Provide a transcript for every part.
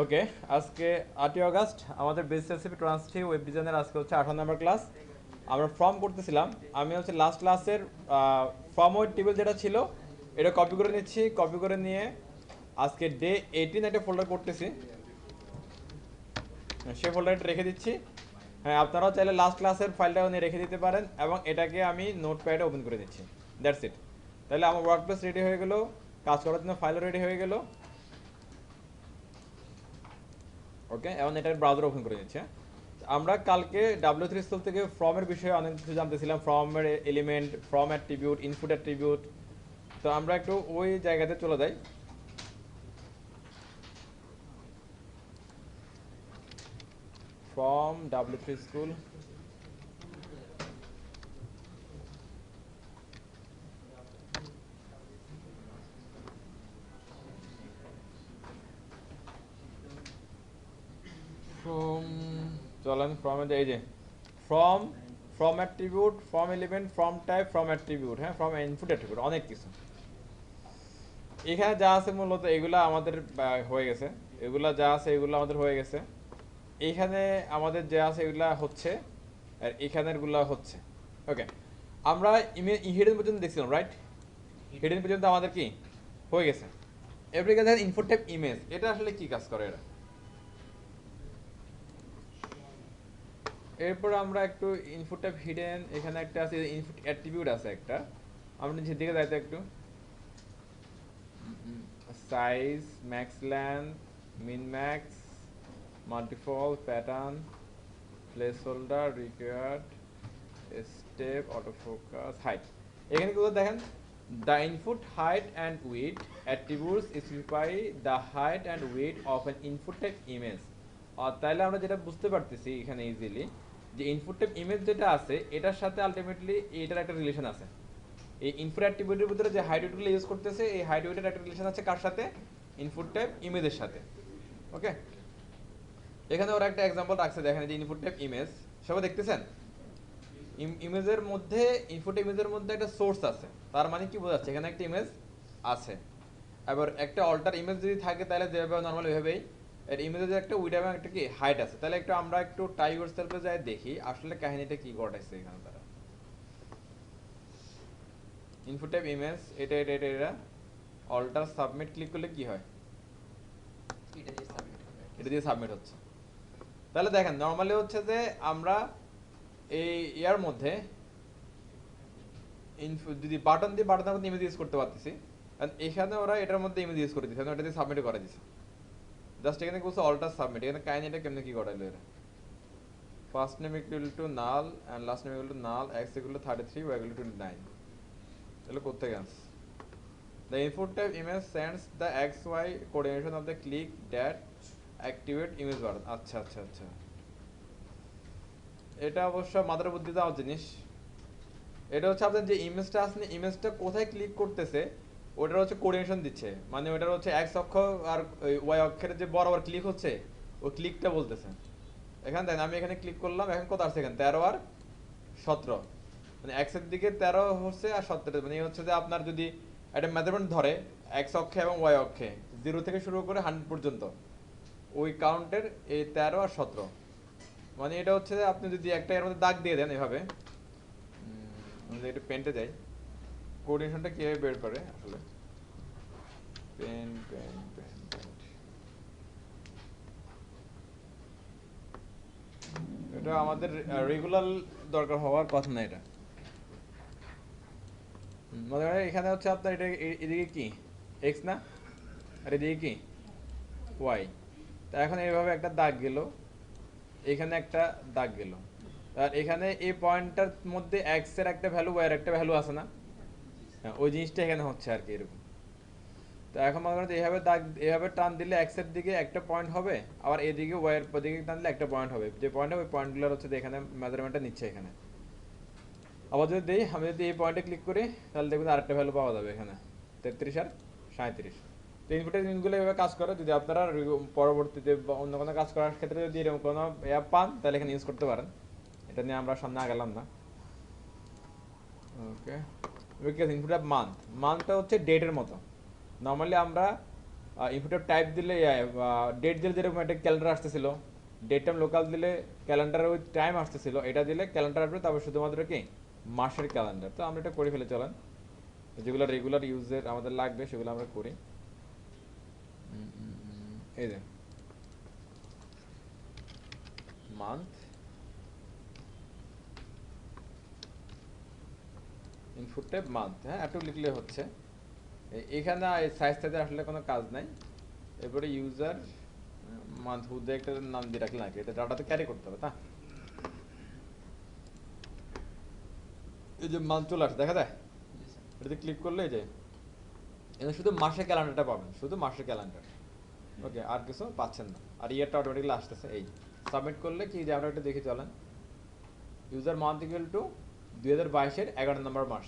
ওকে, আজকে 8ই আগস্ট আমাদের basic recipe ট্রান্সটি web ডিজাইনের আজকে হচ্ছে 18 নম্বর ক্লাস। আমরা ফর্ম করতেছিলাম। আমি হচ্ছে লাস্ট ক্লাসের ফর্ম ওয়েব টেবিল যেটা ছিল এটা কপি করে নিচ্ছি। কপি করে নিয়ে আজকে ডে 18 একটা ফোল্ডার করতেছি, সেই ফোল্ডারটা রেখে দিচ্ছি। হ্যাঁ, আপনারাও চাইলে লাস্ট ক্লাসের ফাইলটাও নিয়ে রেখে দিতে পারেন এবং এটাকে আমি নোটপ্যাডে ওপেন করে দিচ্ছি। That's it. তাহলে আমার ওয়ার্কপ্লেস রেডি হয়ে গেল, কাজ করার জন্য ফাইলও রেডি হয়ে গেল। ওকে, এখন এটার ব্রাউজার ওপেন করে নিচ্ছে। আমরা কালকে W3 স্কুল থেকে ফর্মের বিষয়ে অনেক কিছু জানতেছিলাম, ফর্মের element, form attribute, input attribute. তো আমরা একটু ওই জায়গাতে চলে যাই। ফর্ম W3 স্কুল, ফর্ম, চলেন ফর্মে এই যে form, form attribute, form element, form type, form attribute, হ্যাঁ, ফর্ম ইনপুট অ্যাট্রিবিউট, অনেক কিছু এখানে যা আছে মূলত এগুলা আমাদের হয়ে গেছে। এগুলা যা আছে এগুলো আমাদের হয়ে গেছে। এইখানে আমাদের যা আছে এগুলা হচ্ছে, আর এখানের গুলা হচ্ছে। ওকে, আমরা হিডেন পর্যন্ত দেখছিলাম, রাইট? হিডেন পর্যন্ত আমাদের কি হয়ে গেছে। এরপরে দেখেন ইনপুট টাইপ ইমেজ, এটা আসলে কি কাজ করে এরা। এরপর আমরা একটু ইনপুট টাইপ হিডেন, এখানে একটা আছে ইনপুট অ্যাট্রিবিউট আছে একটা। আমরা নিচের দিকে যাইতে একটু, size, max length, min max, multiple, pattern, placeholder, required, step, autofocus, height. এখানে কি দেখেন, the input height and width attributes specify the height and width of an input type image. আর তাহলে আমরা যেটা বুঝতে পারতেছি এখানে ইজিলি, যে ইনপুট টাইপ ইমেজ যেটা আছে এটার সাথে আলটিমেটলি এটার একটা রিলেশন আছে। এই ইনপুট অ্যাট্রিবিউটের ভিতরে যে হাইট উইটগুলো ইউজ করতেছে, এই হাইট উইটের একটা রিলেশন আছে কার সাথে? ইনপুট টাইপ ইমেজের সাথে। ওকে, এখানে ওরা একটা এক্সাম্পল রাখছে, দেখেন যে ইনপুট টাইপ ইমেজ, সবাই দেখতেছেন? ইমেজের মধ্যে, ইনপুট ইমেজের মধ্যে একটা সোর্স আছে, তার মানে কি বোঝাচ্ছে এখানে একটা ইমেজ আছে। এবার একটা অল্টার ইমেজ যদি থাকে তাহলে যেভাবে নর্মাল ওইভাবেই এর ইমেজের একটা উইড এবং একটা কি হাইট আছে। তাহলে একটু আমরা একটু টাইগার সেলফে যাই দেখি আসলে কাহিনীটা কি ঘটাইছে এখানে তারা। ইনপুট টাইপ ইমেজ, এটা এটা এটা এটা অল্টার সাবমিট ক্লিক করলে কি হয়? এটা দিয়ে সাবমিট হচ্ছে। তাহলে দেখেন নর্মালি হচ্ছে যে আমরা এই ইয়ার মধ্যে যদি বাটন দিয়ে বাটনের মধ্যে ইমেজ ইউজ করতে পারতেছি, এখানে ওরা এটার মধ্যে ইমেজ ইউজ করে দিচ্ছে, এটা দিয়ে সাবমিট করে দিচ্ছে। জাস্ট এখানে বলছে অল্টার সাবমিট, এখানে কাহিনীটা কেমনে কি করাইলো এরা। First name equal to null and last name equal to null, X equal to 33, Y equal to 29। তাহলে করতে গেছে the input type image sends the xy coordination of the click that activate image bar। আচ্ছা আচ্ছা আচ্ছা, এটা অবশ্য মাথার বুদ্ধি দেওয়ার জিনিস। এটা হচ্ছে আপনার যে ইমেজটা আছে, ইমেজটা কোথায় ক্লিক করতেছে ওটার হচ্ছে কোঅর্ডিনেশন দিচ্ছে, মানে ওটার হচ্ছে এক্স অক্ষ আর ওয়াই অক্ষের যে বরাবর ক্লিক হচ্ছে ওই ক্লিকটা বলতেছে। এখানে দেখেন আমি এখানে ক্লিক করলাম, এখন কত আসছে এখানে 13 আর 17, মানে এক্স এর দিকে 13 হচ্ছে আর 17, মানে হচ্ছে যে আপনার যদি একটা মেজারমেন্ট ধরে এক্স অক্ষে এবং ওয়াই অক্ষে 0 থেকে শুরু করে 100 পর্যন্ত, ওই কাউন্টের এই 13 আর 17, মানে এটা হচ্ছে যে আপনি যদি একটা এর মধ্যে দাগ দিয়ে দেন এভাবে, আমরা একটু পেন্টে যাই, কোঅর্ডিনেশনটা কিভাবে বের করে আসলে। পেন পেন পেন পেন্ট, এটা আমাদের রেগুলার দরকার হওয়ার কথা না এটা। মনে হয় এখানে হচ্ছে আপনার এটা এদিকে কি এক্স না, আর এদিকে কি ওয়াই। তা এখন এইভাবে একটা দাগ গেল, এখানে একটা দাগ গেল, আর এখানে এই পয়েন্টটার মধ্যে এক্স এর একটা ভ্যালু, ওয়াই এর একটা ভ্যালু আছে না? হ্যাঁ, ওই জিনিসটা এখানে হচ্ছে আর কি এরকম। তো এখন মনে করেন এইভাবে দাগ, এভাবে টান দিলে এক্স এর দিকে একটা পয়েন্ট হবে, আবার এদিকে ওয়াই এর দিকে টান দিলে একটা পয়েন্ট হবে, যে পয়েন্ট হবে ওই পয়েন্টগুলোর হচ্ছে এখানে মেজারমেন্টটা নিচ্ছে এখানে। আবার যদি দিই, আমি যদি এই পয়েন্টে ক্লিক করি তাহলে দেখবেন আরেকটা ভ্যালু পাওয়া যাবে এখানে, 33 আর 37। তো ইনপুটের জিনিসগুলো এভাবে কাজ করে। যদি আপনারা পরবর্তীতে বা অন্য কোনো কাজ করার ক্ষেত্রে যদি এরকম কোনো অ্যাপ পান তাহলে এখানে ইউজ করতে পারেন। এটা নিয়ে আমরা সামনে আগালাম না। ওকে, ইনপুট অফ মান্থ, মান্থটা হচ্ছে ডেটের মতো। নর্মালি আমরা ইনপুটের টাইপ দিলে ডেট দিলে যেরকম একটা ক্যালেন্ডার আসতেছিল, ডেট টাইম লোকাল দিলে ক্যালেন্ডারের ওই টাইম আসতেছিল, এটা দিলে ক্যালেন্ডার আসবে, তারপর শুধুমাত্র কি মাসের ক্যালেন্ডার। তো আমরা এটা করে ফেলে চলেন, যেগুলো রেগুলার ইউজের আমাদের লাগবে সেগুলো আমরা করি। এই যে মান্থ, ইনপুট টাইপ মান্থ, হ্যাঁ একটু লিখলে হচ্ছে। এখানে সাইজ টাইজের আসলে কোনো কাজ নাই। এরপরে ইউজার মান্থ হুদে একটা নাম দিয়ে রাখলে নাকি, এটা ডাটা তো ক্যারি করতে হবে তা। এই যে মান্থ চলে আসে দেখা যায়, এটাতে ক্লিক করলে এই যে এখানে শুধু মাসের ক্যালেন্ডারটা পাবেন, শুধু মাসের ক্যালেন্ডার। ওকে, আর কিছু পাচ্ছেন না, আর ইয়ারটা অটোমেটিকলি আসতেছে। এই সাবমিট করলে কি যে আমরা একটা দেখে চলেন, ইউজার মান্থ ইকুয়াল টু 2022-এর 11 নম্বর মাস,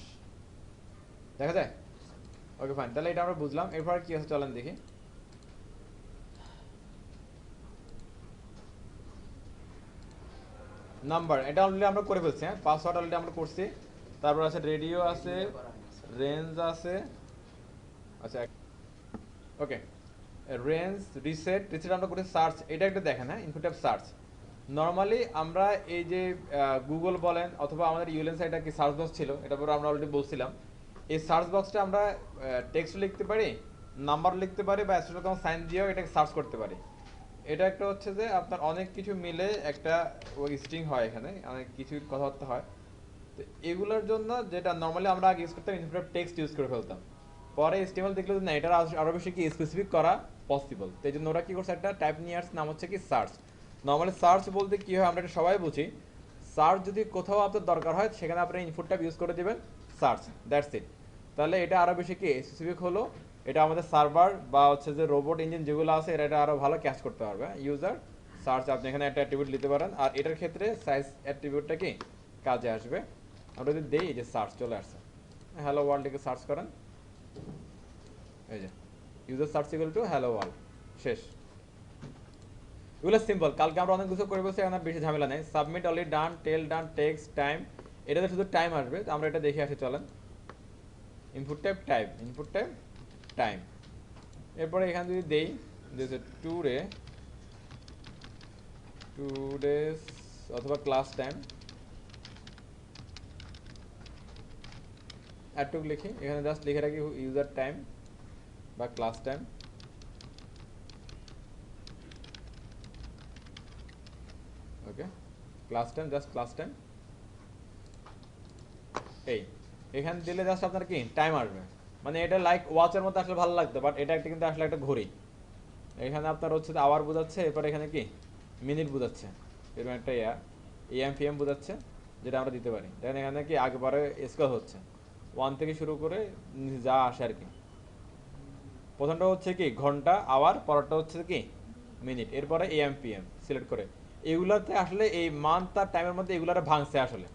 দেখা যায়। ওকে ফাইন, তাহলে এটা আমরা বুঝলাম। এরপর কি আছে চলেন দেখি। নাম্বার, এটা অলরেডি আমরা করে ফেলছি, হ্যাঁ পাসওয়ার্ড অলরেডি আমরা করছি। তারপর আছে রেডিও আছে, রেঞ্জ আছে, আচ্ছা ওকে রেঞ্জ রিসেট, রিসেট আমরা করি সার্চ। এটা একটা দেখেন, হ্যাঁ ইনপুট অফ সার্চ। নর্মালি আমরা এই যে গুগল বলেন অথবা আমাদের ইউলেন সাইটে কি সার্চ বক্স ছিল, এটা পরে আমরা অলরেডি বলছিলাম। এই সার্চ বক্সটা আমরা টেক্সট লিখতে পারি, নাম্বার লিখতে পারি, বা অ্যাস্ট্রোকম সাইন দিয়েও এটাকে সার্চ করতে পারি। এটা একটা হচ্ছে যে আপনার অনেক কিছু মিলে একটা ওই স্ট্রিং হয়, এখানে অনেক কিছু কথাবার্তা হয়। তো এগুলোর জন্য যেটা নর্মালি আমরা আগে ইউজ করতাম, ইনপুট টেক্সট ইউজ করে ফেলতাম। পরে এসটিএমএল দেখলো যে না, এটা আরো বেশি কি স্পেসিফিক করা পসিবল। তো এই জন্য ওরা কি করছে, একটা টাইপ নিয়ে আসছে, নাম হচ্ছে কি সার্চ। নর্মালি সার্চ বলতে কি হয় আমরা এটা সবাই বুঝি, সার্চ যদি কোথাও আপনার দরকার হয় সেখানে আপনি ইনপুট ট্যাব ইউজ করে দেবেন সার্চ, দ্যাটস ইট। তাহলে এটা আরো বেশি কি স্পেসিফিক হলো, এটা আমাদের সার্ভার বা হচ্ছে যে রোবট ইঞ্জিন যেগুলো আছে এটা আরো ভালো ক্যাচ করতে পারবে। ইউজার সার্চ আপনি এখানে একটা অ্যাট্রিবিউট দিতে পারেন, আর এটার ক্ষেত্রে সাইজ অ্যাট্রিবিউটটা কি কাজে আসবে। আমরা যদি দেই, এই যে সার্চ চলে আসছে, হ্যালো ওয়ার্ল্ডকে সার্চ করেন, এই যে user search equal to hello world, শেষ। এগুলো সিম্পল, কালকে আমরা অনেক কিছু করে বলছি, এখানে বেশি ঝামেলা নেই। সাবমিট অলরেডি ডান, টেল ডান, টেক্সট টাইম, এটাতে শুধু টাইম আসবে। তো আমরা এটা দেখে আসি চলেন। Input type time, input type time. এরপরে এখানে যদি দেই যে টুডেস অথবা ক্লাস টাইম, এটুক লিখি, এখানে জাস্ট লিখে রাখি ইউজার টাইম বা ক্লাস টাইম। ওকে class time, just class time. এই এখানে দিলে জাস্ট আপনার কি টাইম আসবে, মানে এটা লাইক ওয়াচের মতো আসলে ভালো লাগতো, বাট এটা একটা কিন্তু আসলে একটা ঘড়ি। এখানে আপনার হচ্ছে আওয়ার বোঝাচ্ছে, এরপর এখানে কি মিনিট বোঝাচ্ছে, এরকম একটা এএম পিএম বোঝাচ্ছে, যেটা আমরা দিতে পারি। দেখেন এখানে কি আগেবারে স্কেল হচ্ছে 1 থেকে শুরু করে যা আসে আর কি। প্রথমটা হচ্ছে কি ঘন্টা আওয়ার, পরেরটা হচ্ছে কি মিনিট, এরপরে এএম পিএম সিলেক্ট করে এগুলাতে আসলে এই মান্থ আর টাইমের মধ্যে এগুলারে ভাঙছে আসলে,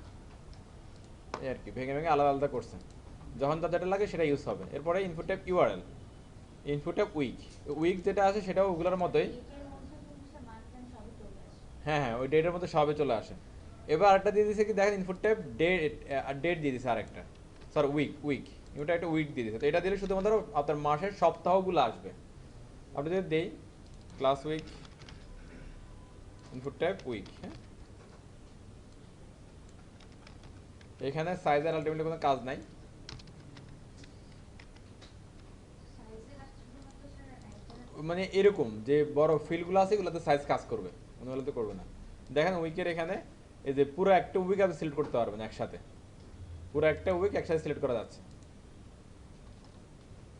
এই আর কি ভেঙে ভেঙে আলাদা আলাদা করছে। যখন তার যেটা লাগে সেটা ইউজ হবে। এরপরে input type URL, input type week, week যেটা আছে সেটাও ওগুলোর মতোই, হ্যাঁ হ্যাঁ ওই ডেটের মধ্যে সবে চলে আসে। এবার আরেকটা দিয়ে দিয়েছে কি দেখেন, ইনপুট টাইপ ডেট, ডেট দিয়ে দিয়েছে আরেকটা, সরি উইক, উইক এটা একটা উইক দিয়ে দিয়েছে। তো এটা দিলে শুধুমাত্র আপনার মাসের সপ্তাহগুলো আসবে। আপনি যদি দেই class week, input type week, হ্যাঁ এখানে সাইজ আর আলটিমেটলি কোনো কাজ নাই। মানে এরকম যে বড় ফিল্ডগুলো আছে এগুলোতে সাইজ কাজ করবে, অন্যগুলোতে করবে না। দেখেন উইকের এখানে এই যে পুরো একটা উইক আপনি সিলেক্ট করতে পারবেন একসাথে, পুরো একটা উইক একসাথে সিলেক্ট করা যাচ্ছে।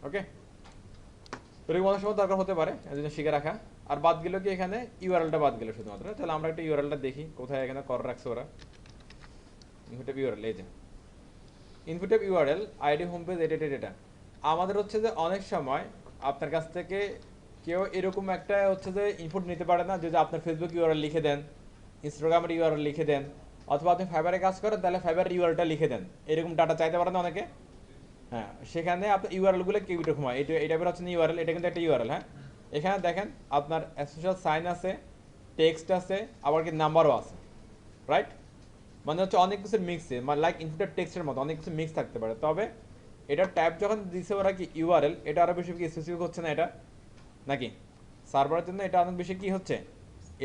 ওকে, এরকম অনেক সময় দরকার হতে পারে, এই জন্য শিখে রাখা। আর বাদ গেল কি এখানে ইউআরএলটা বাদ গেল শুধুমাত্র। তাহলে আমরা একটা ইউআরএলটা দেখি কোথায় এখানে করে রাখছে ওরা। ইনপুট ইউআরএল, এই যে input URL ID home page, এটা এটা আমাদের হচ্ছে যে অনেক সময় আপনার কাছ থেকে কেউ এরকম একটা হচ্ছে যে ইনপুট নিতে পারে না, যদি আপনার ফেসবুক ইউআরএল লিখে দেন, ইনস্টাগ্রামের ইউআরএল লিখে দেন, অথবা আপনি ফাইবারে কাজ করেন তাহলে ফাইবারের ইউআরএলটা লিখে দেন, এরকম ডাটা চাইতে পারেন না অনেকে। হ্যাঁ সেখানে আপনার ইউআরএলগুলো কেউ এরকম হয়, এটা বের হচ্ছে না ইউআরএল, এটা কিন্তু একটা ইউআরএল। হ্যাঁ এখানে দেখেন আপনার স্পেশাল সাইন আছে, টেক্সট আছে, আবার কি নাম্বারও আছে, রাইট? মানে হচ্ছে অনেক কিছুর মিক্সে, মানে লাইক ইনপুটের টেক্সটের মতো অনেক কিছু মিক্স থাকতে পারে। তবে এটা ট্যাব যখন দিছে ওরা কি ইউআরএল, এটা আরো বেশি কি স্পেসিফিক হচ্ছে না এটা, নাকি? সার্ভারের জন্য এটা অনেক বেশি কি হচ্ছে,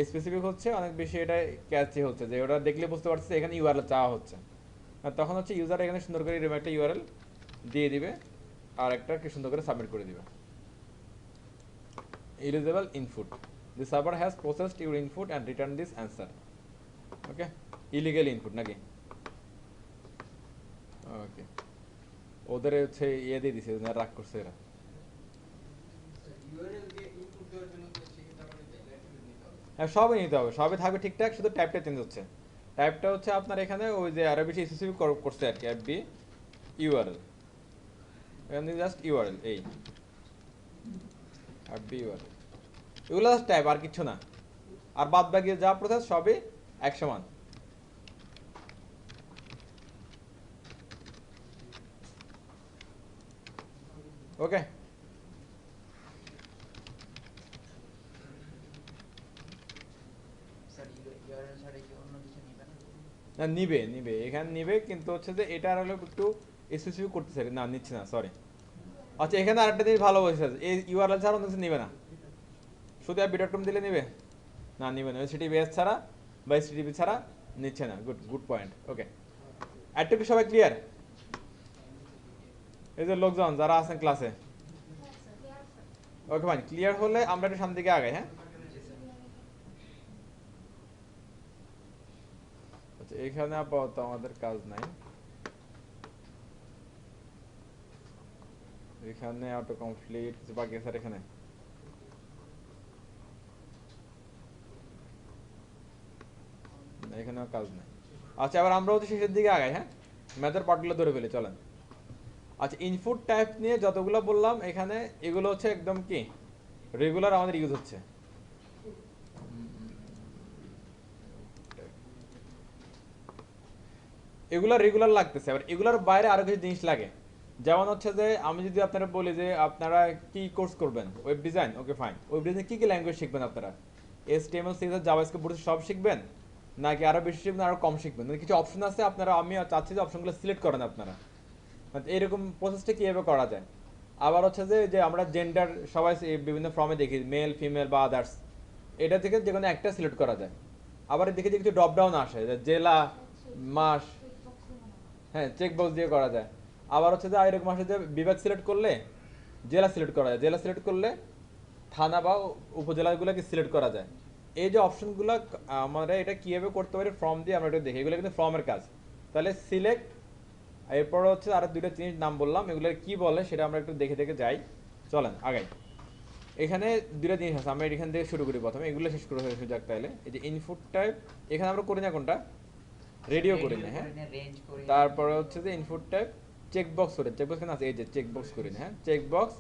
স্পেসিফিক হচ্ছে, অনেক বেশি এটা ক্যাচি হচ্ছে, যে ওরা দেখলে বুঝতে পারছে এখানে ইউআরএল চাওয়া হচ্ছে। আর তখন হচ্ছে ইউজার এখানে সুন্দর করে এরকম একটা ইউআরএল দিয়ে দিবে, আর একটা কি সুন্দর করে সাবমিট করে দিবে। Eligible input, the server has processed your input and return this answer. Okay, illegal input নাকি? ওকে, ওদের হচ্ছে ইয়ে দিয়ে দিছে, রাগ করছে এরা। হ্যাঁ, সবই নিতে হবে, সবই থাকবে ঠিকঠাক, শুধু টাইপটা চেঞ্জ হচ্ছে। টাইপটা হচ্ছে আপনার এখানে ওই যে আরো বেশি স্পেসিফিক করছে আর কি, এফবি ইউআরএল, এখানে জাস্ট ইউআরএল, এই এফবি ইউআরএল, এগুলো জাস্ট টাইপ, আর কিছু না। আর বাদ বাকি যা প্রসেস সবই এক সমান। ওকে, না নিবে নিবে, এখানে নিবে, কিন্তু হচ্ছে যে এটা হলো একটু স্পেসিফিক করতেছে, না নিচ্ছে না, সরি। আচ্ছা, এখানে আরেকটা জিনিস ভালো বলছে, এই ইউআরএল ছাড়া অন্য কিছু নিবে না, শুধু অ্যাপ.কম দিলে নিবে না, নিবে না, HTTPS ছাড়া বা HTTP ছাড়া নিচ্ছে না। Good good point. ওকে, এতটুকু সবাই ক্লিয়ার? এই যে লোকজন যারা আছেন ক্লাসে, ওকে ফাইন, ক্লিয়ার হলে আমরা একটু সামনের দিকে আগাই। হ্যাঁ, আচ্ছা, এখানে আপাতত আমাদের কাজ নাই, এখানে অটো কমপ্লিট কিছু বাকি আছে এখানে। এখানেও কাজ নাই। আচ্ছা, আবার আমরা হচ্ছে শেষের দিকে আগাই। হ্যাঁ, ম্যাথের পার্টগুলো ধরে ফেলি, চলেন। আচ্ছা, ইনপুট টাইপ নিয়ে যতগুলো বললাম এখানে, এগুলো হচ্ছে একদম কি রেগুলার আমাদের ইউজ হচ্ছে। এগুলো রেগুলার লাগতেছে, আবার এগুলোর বাইরে আরো কিছু জিনিস লাগে। যেমন হচ্ছে যে আমি যদি আপনারা বলি যে আপনারা কি কোর্স করবেন, web design, okay fine, web design কি কি ল্যাঙ্গুয়েজ শিখবেন আপনারা? HTML, CSS, জাভাস্ক্রিপ্ট, বুটস্ট্র্যাপ সব শিখবেন, নাকি আরো বেশি শিখবেন, আরো কম শিখবেন? মানে কিছু অপশন আছে আপনারা, আমি চাচ্ছি যে অপশনগুলো সিলেক্ট করেন আপনারা, মানে এরকম প্রসেসটা কিভাবে করা যায়। আবার হচ্ছে যে যে আমরা জেন্ডার সবাই বিভিন্ন ফর্মে দেখি, মেল, ফিমেল বা আদার্স, এটা থেকে যে কোনো একটা সিলেক্ট করা যায়। আবার এদিকে যে কিছু ড্রপ ডাউন আসে, যে জেলা, মাস, হ্যাঁ, চেক বক্স দিয়ে করা যায়। আবার হচ্ছে যে এরকম আসে যে বিভাগ সিলেক্ট করলে জেলা সিলেক্ট করা যায়, জেলা সিলেক্ট করলে থানা বা উপজেলাগুলোকে সিলেক্ট করা যায়। এই যে অপশনগুলো আমরা এটা কীভাবে করতে পারি ফর্ম দিয়ে, আমরা এটা দেখি, এগুলো কিন্তু ফর্মের কাজ। তাহলে সিলেক্ট, এরপর হচ্ছে আরো দুইটা জিনিস নাম বললাম, এগুলো কি বলে সেটা আমরা একটু দেখে দেখে যাই। চলেন আগাই। এখানে দুইটা জিনিস আছে, আমরা এখান থেকে শুরু করি প্রথমে, এগুলো শেষ করে হয়ে যাক। তাহলে এই যে ইনপুট টাইপ, এখানে আমরা করি না কোনটা, রেডিও করি না। হ্যাঁ, তারপরে হচ্ছে যে ইনপুট টাইপ চেকবক্স করি, চেকবক্স কেন আছে, এই যে চেকবক্স করি না। হ্যাঁ, চেকবক্স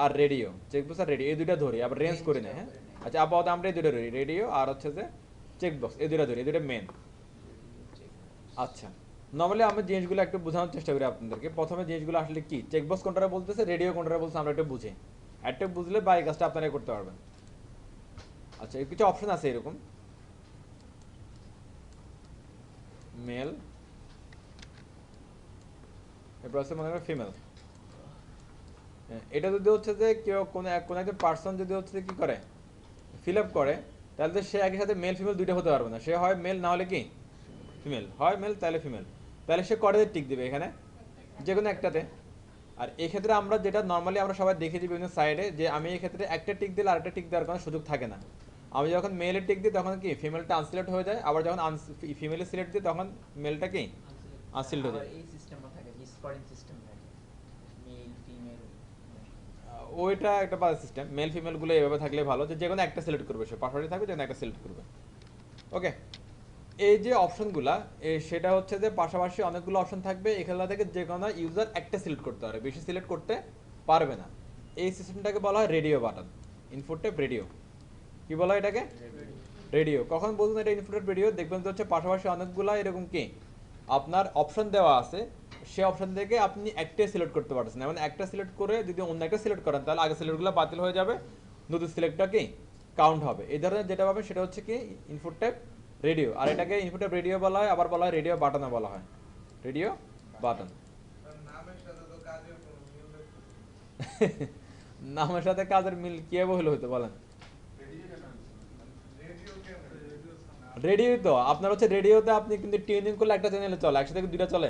আর রেডিও, চেকবক্স আর রেডিও এই দুইটা ধরি, আবার রেঞ্জ করি না। হ্যাঁ, আচ্ছা, আপাতত আমরা এই দুটো ধরি, রেডিও আর হচ্ছে যে চেকবক্স, এই দুইটা ধরি, এই দুটো মেন। আচ্ছা, নর্মালি আমরা জিনিসগুলো একটু বোঝানোর চেষ্টা করি আপনাদেরকে। প্রথমে জিনিসগুলো আসলে কি, চেকবক্স কোনটা বলতেছে, রেডিও কোনটা বলতেছে, আমরা একটু বুঝি, একটা বুঝলে বা এই কাজটা আপনারাই করতে পারবেন। আচ্ছা, কিছু অপশন আছে এরকম, মেল, এরপর আছে মনে করেন ফিমেল। এটা যদি হচ্ছে যে কেউ কোনো একজন পার্সন যদি হচ্ছে কি করে, ফিল আপ করে, তাহলে তো সে একই সাথে মেল ফিমেল দুইটা হতে পারবে না, সে হয় মেল না হলে কি ফিমেল, হয় মেল তাহলে ফিমেল। তাহলে সে কটাতে টিক দিবে এখানে, যে কোনো একটাতে। আর এই ক্ষেত্রে আমরা যেটা নর্মালি আমরা সবাই দেখেছি বিভিন্ন সাইডে, যে আমি এই ক্ষেত্রে একটা টিক দিলে আরেকটা টিক দেওয়ার কোনো সুযোগ থাকে না। আমি যখন মেলে টিক দিই তখন কি ফিমেলটা আনসিলেক্ট হয়ে যায়, আবার যখন ফিমেলে সিলেক্ট দিই তখন মেলটা কি আনসিলেক্ট হয়ে যায়। এই সিস্টেমও থাকে, স্কোরিং সিস্টেম থাকে, মেল ফিমেল। ওইটা একটা বাজে সিস্টেম, মেল ফিমেল গুলো এভাবে থাকলে ভালো, যে কোনো একটা সিলেক্ট করবে, সে পাসওয়ার্ডে থাকবে, যে কোনো একটা সিলেক্ট করবে। ওকে, এই যে অপশনগুলা, সেটা হচ্ছে যে পাশাপাশি অনেকগুলো অপশন থাকবে, এখানে থেকে যে কোনো ইউজার একটা সিলেক্ট করতে পারে, বেশি সিলেক্ট করতে পারবে না। এই সিস্টেমটাকে বলা হয় radio button, input type radio. কি বলা হয় এটাকে? রেডিও। কখন বলুন এটা ইনপুট টাইপ রেডিও? দেখবেন হচ্ছে পাশাপাশি অনেকগুলা এরকম কি আপনার অপশন দেওয়া আছে, সে অপশন থেকে আপনি একটাই সিলেক্ট করতে পারছেন, মানে একটা সিলেক্ট করে যদি অন্য একটা সিলেক্ট করেন তাহলে আগে সিলেক্টগুলো বাতিল হয়ে যাবে, নতুন সিলেক্টটা কি কাউন্ট হবে। এই ধরনের যেটা পাবেন সেটা হচ্ছে কি ইনপুট টাইপ রেডিও। আর এটাকে ইনপুট টাইপ রেডিও বলা হয়, আবার বলা হয় রেডিও বাটনও বলা হয়, রেডিও বাটন। নামের সাথে কাজের মিল কিভাবে হলো হইতো বলেন? রেডিও তো আপনার হচ্ছে রেডিওতে আপনি কিন্তু টিউনিং করলে একটা চ্যানেলে চলে, একসাথে দুইটা চলে।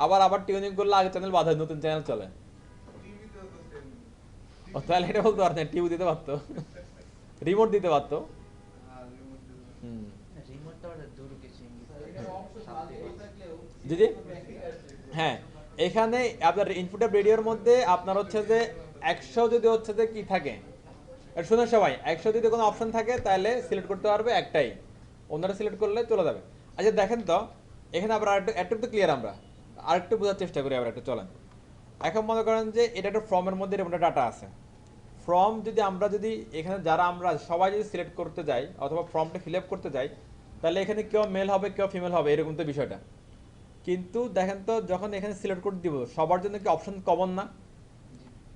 আবার আবার টিউনিং করলে আগে চ্যানেল বাধা নতুন চ্যানেল চলে। ও তাহলে এটা বলতে পারতেন টিভি দিতে পারতো, রিমোট দিতে পারতো। হুম। রিমোট তো ওটা দূর কিছু জি জি হ্যাঁ, এখানে আপনার ইনপুট রেডিওর মধ্যে আপনার হচ্ছে যে 100 যদি হচ্ছে যে কি থাকে, শুনুন সবাই, 100 যদি কোনো অপশন থাকে তাহলে সিলেক্ট করতে পারবে একটাই, অন্যটা সিলেক্ট করলে চলে যাবে। আচ্ছা দেখেন তো, এখানে আবার একটু একটু ক্লিয়ার, আমরা আরেকটু বোঝার চেষ্টা করি আবার একটু চলেন। এখন মনে করেন যে এটা একটা ফর্মের মধ্যে এরকম একটা ডাটা আছে। ফর্ম যদি আমরা যদি এখানে যারা আমরা সবাই যদি সিলেক্ট করতে যাই অথবা ফর্মটা ফিল আপ করতে যাই, তাহলে এখানে কেউ মেল হবে কেউ ফিমেল হবে, এরকম তো বিষয়টা। কিন্তু দেখেন তো যখন এখানে সিলেক্ট করে দিব সবার জন্য কি অপশন কমন না?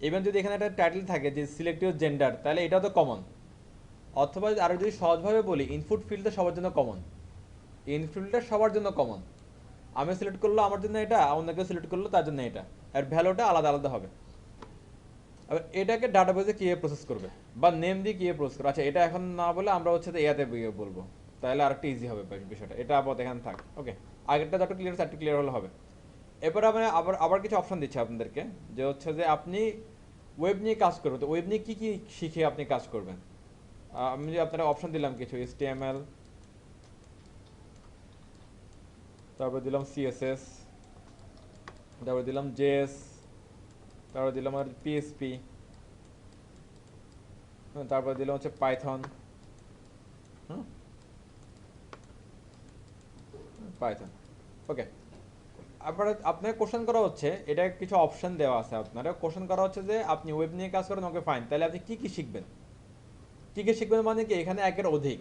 ইভেন যদি এখানে একটা টাইটেল থাকে যে সিলেক্ট ইউর জেন্ডার, তাহলে এটাও তো কমন। অথবা আরো যদি সহজভাবে বলি, ইনপুট ফিল্ডটা সবার জন্য কমন, ইনফিল্ডটা সবার জন্য কমন। আমি সিলেক্ট করলো আমার জন্য এটা, অন্য কেউ সিলেক্ট করলো তার জন্য এটা, আর ভ্যালুটা আলাদা আলাদা হবে। এবার এটাকে ডাটাবেজে কিভাবে প্রসেস করবে বা নেম দিয়ে কিভাবে প্রসেস করবে, আচ্ছা এটা এখন না বলে আমরা হচ্ছে ইয়াতে বলবো, তাহলে আরেকটা ইজি হবে বিষয়টা। এটা আবার এখানে থাক, ওকে। আগেরটা যত ক্লিয়ার একটু ক্লিয়ার হলে হবে। এরপর আমি আবার আবার কিছু অপশন দিচ্ছি আপনাদেরকে, যে হচ্ছে যে আপনি ওয়েব নিয়ে কাজ করবেন, তো ওয়েব নিয়ে কী কী শিখে আপনি কাজ করবেন। আমি যে আপনারা অপশন দিলাম কিছু, HTML, তারপর দিলাম CSS, তারপর দিলাম JS, তারপর দিলাম আর PHP, তারপর দিলাম হচ্ছে পাইথন। হুম, পাইথন, ওকে। আপনার কোশ্চেন করা হচ্ছে, এটা কিছু অপশন দেওয়া আছে, আপনারা কোশ্চেন করা হচ্ছে যে আপনি ওয়েব নিয়ে কাজ করেন, ওকে ফাইন, তাহলে আপনি কি কি শিখবেন। কি কি শিখবেন মানে কি, এখানে একের অধিক,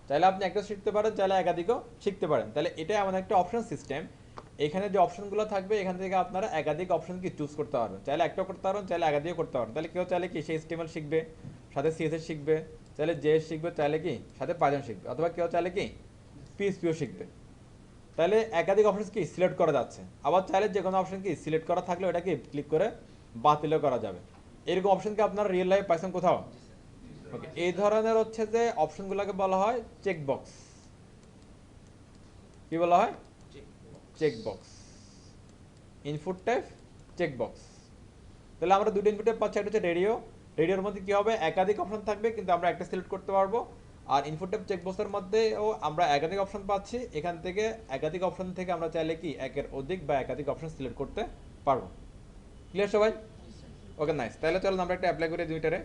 চাইলে আপনি একটা শিখতে পারেন, চাইলে একাধিকও শিখতে পারেন। তাহলে এটা এমন একটা অপশন সিস্টেম, এখানে যে অপশনগুলো থাকবে এখান থেকে আপনারা একাধিক অপশন কি চুজ করতে পারবেন, চাইলে একটাও করতে পারবেন, চাইলে একাধিক করতে পারবেন। তাহলে কেউ চাইলে কি সে HTML শিখবে, সাথে CSS শিখবে, চাইলে JS শিখবে, চাইলে কি সাথে পাইথন শিখবে, অথবা কেউ চাইলে কি PHPও শিখবে। তাহলে একাধিক অপশন কি সিলেক্ট করা যাচ্ছে। আবার চাইলে যে কোনো অপশন কি সিলেক্ট করা থাকলে ওটাকে ক্লিক করে বাতিলও করা যাবে। এরকম অপশন কি আপনার রিয়েল লাইফ পাইছেন কোথাও? ওকে, এই ধরনের হচ্ছে যে অপশনগুলোকে বলা হয় চেক বক্স। কি বলা হয়? Check box, input type check box. তাহলে আমরা দুটো ইনপুট টাইপ পাচ্ছি, একটা হচ্ছে রেডিও, রেডিওর মধ্যে কি হবে একাধিক অপশন থাকবে কিন্তু আমরা একটা সিলেক্ট করতে পারবো। আর ইনপুট টাইপ চেক বক্সের মধ্যেও আমরা একাধিক অপশন পাচ্ছি, এখান থেকে একাধিক অপশন থেকে আমরা চাইলে কি একের অধিক বা একাধিক অপশন সিলেক্ট করতে পারবো। ক্লিয়ার সবাই? ওকে নাইস, তাহলে চলুন আমরা একটা অ্যাপ্লাই করি দুইটারে।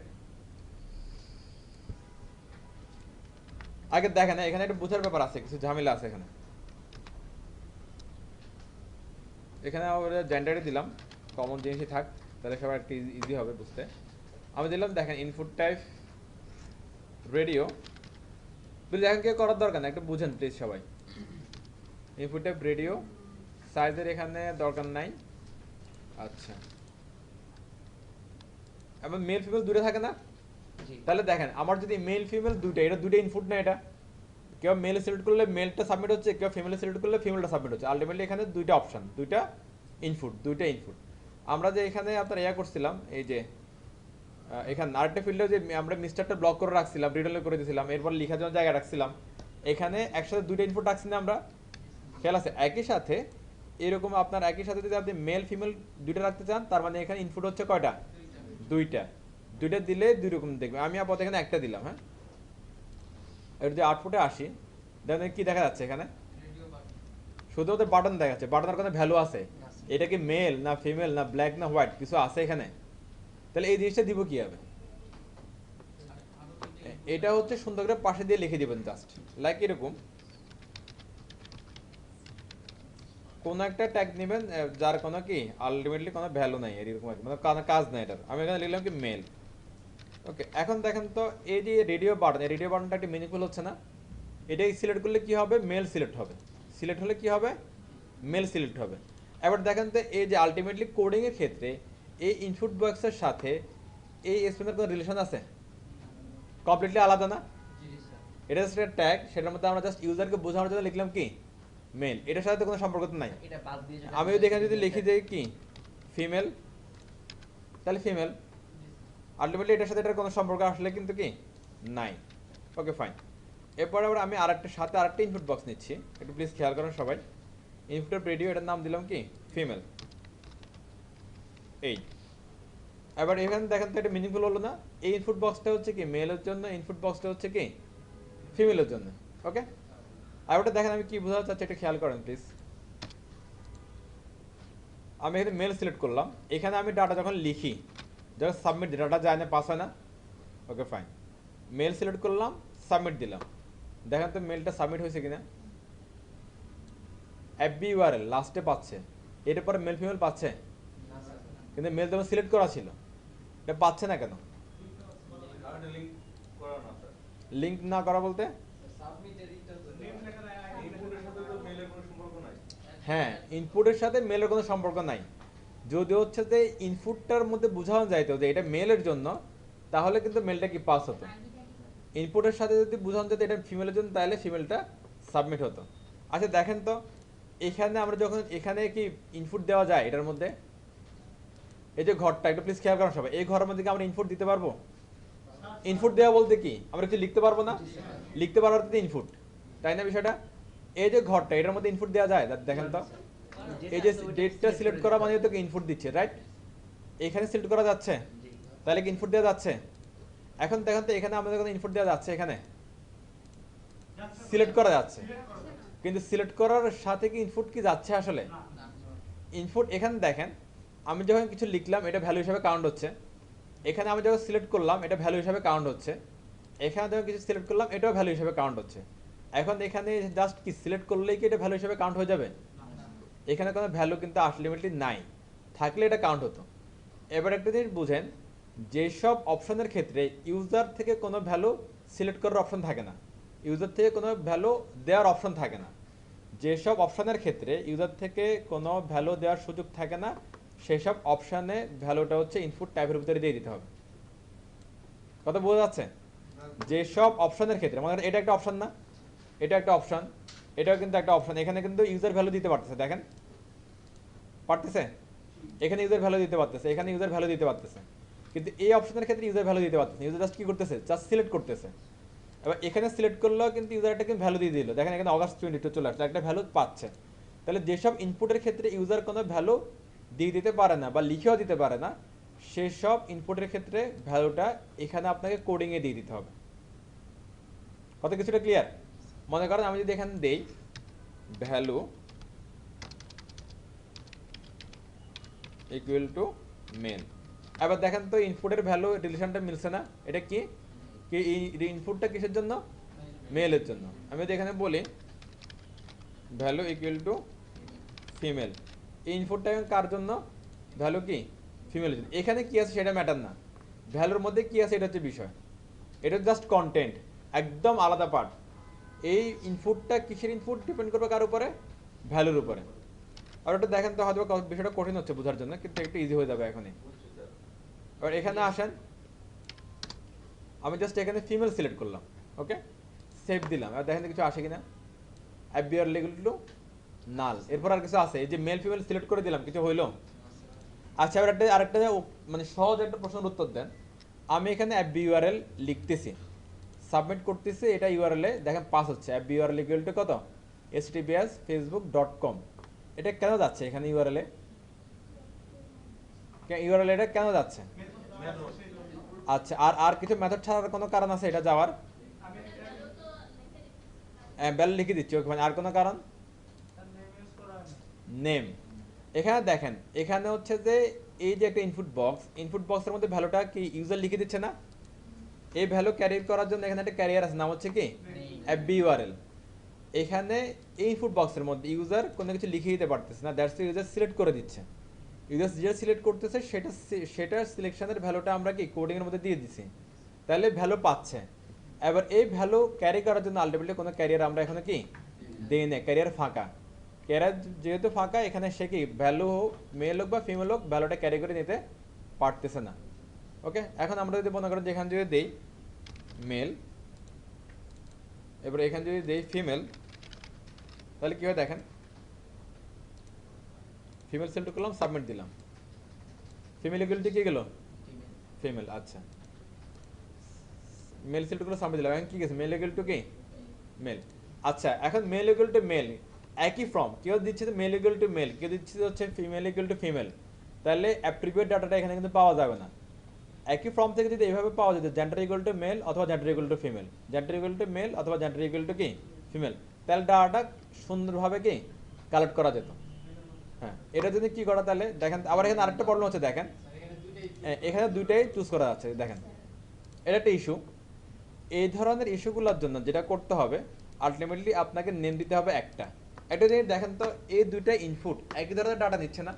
আগে দেখেন এখানে একটা বোঝার ব্যাপার আছে, কিছু ঝামেলা আছে এখানে। এখানে আমরা জেন্ডারে দিলাম, কমন জিনিসই থাক, তাহলে সবার একটু ইজি হবে বুঝতে। আমি দিলাম দেখেন ইনপুট টাইপ রেডিও, দেখেন কেউ করার দরকার না, একটু বুঝেন প্লিজ সবাই। ইনপুট টাইপ রেডিও, সাইজের এখানে দরকার নাই। আচ্ছা, এবং মেল ফিমেল দুটো থাকে না? তাহলে দেখেন আমার যদি মেল ফিমেল দুটো, এটা দুটো ইনপুট না, এটা কেউ মেল সিলেক্ট করলে মেলটা সাবমিট হচ্ছে, কেউ ফিমেল সিলেক্ট করলে ফিমেলটা সাবমিট হচ্ছে। আলটিমেটলি এখানে দুইটা অপশন, দুইটা ইনপুট। আমরা যে এখানে আপনার ইয়া করছিলাম, এই যে এখানে আরেকটা ফিল্ডে যে আমরা মিস্টারটা ব্লক করে রাখছিলাম, রিডল করে দিয়েছিলাম, এরপর লেখার জন্য জায়গা রাখছিলাম, এখানে একসাথে দুইটা ইনপুট রাখছি না আমরা, খেয়াল আছে? একই সাথে এরকম আপনার একই সাথে যদি আপনি মেল ফিমেল দুইটা রাখতে চান, তার মানে এখানে ইনপুট হচ্ছে কয়টা? দুইটা। দুইটা দিলে দুই রকম দেখবে। আমি আপাতত এখানে একটা দিলাম, হ্যাঁ। এর যদি আউটপুটে আসি, দেখেন কি দেখা যাচ্ছে এখানে, শুধু ওদের বাটন দেখাচ্ছে, বাটনের কোনো ভ্যালু আছে? এটা কি মেল না ফিমেল না ব্ল্যাক না হোয়াইট কিছু আছে এখানে? তাহলে এই জিনিসটা দিব কি হবে? এটা হচ্ছে সুন্দর করে পাশে দিয়ে লিখে দিবেন, জাস্ট লাইক এরকম কোন একটা ট্যাগ নেবেন যার কোনো কি আলটিমেটলি কোনো ভ্যালু নাই, এরকম আর কি, মানে কোনো কাজ নাই এটার। আমি এখানে লিখলাম কি মেল। ওকে, এখন দেখেন তো এই যে রেডিও বাটন, এই রেডিও বাটনটা একটু মিনিংফুল হচ্ছে না? এটাই সিলেক্ট করলে কি হবে? মেল সিলেক্ট হবে। সিলেক্ট হলে কি হবে? মেল সিলেক্ট হবে। এবার দেখেন তো এই যে আলটিমেটলি কোডিং এর ক্ষেত্রে এই ইনপুট বক্সের সাথে এই স্পেসের কোনো রিলেশন আছে? কমপ্লিটলি আলাদা না? এটা জাস্ট একটা ট্যাগ, সেটার মধ্যে আমরা জাস্ট ইউজারকে বোঝানোর জন্য লিখলাম কি মেল, এটার সাথে কোনো সম্পর্ক তো নাই। আমি যদি এখানে যদি লিখি যে কি ফিমেল, তাহলে ফিমেল, আলটিমেটলি এটার সাথে এটার কোনো সম্পর্ক আসলে কিন্তু কি নাই। Okay fine. এরপরে আবার আমি আরেকটা ইনপুট বক্স নিচ্ছি, একটু প্লিজ খেয়াল করেন সবাই। ইনপুটের প্রেডিও, এটার নাম দিলাম কি ফিমেল। এই এবার এখানে দেখেন তো এটা মিনিংফুল হলো না? এই ইনপুট বক্সটা হচ্ছে কি মেলের জন্য, ইনপুট বক্সটা হচ্ছে কি ফিমেলের জন্য। ওকে, আর ওটা দেখেন আমি কি বোঝাতে চাচ্ছি, এটা খেয়াল করেন প্লিজ। আমি এখানে মেল সিলেক্ট করলাম, এখানে আমি ডাটা যখন লিখি, যখন সাবমিট দিই ডাটা যায় না, পাস হয় না। ওকে ফাইন, মেল সিলেক্ট করলাম, সাবমিট দিলাম, দেখেন তো মেলটা সাবমিট হয়েছে কিনা। এফবি ইউআরএল লাস্টে পাচ্ছে, এটার পরে মেল ফিমেল পাচ্ছে, কিন্তু মেল তো সিলেক্ট করা ছিল, এটা পাচ্ছে না কেন? লিঙ্ক না করা বলতে হ্যাঁ, ইনপুটের সাথে মেলের কোনো সম্পর্ক নাই। যদি হচ্ছে যে ইনপুটটার মধ্যে বোঝানো যাইতো যে এটা মেলের জন্য, তাহলে কিন্তু মেলটা কি পাস হতো। ইনপুটের সাথে যদি বোঝানো যেত এটা ফিমেলের জন্য, তাহলে ফিমেলটা সাবমিট হতো। আচ্ছা দেখেন তো, এখানে আমরা যখন এখানে কি ইনপুট দেওয়া যায় এটার মধ্যে, এই যে ঘরটা একটু প্লিজ খেয়াল করেন সবাই, এই ঘরের মধ্যে কি আমরা ইনপুট দিতে পারবো? ইনপুট দেওয়া বলতে কি আমরা কিছু লিখতে পারবো না? লিখতে পারবো তো ইনপুট, তাই না বিষয়টা? এই যে ঘরটা, এটার মধ্যে ইনপুট দেওয়া যায়, দেখেন তো। এই যে ডেটটা সিলেক্ট করা মানে তো ইনপুট দিচ্ছে, রাইট? এখানে সিলেক্ট করা যাচ্ছে, তাহলে কি ইনপুট দেওয়া যাচ্ছে? এখন দেখেন তো এখানে আমাদের কোনো ইনপুট দেওয়া যাচ্ছে, এখানে সিলেক্ট করা যাচ্ছে, কিন্তু সিলেক্ট করার সাথে কি ইনপুট কি যাচ্ছে আসলে? ইনপুট এখানে দেখেন, আমি যখন কিছু লিখলাম এটা ভ্যালু হিসাবে কাউন্ট হচ্ছে, এখানে আমি যখন সিলেক্ট করলাম এটা ভ্যালু হিসাবে কাউন্ট হচ্ছে, এখানে যখন কিছু সিলেক্ট করলাম এটাও ভ্যালু হিসাবে কাউন্ট হচ্ছে। এখন এখানে জাস্ট কি সিলেক্ট করলেই কি এটা ভ্যালু হিসাবে কাউন্ট হয়ে যাবে? এখানে কোনো ভ্যালু কিন্তু আলটিমেটলি নাই, থাকলে এটা কাউন্ট হতো। এবার একটা জিনিস বুঝেন, যেসব অপশনের ক্ষেত্রে ইউজার থেকে কোনো ভ্যালু সিলেক্ট করার অপশন থাকে না, ইউজার থেকে কোনো ভ্যালু দেওয়ার অপশন থাকে না, যেসব অপশনের ক্ষেত্রে ইউজার থেকে কোনো ভ্যালু দেওয়ার সুযোগ থাকে না, সেসব অপশানে ভ্যালুটা হচ্ছে ইনপুট টাইপের ভিতরে দিয়ে দিতে হবে। কথা বোঝা যাচ্ছে? যেসব অপশনের ক্ষেত্রে, মানে এটা একটা অপশন না, এটা একটা অপশন, এটাও কিন্তু একটা অপশন, এখানে কিন্তু ইউজার ভ্যালু দিতে পারতেছে, দেখেন পারতেছে, এখানে ইউজার ভ্যালু দিতে পারতেছে, এখানে ইউজার ভ্যালু দিতে পারতেছে, কিন্তু এই অপশনের ক্ষেত্রে ইউজার ভ্যালু দিতে পারতেছে। ইউজার জাস্ট কি করতেছে, জাস্ট সিলেক্ট করতেছে। এবার এখানে সিলেক্ট করলেও কিন্তু ইউজার একটা ভ্যালু দিয়ে দিল, দেখেন এখানে অগাস্ট 22 চলে আসছে, একটা ভ্যালু পাচ্ছে। তাহলে যেসব ইনপুটের ক্ষেত্রে ইউজার কোনো ভ্যালু দিয়ে দিতে পারে না বা লিখেও দিতে পারে না, সেসব ইনপুটের ক্ষেত্রে ভ্যালুটা এখানে আপনাকে কোডিংয়ে দিয়ে দিতে হবে। কত কিছুটা ক্লিয়ার? মনে করেন আমি যদি এখানে দেই ভ্যালু ইকুয়াল টু মেল, এবার দেখেন তো ইনপুটের ভ্যালু রিলেশনটা মিলছে না? এটা কি ইনপুটটা কিসের জন্য? মেলের জন্য। আমি যদি এখানে বলি ভ্যালু ইকুয়াল টু ফিমেল, এই ইনপুটটা কার জন্য? ভ্যালু কি ফিমেলের জন্য। এখানে কি আছে সেটা ম্যাটার না, ভ্যালুর মধ্যে কি আছে এটা হচ্ছে বিষয়, এটা জাস্ট কন্টেন্ট, একদম আলাদা পার্ট। এই ইনপুটটা কিসের ইনপুট ডিপেন্ড করবে কার উপরে? ভ্যালুর উপরে। আর ওটা দেখেন তো হয়তো বিষয়টা কঠিন হচ্ছে বোঝার জন্য, কিন্তু একটু ইজি হয়ে যাবে এখনই। এবার এখানে আসেন, আমি জাস্ট এখানে ফিমেল সিলেক্ট করলাম, ওকে সেভ দিলাম, আর দেখেন কিছু আসে কিনা। অ্যাবিয়ার লিখলো নাল, এরপর আর কিছু আছে? এই যে মেল ফিমেল সিলেক্ট করে দিলাম, কিছু হইলো? আচ্ছা, এবার আরেকটা মানে সহজ একটা প্রশ্নের উত্তর দেন। আমি এখানে অ্যাপ ইউআরএল লিখতেছি, সাবমিট করতেছি, এটা ইউআরএল এ দেখেন পাস হচ্ছে। অ্যাপ ইউআরএল ইকুয়াল টু কত? https://facebook.com। এটা কেন যাচ্ছে এখানে ইউআরএল এ? ইউআরএল এটা কেন যাচ্ছে? আচ্ছা, আর কিছু মেথড ছাড়ার কোনো কারণ আছে এটা যাওয়ার? ভ্যালু লিখে দিচ্ছি, ওকে, আর কোনো কারণ? নেম। এখানে দেখেন, এখানে হচ্ছে যে এই যে একটা ইনপুট বক্সের মধ্যে ভ্যালুটা কি ইউজার লিখে দিচ্ছে না? এই ভ্যালু ক্যারি করার জন্য এখানে একটা ক্যারিয়ার আছে, নাম হচ্ছে কি এফবি ইউআরএল। এখানে এই ইনপুট বক্সের মধ্যে ইউজার কোনো কিছু লিখে দিতে পারতেছে না, দ্যাটস ইউজার সিলেক্ট করে দিচ্ছে। ইউজার যেটা সিলেক্ট করতেছে সেটার সিলেকশনের ভ্যালুটা আমরা কি কোডিং এর মধ্যে দিয়ে দিচ্ছি, তাহলে ভ্যালু পাচ্ছে। এবার এই ভ্যালু ক্যারি করার জন্য আলটিমেটলি কোনো ক্যারিয়ার আমরা এখানে কি দেই না, ক্যারিয়ার ফাঁকা। ক্যারিয়ার যেহেতু ফাঁকা, এখানে সে কি ভ্যালু হোক মেল হোক বা ফিমেল হোক, ভ্যালুটা ক্যারি করে নিতে পারতেছে না। ওকে, এখন আমরা যদি মনে করেন যেখানে যদি দেই মেল, এবার এখানে যদি দেই ফিমেল, তাহলে কি হয় দেখেন, ফিমেল সিলেক্ট করলাম, সাবমিট দিলাম, ফিমেল ইকুয়াল টু কি গেল? ফিমেল। আচ্ছা, মেল সিলেক্ট করে সাবমিট দিলাম, এখন কি গেছে মেল ইকুয়াল টু কি মেল। আচ্ছা এখন মেল ইকুয়াল টু মেল একই ফর্ম, কেউ দিচ্ছে তো মেল ইকুয়াল টু মেল, কেউ দিচ্ছে হচ্ছে ফিমেল ইকুয়াল টু ফিমেল, তাহলে অ্যাপ্রিভিয়েট ডাটাটা এখানে কিন্তু পাওয়া যাবে না। একই ফর্ম থেকে যদি এইভাবে পাওয়া যেত জেন্ডার ইকুয়াল টু মেল অথবা gender equal to female, gender equal to mail অথবা জেন্ডার ইকুয়াল টু কি ফিমেল, তাহলে ডাটাটা সুন্দরভাবে কি কালেক্ট করা যেত। হ্যাঁ এটা যদি কি করা তাহলে দেখেন, আবার এখানে আরেকটা প্রবলেম হচ্ছে দেখেন, এখানে দুইটাই চুজ করা যাচ্ছে দেখেন, এটা একটা ইস্যু। এই ধরনের ইস্যুগুলোর জন্য যেটা করতে হবে আলটিমেটলি আপনাকে নেম দিতে হবে একটা। একটা জিনিস দেখেন তো, এই দুইটা ইনপুট একই ধরনের ডাটা নিচ্ছে না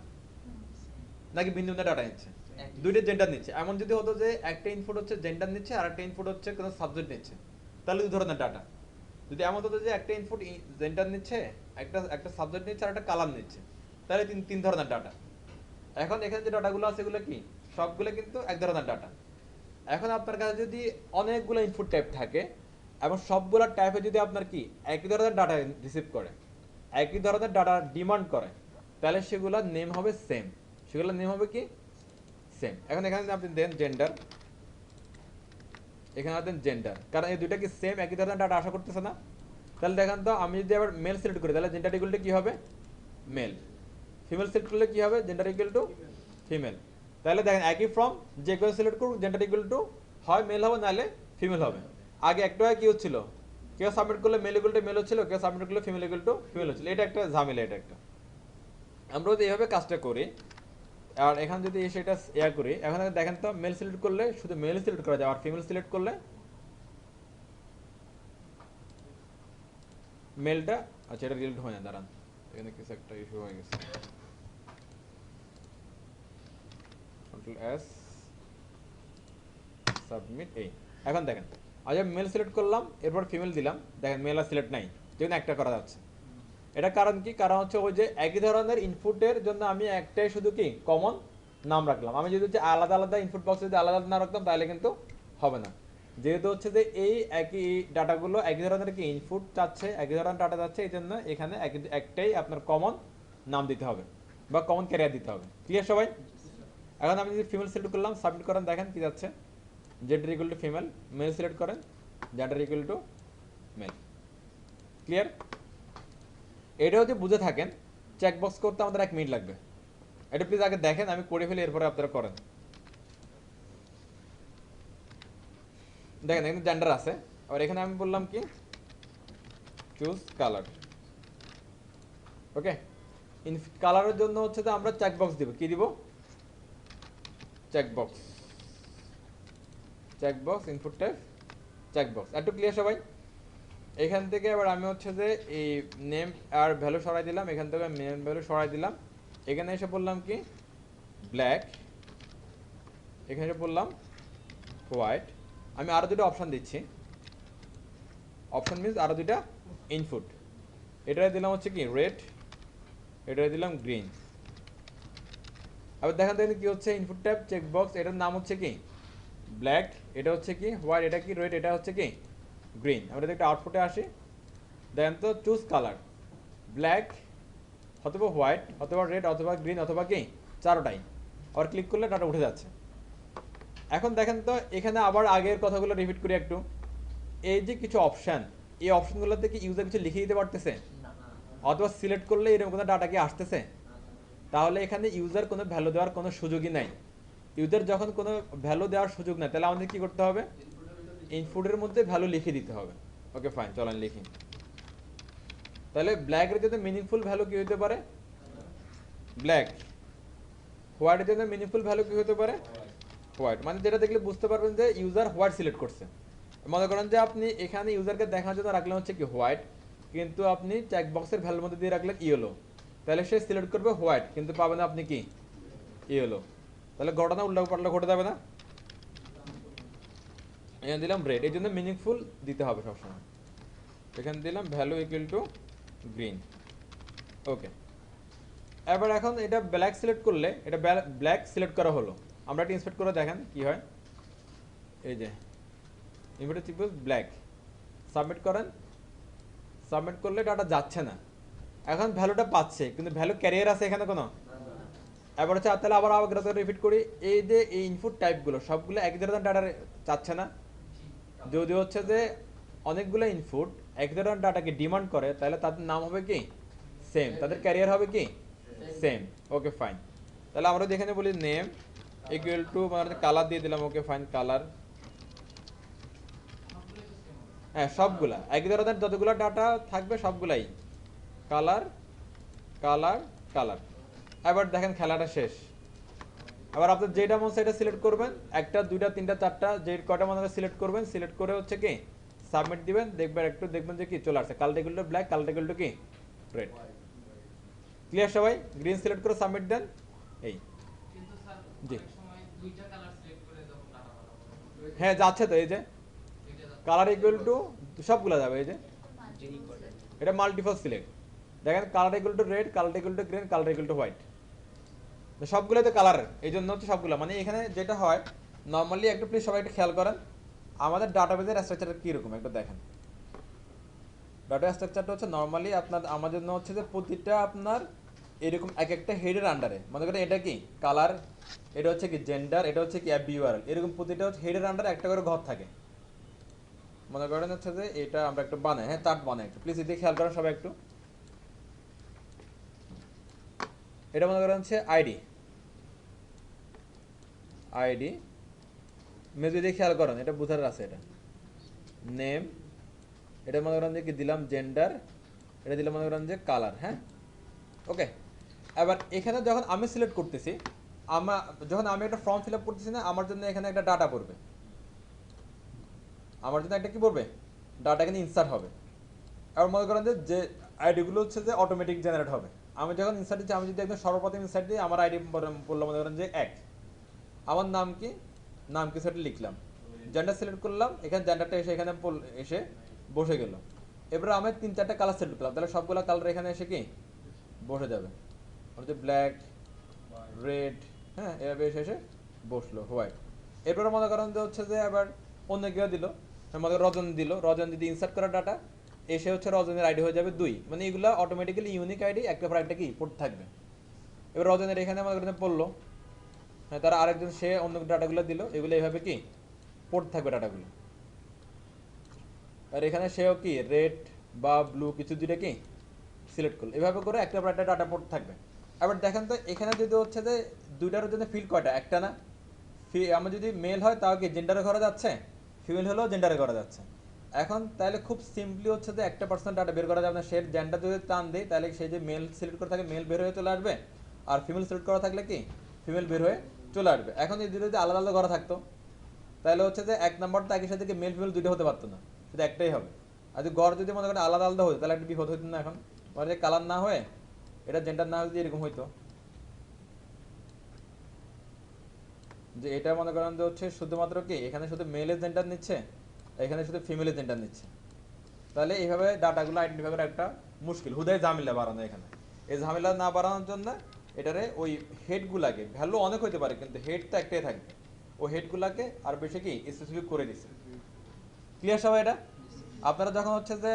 নাকি ভিন্ন ভিন্ন ডাটা নিচ্ছে? দুইটা জেন্ডার নিচ্ছে। এমন যদি হতো যে একটা ইনপুট হচ্ছে জেন্ডার নিচ্ছে আর একটা ইনপুট হচ্ছে কোনো সাবজেক্ট নিচ্ছে, তাহলে দুই ধরনের ডাটা। যদি এমন হতো যে একটা ইনপুট জেন্ডার নিচ্ছে, একটা সাবজেক্ট নিচ্ছে আর একটা কালার নিচ্ছে, তাহলে তিন ধরনের ডাটা। এখন এখানে যে ডাটাগুলো আছে এগুলো কি সবগুলো কিন্তু এক ধরনের ডাটা। এখন আপনার কাছে যদি অনেকগুলো ইনপুট টাইপ থাকে এবং সবগুলো টাইপে যদি আপনার কি একই ধরনের ডাটা রিসিভ করে, একই ধরনের ডাটা ডিমান্ড করে, তাহলে সেগুলোর নেম হবে সেম, সেগুলোর নেম হবে কি সেম। এখন এখানে আপনি দেন জেন্ডার, এখানে দেন জেন্ডার, কারণ এই দুইটা কি সেম একই ধরনের ডাটা আশা করতেছে না। তাহলে দেখেন তো আমি যদি আবার মেল সিলেক্ট করি তাহলে জেন্ডার ইকুয়াল টু কি হবে মেল, ফিমেল সিলেক্ট করলে কি হবে জেন্ডার ইকুয়াল টু ফিমেল। তাহলে দেখেন একই ফর্ম যে কেউ সিলেক্ট করুক জেন্ডার ইকুয়াল টু হয় মেল হবে নাহলে ফিমেল হবে। আগে একটা কি হচ্ছিল, কেউ সাবমিট করলে মেল ইকুয়াল টু মেল হচ্ছিল, কেউ সাবমিট করলে ফিমেল ইকুয়াল টু ফিমেল হচ্ছিল, এটা একটা ঝামেলা। এটা একটা আমরা যদি এইভাবে কাজটা করি আর এখানে যদি সেটা ইয়া করি, এখন দেখেন তো মেল সিলেক্ট করলে শুধু মেল সিলেক্ট করা যায় আর ফিমেল সিলেক্ট করলে মেলটা, আচ্ছা এটা রিলেট হয় না, দাঁড়ান এখানে কিছু একটা ইস্যু হয়ে গেছে। কন্ট্রোল এস সাবমিট এই, এখন দেখেন আচ্ছা মেল সিলেক্ট করলাম এরপর ফিমেল দিলাম, দেখেন মেল আর সিলেক্ট নাই, যেখানে একটা করা যাচ্ছে। এটা কারণ কি, কারণ হচ্ছে ওই যে একই ধরনের ইনপুটের জন্য আমি একটাই শুধু কি কমন নাম রাখলাম। আমি যদি হচ্ছে আলাদা আলাদা ইনপুট বক্সে যদি আলাদা না রাখতাম তাহলে কিন্তু হবে না। যেহেতু হচ্ছে যে এই একই ডাটাগুলো একই ধরনের কি ইনপুট চাচ্ছে, একই ধরনের ডাটা যাচ্ছে, এই জন্য এখানে একটাই আপনার কমন নাম দিতে হবে বা কমন ক্যারিয়ার দিতে হবে। ক্লিয়ার সবাই? এখন আমি যদি ফিমেল সিলেক্ট করলাম সাবমিট করেন, দেখেন কি যাচ্ছে gender equal to female, male select করেন gender equal to male. Clear? এটা যদি বুঝে থাকেন চেকবক্স করতে আমাদের 1 মিনিট লাগবে। এটা প্লিজ আগে দেখেন, আমি করে ফেলি এরপরে আপনারা করেন। দেখেন এখানে জেন্ডার আছে, আর এখানে আমি বললাম কি চুজ কালার। ওকে, কালারের জন্য হচ্ছে যে আমরা চেকবক্স দিব, কি দিব checkbox, checkbox input type checkbox. একটু ক্লিয়ার সবাই? এখান থেকে আবার আমি হচ্ছে যে এই নেম আর ভ্যালু সরাই দিলাম, এখান থেকে নেম ভ্যালু সরাই দিলাম, এখানে এসে বললাম কি ব্ল্যাক, এখানে এসে বললাম হোয়াইট। আমি আরও দুটো অপশান দিচ্ছি, অপশান মিনস আরও দুটা ইনপুট। এটাই দিলাম হচ্ছে কি রেড, এটাই দিলাম গ্রিন। আবার দেখেন দেখেন কি হচ্ছে ইনপুট ট্যাব চেকবক্স, এটার নাম হচ্ছে কি ব্ল্যাক, এটা হচ্ছে কি হোয়াইট, এটা কি রেড, এটা হচ্ছে কি গ্রিন। আমরা একটা আউটপুটে আসি, দেখেন তো চুজ কালার ব্ল্যাক অথবা হোয়াইট অথবা রেড অথবা গ্রিন অথবা কি চারোটাই, আর ক্লিক করলে ডাটা উঠে যাচ্ছে। এখন দেখেন তো এখানে আবার আগের কথাগুলো রিপিট করি একটু। এই যে কিছু অপশান, এই অপশানগুলোতে কি ইউজার কিছু লিখে দিতে পারতেছে অথবা সিলেক্ট করলে এরকম কোনো ডাটা কি আসতেছে? তাহলে এখানে ইউজার কোনো ভ্যালু দেওয়ার কোনো সুযোগই নাই। ইউজার যখন কোনো ভ্যালু দেওয়ার সুযোগ নাই তাহলে আমাদের কি করতে হবে ইনপুটের মধ্যে ভ্যালু লিখে দিতে হবে। ওকে ফাইন, চলেন লিখি। তাহলে ব্ল্যাকের জন্য মিনিংফুল ভ্যালু কি হতে পারে ব্ল্যাক, হোয়াইটের জন্য মিনিংফুল ভ্যালু কি হতে পারে হোয়াইট। মানে যেটা দেখলে বুঝতে পারবেন যে ইউজার হোয়াইট সিলেক্ট করছে। মনে করেন যে আপনি এখানে ইউজারকে দেখার জন্য রাখলেন হচ্ছে কি হোয়াইট, কিন্তু আপনি চেকবক্সের ভ্যালুর মধ্যে দিয়ে রাখলেন ইয়েলো, তাহলে সে সিলেক্ট করবে হোয়াইট কিন্তু পাবে না আপনি কি ইয়েলো। তাহলে ঘটনা উল্টা পাল্টা ঘটে যাবে না? এখানে দিলাম রেড, এই জন্য মিনিংফুল দিতে হবে সবসময়। এখানে দিলাম ভ্যালু ইকুয়াল টু গ্রিন। ওকে, এবার এখন এটা ব্ল্যাক সিলেক্ট করলে এটা ব্ল্যাক সিলেক্ট করা হলো, আমরা এটা ইন্সপেক্ট করে দেখেন কি হয়। এই যে ইনপুট চিপস ব্ল্যাক, সাবমিট করেন, সাবমিট করলে ডাটা যাচ্ছে না। এখন ভ্যালুটা পাচ্ছে কিন্তু ভ্যালু ক্যারিয়ার আছে এখানে কোনো, এবার হচ্ছে তাহলে আবার আবার রিপিট করি। এই যে এই ইনপুট টাইপগুলো সবগুলো এক ধরনের ডাটা চাচ্ছে না, যদি হচ্ছে যে অনেকগুলো ইনপুট এক ধরনের ডাটাকে ডিমান্ড করে, তাহলে তাদের নাম হবে কি সেম, তাদের ক্যারিয়ার হবে কি সেম। ওকে ফাইন, তাহলে আমরা যেখানে বলি নেম ইকুয়াল টু মানে কালার দিয়ে দিলাম। ওকে ফাইন, কালার, হ্যাঁ সবগুলা এক ধরনের যতগুলো ডাটা থাকবে সবগুলাই কালার কালার কালার। এবার দেখেন খেলাটা শেষ। আবার আপনি যেটা মন সেটা সিলেক্ট করবেন, একটা দুইটা তিনটা চারটা যে কটা মনে সিলেক্ট করবেন, সিলেক্ট করে হচ্ছে কি সাবমিট দিবেন। দেখবেন একটু দেখবেন যে কি চলে আসছে, colour equal to black, colour equal to কি রেড। ক্লিয়ার সবাই? গ্রিন সিলেক্ট করে সাবমিট দেন। এই কিন্তু স্যার জি অনেক সময় দুইটা কালার সিলেক্ট করে যখন ডাটা পাঠাবো, হ্যাঁ যাচ্ছে তো, এই যে দুইটা যাচ্ছে। কালার ইকুয়াল টু সবগুলো যাবে, এই যে যেই করে এটা মাল্টিপল সিলেক্ট। দেখেন colour equal to red, colour equal to green, colour equal to white, সবগুলো তো কালার, এই জন্য হচ্ছে সবগুলো। মানে এখানে যেটা হয় নর্মালি, একটু প্লিজ সবাই একটু খেয়াল করেন আমাদের ডাটাবেজের স্ট্রাকচারটা কীরকম একটু দেখেন। ডাটা স্ট্রাকচারটা হচ্ছে নর্মালি আপনার আমাদের জন্য হচ্ছে যে প্রতিটা আপনার এরকম এক একটা হেডের আন্ডারে, মনে করেন এটা কি কালার, এটা হচ্ছে কি জেন্ডার, এটা হচ্ছে কি অ্যাপ ইউআরএল, এরকম প্রতিটা হচ্ছে হেডের আন্ডারে একটা করে ঘর থাকে। মনে করেন হচ্ছে যে এটা আমরা একটু বানাই, হ্যাঁ চার্ট বানাই, একটু প্লিজ এদিকে খেয়াল করেন সবাই একটু। এটা মনে করেন হচ্ছে আইডি, আইডি মেজু দিয়ে খেয়াল করেন, এটা বুঝার আছে। এটা নেম, এটা মনে করেন যে কি দিলাম জেন্ডার, এটা দিলাম মনে করেন যে কালার। হ্যাঁ ওকে, এবার এখানে যখন আমি সিলেক্ট করতেছি, যখন আমি একটা ফর্ম ফিল আপ করতেছি না, আমার জন্য এখানে একটা ডাটা পড়বে, আমার জন্য একটা কি পড়বে ডাটা এখানে ইনসার্ট হবে। এবার মনে করেন যে আইডিগুলো হচ্ছে যে অটোমেটিক জেনারেট হবে। আমি যখন ইনসার্ট দিচ্ছি, আমি যদি একদম সর্বপ্রথম ইনসার্ট দিই, আমার আইডি বললাম মনে করেন যে এক, আমার নাম কি, নাম কি সেটা লিখলাম, জেন্ডার সিলেক্ট করলাম, এখানে জেন্ডারটা এসে এখানে এসে বসে গেল। এবারে আমি তিন চারটা কালার সিলেক্ট করলাম, তাহলে সবগুলো কালার এখানে এসে কি বসে যাবে, হচ্ছে ব্ল্যাক, রেড, হ্যাঁ এভাবে এসে এসে বসলো, হোয়াইট। এরপরে মনে করেন যে হচ্ছে যে আবার অন্য কেউ দিল, মনে করেন রজন দিল, রজন যদি ইনসার্ট করা ডাটা এসে হচ্ছে রজনের আইডি হয়ে যাবে 2, মানে এগুলো অটোমেটিক্যালি ইউনিক আইডি, একটা পর একটা কি পোর্ট থাকবে। এবার রজনের এখানে মনে করেন পড়লো, হ্যাঁ তারা আরেকজন সে অন্য ডাটাগুলো দিল, এগুলো এইভাবে কি পোর্ট থাকবে ডাটাগুলো। আর এখানে সেও কি রেড বা ব্লু কিছু দুইটা কি সিলেক্ট করলো, এভাবে করে একটা পর একটা ডাটা পোর্ট থাকবে। এবার দেখেন তো এখানে যদি হচ্ছে যে দুইটার জন্য ফিল্ড কয়টা, একটা না, আমার যদি মেল হয় তাও কি জেন্ডারে করা যাচ্ছে, ফিমেল হলেও জেন্ডারে করা যাচ্ছে। এখন তাহলে খুব সিম্পলি হচ্ছে যে একটা পার্সোনাল ডাটা বের করা যাবে না, সে জেন্ডার যদি টান দেয় তাহলে সে যে মেল সিলেক্ট করে থাকে মেল বের হয়ে চলে আসবে, আর ফিমেল সিলেক্ট করা থাকলে কি ফিমেল বের হয়ে চলে আসবে। এখন এই দুটো যদি আলাদা আলাদা করা থাকতো, তাহলে হচ্ছে যে এক নাম্বারটা একই সাথে কি মেল ফিমেল দুটো হতে পারতো না, শুধু একটাই হবে। আর যদি গড় যদি মনে করেন আলাদা আলাদা হতো, তাহলে একটা বিপদ হতো না। এখন মানে যে কালার না হয়ে এটা জেন্ডার না হয়ে এরকম হইতো, যে এটা মনে করেন যে হচ্ছে শুধুমাত্র কি এখানে শুধু মেলের জেন্ডার নিচ্ছে, এখানে শুধু ফিমেলের জেন্ডার নিচ্ছে, তাহলে এইভাবে ডাটাগুলো আইডেন্টিফাই করা একটা মুশকিল, হুদায় ঝামেলা বাড়ানো। এখানে এই ঝামেলা না বাড়ানোর জন্য এটারে ওই হেডগুলাকে, ভ্যালু অনেক হতে পারে কিন্তু হেডটা একটাই থাকবে, ওই হেডগুলাকে আর বেশি কি স্পেসিফিক করে দিচ্ছে। ক্লিয়ার সবাই? এটা আপনারা যখন হচ্ছে যে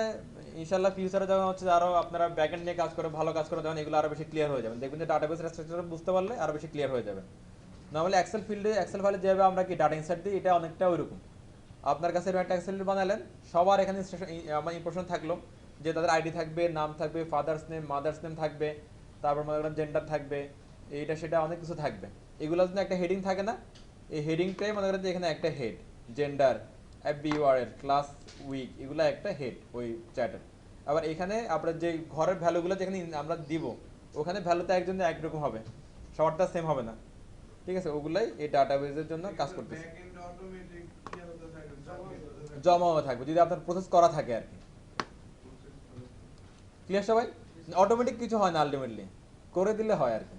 ইনশাল্লাহ ফিউচারে যখন হচ্ছে আরো আপনারা ব্যাকএন্ড নিয়ে কাজ করে ভালো কাজ করে, যখন এগুলো আরো বেশি ক্লিয়ার হয়ে যাবেন, দেখবেন যে ডাটাবেস স্ট্রাকচার বুঝতে পারলে আরো বেশি ক্লিয়ার হয়ে যাবেন। নর্মালি এক্সেল ফিল্ডে এক্সেল ফাইলে যেভাবে আমরা কি ডাটা ইনসার্ট দিই, এটা অনেকটা ওইরকম। আপনার কাছে একটা এক্সেল বানালেন, সবার এখানে আমার ইম্পোর্টেন্ট থাকলো যে তাদের আইডি থাকবে, নাম থাকবে, ফাদার্স নেম মাদার্স নেম থাকবে, তারপর মনে করেন জেন্ডার থাকবে, এইটা সেটা অনেক কিছু থাকবে। এগুলো যদি একটা হেডিং থাকে না, এই হেডিংটাই মনে করেন যে এখানে একটা head, gender, FBURL, class, week, এগুলো একটা হেড ওই চ্যাটের। আবার এখানে আপনার যে ঘরের ভ্যালুগুলো যেখানে আমরা দিব, ওখানে ভ্যালুটা একজনের একরকম হবে, সবারটা সেম হবে না। ঠিক আছে, ওগুলাই এই ডাটাবেজের জন্য কাজ করতেছে, জমাও থাকবে যদি আপনার প্রসেস করা থাকে আর কি। ক্লিয়ার সবাই? অটোমেটিক কিছু হয় না, আলটিমেটলি করে দিলে হয় আর কি।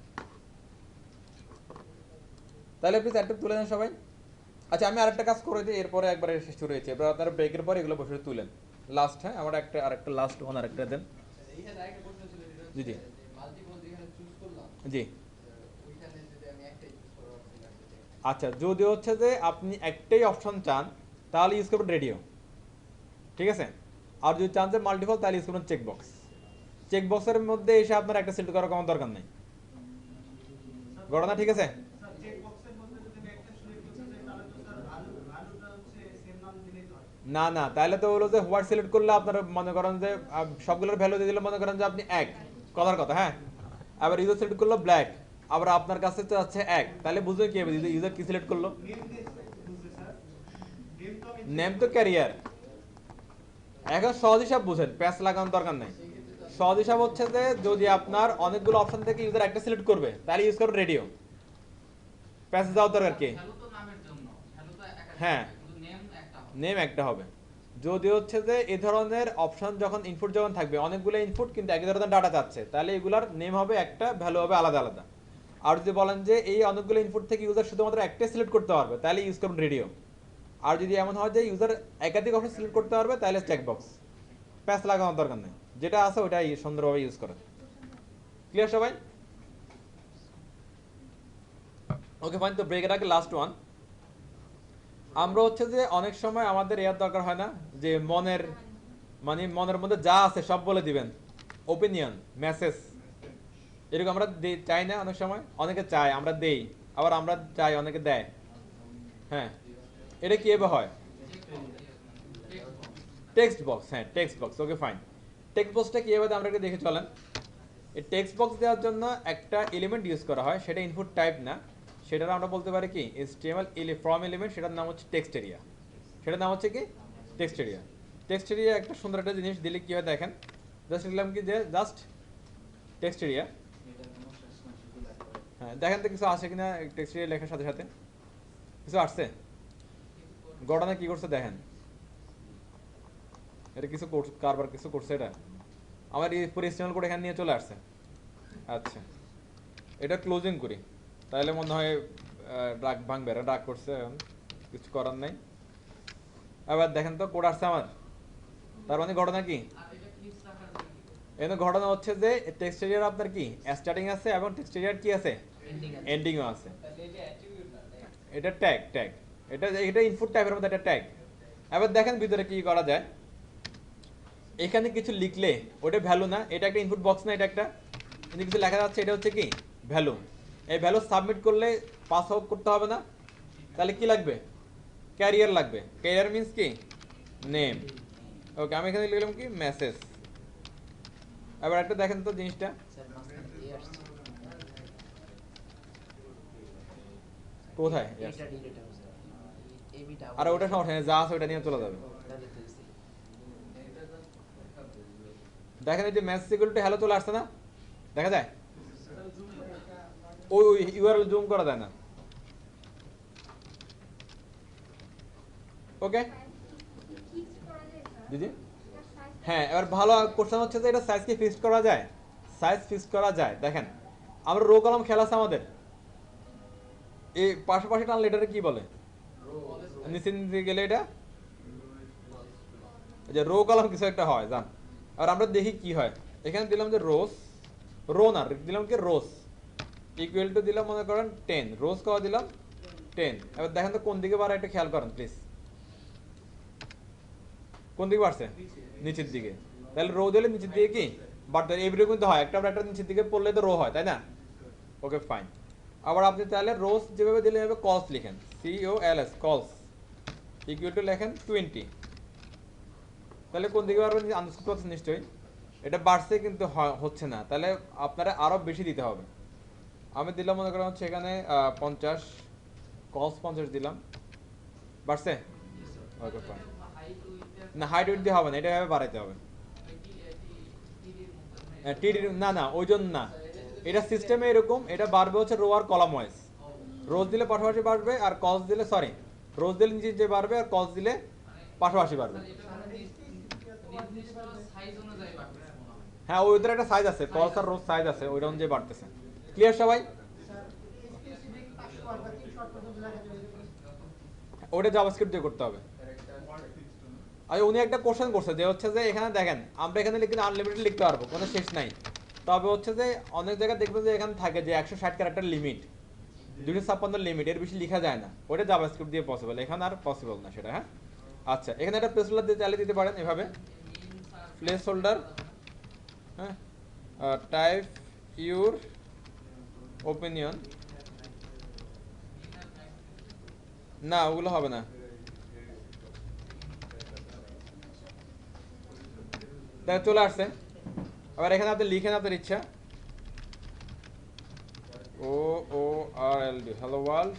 তাহলে প্লিজ একটা তুলে নেন সবাই। আচ্ছা আমি আরেকটা কাজ করে দিই, এরপরে একবারে শেষ শুরু হয়েছে, এবার আপনারা ব্রেকের পরে এগুলো বসে তুলেন লাস্ট। হ্যাঁ আমার একটা আরেকটা লাস্ট ওয়ান আরেকটা দেন। এইখানে আরেকটা প্রশ্ন ছিল, যেটা জি জি হচ্ছে যে মাল্টিপল যেখানে চুজ করলাম, জি। ওইখানে যদি আমি একটাই চুজ করার অপশন রাখতে চাই, আচ্ছা যদি হচ্ছে যে আপনি একটাই অপশন চান তাহলে ইউজ করবেন রেডিও, ঠিক আছে। আর যদি চান যে মাল্টিপল তাহলে ইউজ করবেন চেকবক্স। চেকবক্সের মধ্যে এসে আপনার একটা সিলেক্ট করার কোনো দরকার নেই, ঘটনা ঠিক আছে। না না, তাহলে তো হলো যে হোয়াইট সিলেক্ট করলে আপনার মনে করেন যে সবগুলোর ভ্যালু দিয়ে দিলে মনে করেন যে আপনি এক কথার কথা, হ্যাঁ। আবার ইউজার সিলেক্ট করলো ব্ল্যাক, আবার আপনার কাছে তো আছে এক, তাহলে বুঝবে কি হবে ইউজার কি সিলেক্ট করলো? নেম তো ক্যারিয়ার। এখন সহজ হিসাব বুঝেন, প্যাচ লাগানোর দরকার নাই। সহজ হিসাব হচ্ছে যে যদি আপনার অনেকগুলো অপশন থেকে ইউজার একটা সিলেক্ট করবে তাহলে ইউজ করো রেডিও, প্যাচ যাওয়ার দরকার কি? হ্যাঁ, নেম একটা হবে। যদি হচ্ছে যে এই ধরনের অপশন যখন ইনপুট যখন থাকবে অনেকগুলো ইনপুট কিন্তু একই ধরনের ডাটা যাচ্ছে, তাহলে এগুলার নেম হবে একটা, ভ্যালু হবে আলাদা আলাদা। আর যদি বলেন যে এই অনেকগুলো ইনপুট থেকে ইউজার শুধুমাত্র একটাই সিলেক্ট করতে পারবে তাহলে ইউজ করুন রেডিও। আর যদি এমন হয় যে ইউজার একাধিক অপশন সিলেক্ট করতে পারবে তাহলে চেক বক্স, প্যাচ লাগানোর দরকার নেই, যেটা আছে ওটাই সুন্দরভাবে ইউজ করে। ক্লিয়ার সবাই? ওকে ফাইন, তো ব্রেকের আগে লাস্ট ওয়ান। আমরা হচ্ছে যে অনেক সময় আমাদের এর দরকার হয় না যে মনের মধ্যে যা আছে সব বলে দিবেন, ওপিনিয়ন, মেসেজ, এরকম আমরা চাই না। অনেক সময় অনেকে চায়, আমরা দেই, আবার আমরা চাই অনেকে দেয়। হ্যাঁ, এটা কিভাবে হয়? টেক্সট বক্স, হ্যাঁ text box. Okay fine, text বক্সটা কিভাবে আমরা একটু দেখে চলেন। এই টেক্সট বক্স দেওয়ার জন্য একটা এলিমেন্ট ইউজ করা হয়, সেটা ইনপুট টাইপ না, সেটা আমরা বলতে পারি কি HTML ফ্রম এলিমেন্ট, সেটার নাম হচ্ছে টেক্সট এরিয়া। সেটার নাম হচ্ছে কি টেক্সট এরিয়া। টেক্সট এরিয়া একটা সুন্দর একটা জিনিস দিলে কি হয় দেখেন, জাস্ট লিখলাম কি যে জাস্ট টেক্সট এরিয়া। হ্যাঁ দেখেন তো কিছু আসে কিনা টেক্সট এরিয়া লেখার সাথে সাথে, কিছু আসছে? ঘটনা কি করছে দেখেন, এটা কিছু কারবার কিছু করছে, এটা আমার এই পুরো HTML কোড এখানে নিয়ে চলে আসছে। আচ্ছা, এটা ক্লোজিং করি, তাহলে মনে হয় ডাক ভাঙবে, ডাক করছে, এখন কিছু করার নাই। আবার দেখেন তো কোড আসছে আমার, তার মানে ঘটনা কি? এখানে ঘটনা হচ্ছে যে টেক্সট এরিয়ার আপনার কি স্টার্টিং আছে এবং টেক্সট এরিয়ার কি আছে এন্ডিংও আছে। এটা ট্যাগ, এটা ইনপুট টাইপের মধ্যে একটা ট্যাগ। এবার দেখেন ভিতরে কি করা যায়। এখানে কিছু লিখলে ওটা ভ্যালু না, এটা একটা ইনপুট বক্স না, এটা একটা কিছু লেখা যাচ্ছে, এটা হচ্ছে কি ভ্যালু। এই ভ্যালু সাবমিট করলে পাস আউট করতে হবে না, তাহলে কি লাগবে? ক্যারিয়ার লাগবে। ক্যারিয়ার মিন্স কি নেম। ওকে, আমি এখানে লিখলাম কি মেসেজ। এবার একটা দেখেন তো জিনিসটা কোথায়, আর ওটা সমস্যা নেই, যা আছে ওটা নিয়ে চলে যাবে। দেখেন এই যে ম্যাচ সিকিউরিটি হ্যালো চলে আসছে না, দেখা যায়? ওই ইউআরএল জুম করা যায় না। ওকে দিদি, হ্যাঁ এবার ভালো কোশ্চেন হচ্ছে যে এটা সাইজ কি ফিক্স করা যায়? সাইজ ফিক্স করা যায়। দেখেন আমরা রো কলাম খেলা আছে আমাদের, এই পাশাপাশি টানলে এটাকে কি বলে? নিচে নিচে গেলে এটা যে রো কলাম কিছু একটা হয় জান। আর আমরা দেখি কি হয়, এখানে দিলাম যে রোস, রো না দিলাম কি রোস ইকুয়াল টু দিলাম মনে করেন 10, রোজ কত দিলাম 10। এবার দেখেন তো কোন দিকে বাড়ে একটা খেয়াল করেন প্লিজ, কোন দিকে বাড়ছে? নিচের দিকে। তাহলে রো দিলে নিচের দিকে কি বাড়তে এভরি কিন্তু হয়, একটা একটা নিচের দিকে পড়লে তো রো হয়, তাই না? Okay fine. আবার আপনি তাহলে রোজ যেভাবে দিলে এভাবে কলস লিখেন, COLS কলস ইকুয়াল টু লেখেন 20। তাহলে কোন দিকে বাড়বে আন্দাজ করতে পারছেন নিশ্চয়ই, এটা বাড়ছে কিন্তু হচ্ছে না, তাহলে আপনারা আরো বেশি দিতে হবে। আমি দিলাম মনে করেন হচ্ছে এখানে 50, কলস 50 দিলাম, বাড়ছে? Okay fine. না হাইট উইথ দিয়ে হবে না, এটা এভাবে বাড়াইতে হবে। না ওই জন্য না, এটা সিস্টেমে এরকম, এটা বাড়বে হচ্ছে রো আর কলাম ওয়াইজ। রোজ দিলে পাশাপাশি বাড়বে, আর কলস দিলে রোজ দিলে নিচে যে বাড়বে, আর কলস দিলে পাশাপাশি বাড়বে। হ্যাঁ ওদের একটা সাইজ আছে, কলস আর রোজ সাইজ আছে, ওইটা অনুযায়ী বাড়তেছে। ক্লিয়ার সবাই? ওটা জাভাস্ক্রিপ্ট দিয়ে করতে হবে। আর উনি একটা কোশ্চেন করছে যে হচ্ছে যে এখানে দেখেন আমরা এখানে লিখলে আনলিমিটেড লিখতে পারবো, কোনো শেষ নাই। তবে হচ্ছে যে অনেক জায়গায় দেখবেন যে এখানে থাকে যে 160 ক্যারেক্টার লিমিট, 256 লিমিট, এর বেশি লেখা যায় না। ওটা জাভাস্ক্রিপ্ট দিয়ে পসিবল, এখানে আর পসিবল না সেটা। হ্যাঁ আচ্ছা, এখানে একটা প্লেস হোল্ডার দিয়ে চালিয়ে দিতে পারেন এভাবে, প্লেস হোল্ডার। হ্যাঁ টাইপ ইউর ওপিনিয়ন, না ওগুলো হবে না, তাহলে চলে আসছে। আবার এখানে আপনি লিখেন আপনার ইচ্ছা, OORLD হ্যালো ওয়ার্ল্ড,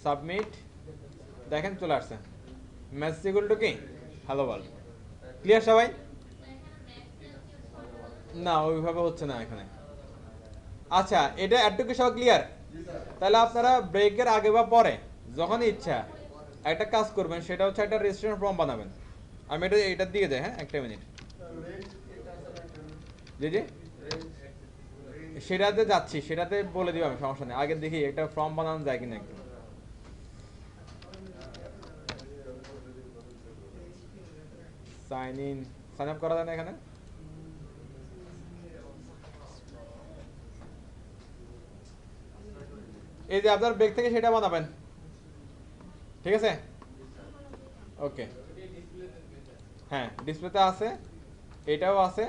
সাবমিট, দেখেন চলে আসছে মেসেজ ইকুয়াল টু কি হ্যালো ওয়ার্ল্ড। ক্লিয়ার সবাই? না ওইভাবে হচ্ছে না এখানে। আচ্ছা এটা এতটুকু সব ক্লিয়ার? তাহলে আপনারা ব্রেকের আগে বা পরে যখন ইচ্ছা একটা কাজ করবেন, সেটা হচ্ছে একটা রেজিস্ট্রেশন ফর্ম বানাবেন। আমি এটার দিকে যাই, হ্যাঁ একটা মিনিট। জি জি সেটাতে যাচ্ছি, সেটাতে বলে দিব আমি, সমস্যা নেই। আগে দেখি একটা ফর্ম বানানো যায় কিনা একটু। সাইন আপ করা যায় না এখানে? এই যে আপনার ব্রেক থেকে সেটা বানাবেন, ঠিক আছে? ওকে হ্যাঁ ডিসপ্লেতে আছে, এটাও আছে।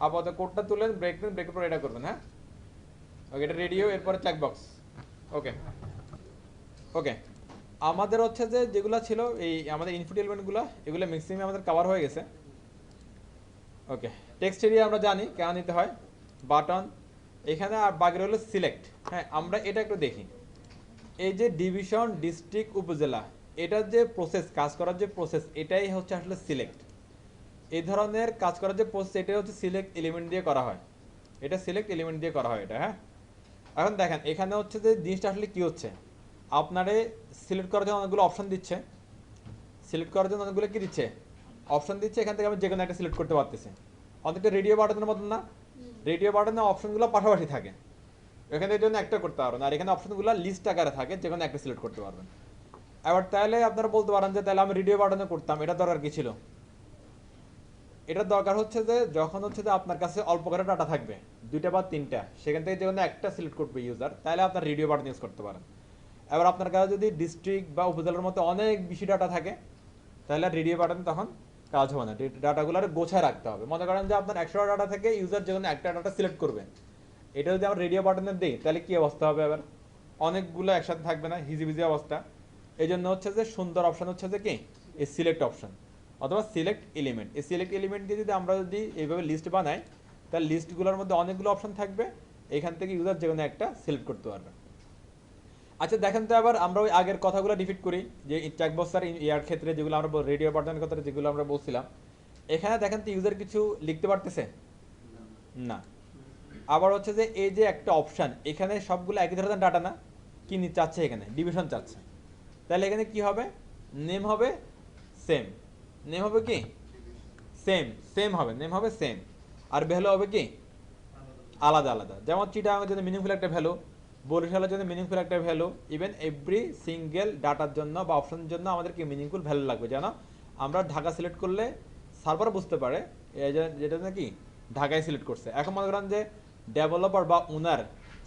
আপাতত কোডটা তুলেন, ব্রেক দেন, ব্রেকের পর এটা করবেন। হ্যাঁ ওকে এটা রেডিও, এরপরে চেকবক্স। ওকে ওকে আমাদের হচ্ছে যে যেগুলো ছিল এই আমাদের ইনপুট এলিমেন্টগুলো, এগুলো ম্যাক্সিমাম আমাদের কভার হয়ে গেছে। ওকে টেক্সট এরিয়া আমরা জানি কেন নিতে হয়, বাটন এখানে, আর বাকি হলো সিলেক্ট। হ্যাঁ আমরা এটা একটু দেখি। এই যে ডিভিশন, ডিস্ট্রিক্ট, উপজেলা, এটার যে প্রসেস, কাজ করার যে প্রসেস, এটাই হচ্ছে আসলে সিলেক্ট। এই ধরনের কাজ করার যে প্রসেস, এটা হচ্ছে সিলেক্ট এলিমেন্ট দিয়ে করা হয়। এটা সিলেক্ট এলিমেন্ট দিয়ে করা হয় এটা। হ্যাঁ এখন দেখেন এখানে হচ্ছে যে জিনিসটা আসলে কি হচ্ছে, আপনারে সিলেক্ট করার জন্য অনেকগুলো অপশন দিচ্ছে, সিলেক্ট করার জন্য অনেকগুলো কি দিচ্ছে, অপশন দিচ্ছে। এখান থেকে আমি যে কোনো একটা সিলেক্ট করতে পারতেছি। অনেকটা রেডিও বাটনের মতন না, রেডিও বাটনের অপশনগুলো পাশাপাশি থাকে, এখানে এই জন্য একটা করতে পারবেন। আর এখানে অপশনগুলো লিস্ট আকারে থাকে, যে কোনো একটা সিলেক্ট করতে পারবেন। এবার তাহলে আপনারা বলতে পারেন যে তাহলে আমি রেডিও বাটনে করতাম, এটা দরকার কি ছিল? এটার দরকার হচ্ছে যে যখন হচ্ছে যে আপনার কাছে অল্প করে ডাটা থাকবে, 2টা বা 3টা, সেখান থেকে যে কোনো একটা সিলেক্ট করবে ইউজার, তাহলে আপনার রেডিও বাটন ইউজ করতে পারেন। এবার আপনার কাছে যদি ডিস্ট্রিক্ট বা উপজেলার মতো অনেক বেশি ডাটা থাকে, তাহলে রেডিও বাটন তখন কাজ হবে না, ডাটাগুলো গোছায় রাখতে হবে। মনে করেন যে আপনার 100টা ডাটা থেকে ইউজার যে কোনো একটা ডাটা সিলেক্ট করবে, এটা যদি আমরা রেডিও বাটনে দিই তাহলে কি অবস্থা হবে, আবার অনেকগুলো একসাথে থাকবে না, হিজিবিজি অবস্থা। এই জন্য হচ্ছে যে সুন্দর অপশন হচ্ছে যে কি এই সিলেক্ট অপশন অথবা সিলেক্ট এলিমেন্ট। এই সিলেক্ট এলিমেন্ট দিয়ে যদি আমরা যদি এইভাবে লিস্ট বানাই, তাহলে লিস্টগুলোর মধ্যে অনেকগুলো অপশন থাকবে, এখান থেকে ইউজার যে কোনো একটা সিলেক্ট করতে পারবে। আচ্ছা দেখেন তো এবার আমরা ওই আগের কথাগুলো রিপিট করি, যে চেকবক্স আর ইয়ার ক্ষেত্রে যেগুলো আমরা রেডিও বাটনের কথা যেগুলো আমরা বলছিলাম, এখানে দেখেন তো ইউজার কিছু লিখতে পারতেছে না। আবার হচ্ছে যে এই যে একটা অপশন, এখানে সবগুলো একই ধরনের ডাটা না, কি চাচ্ছে এখানে ডিভিশন চাচ্ছে, তাহলে এখানে কি হবে, নেম হবে সেম, নেম হবে কি সেম, সেম হবে, নেম হবে সেম, আর ভ্যালু হবে কি আলাদা আলাদা। যেমন চিটাগাংয়ের জন্য মিনিংফুল একটা ভ্যালু, বরিশালের জন্য মিনিংফুল একটা ভ্যালু, ইভেন এভরি সিঙ্গেল ডাটার জন্য বা অপশনের জন্য আমাদের কি মিনিংফুল ভ্যালু লাগবে, যেন আমরা ঢাকা সিলেক্ট করলে সার্ভার বুঝতে পারে যেটা নাকি ঢাকায় সিলেক্ট করছে। এখন মনে করেন যে ডেভেলপার বা ওনার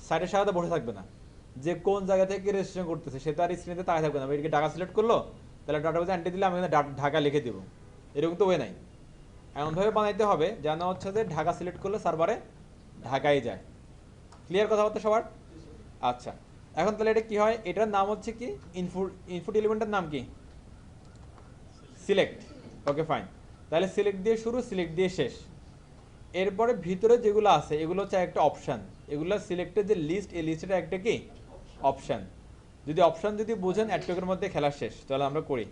সাইডের সাথে বসে থাকবে না, যে কোন জায়গা থেকে রেজিস্ট্রেশন করতেছে সে তার স্ক্রিনে তাকায় থাকবে না, এদিকে ঢাকা সিলেক্ট করলো, তাহলে ডাটাবেজে এন্ট্রি দিলে আমি ঢাকা লিখে দিব, এরকম তো ওয়ে নাই। এমনভাবে বানাইতে হবে যেন হচ্ছে যে ঢাকা সিলেক্ট করলে সার্ভারে ঢাকায় যায়। ক্লিয়ার কথাবার্তা সবার? আচ্ছা এখন তাহলে এটা কি হয়, এটার নাম হচ্ছে কি ইনপুট এলিমেন্টের নাম কি সিলেক্ট। ওকে ফাইন, তাহলে সিলেক্ট দিয়ে শুরু, সিলেক্ট দিয়ে শেষ। এরপরে ভিতরে যেগুলো আছে এগুলো হচ্ছে একটা অপশন, এগুলো সিলেক্টের যে লিস্ট, এই লিস্টের একটা কি অপশন। যদি অপশন যদি বুঝেন একটুকের মধ্যে খেলা শেষ। তাহলে আমরা করি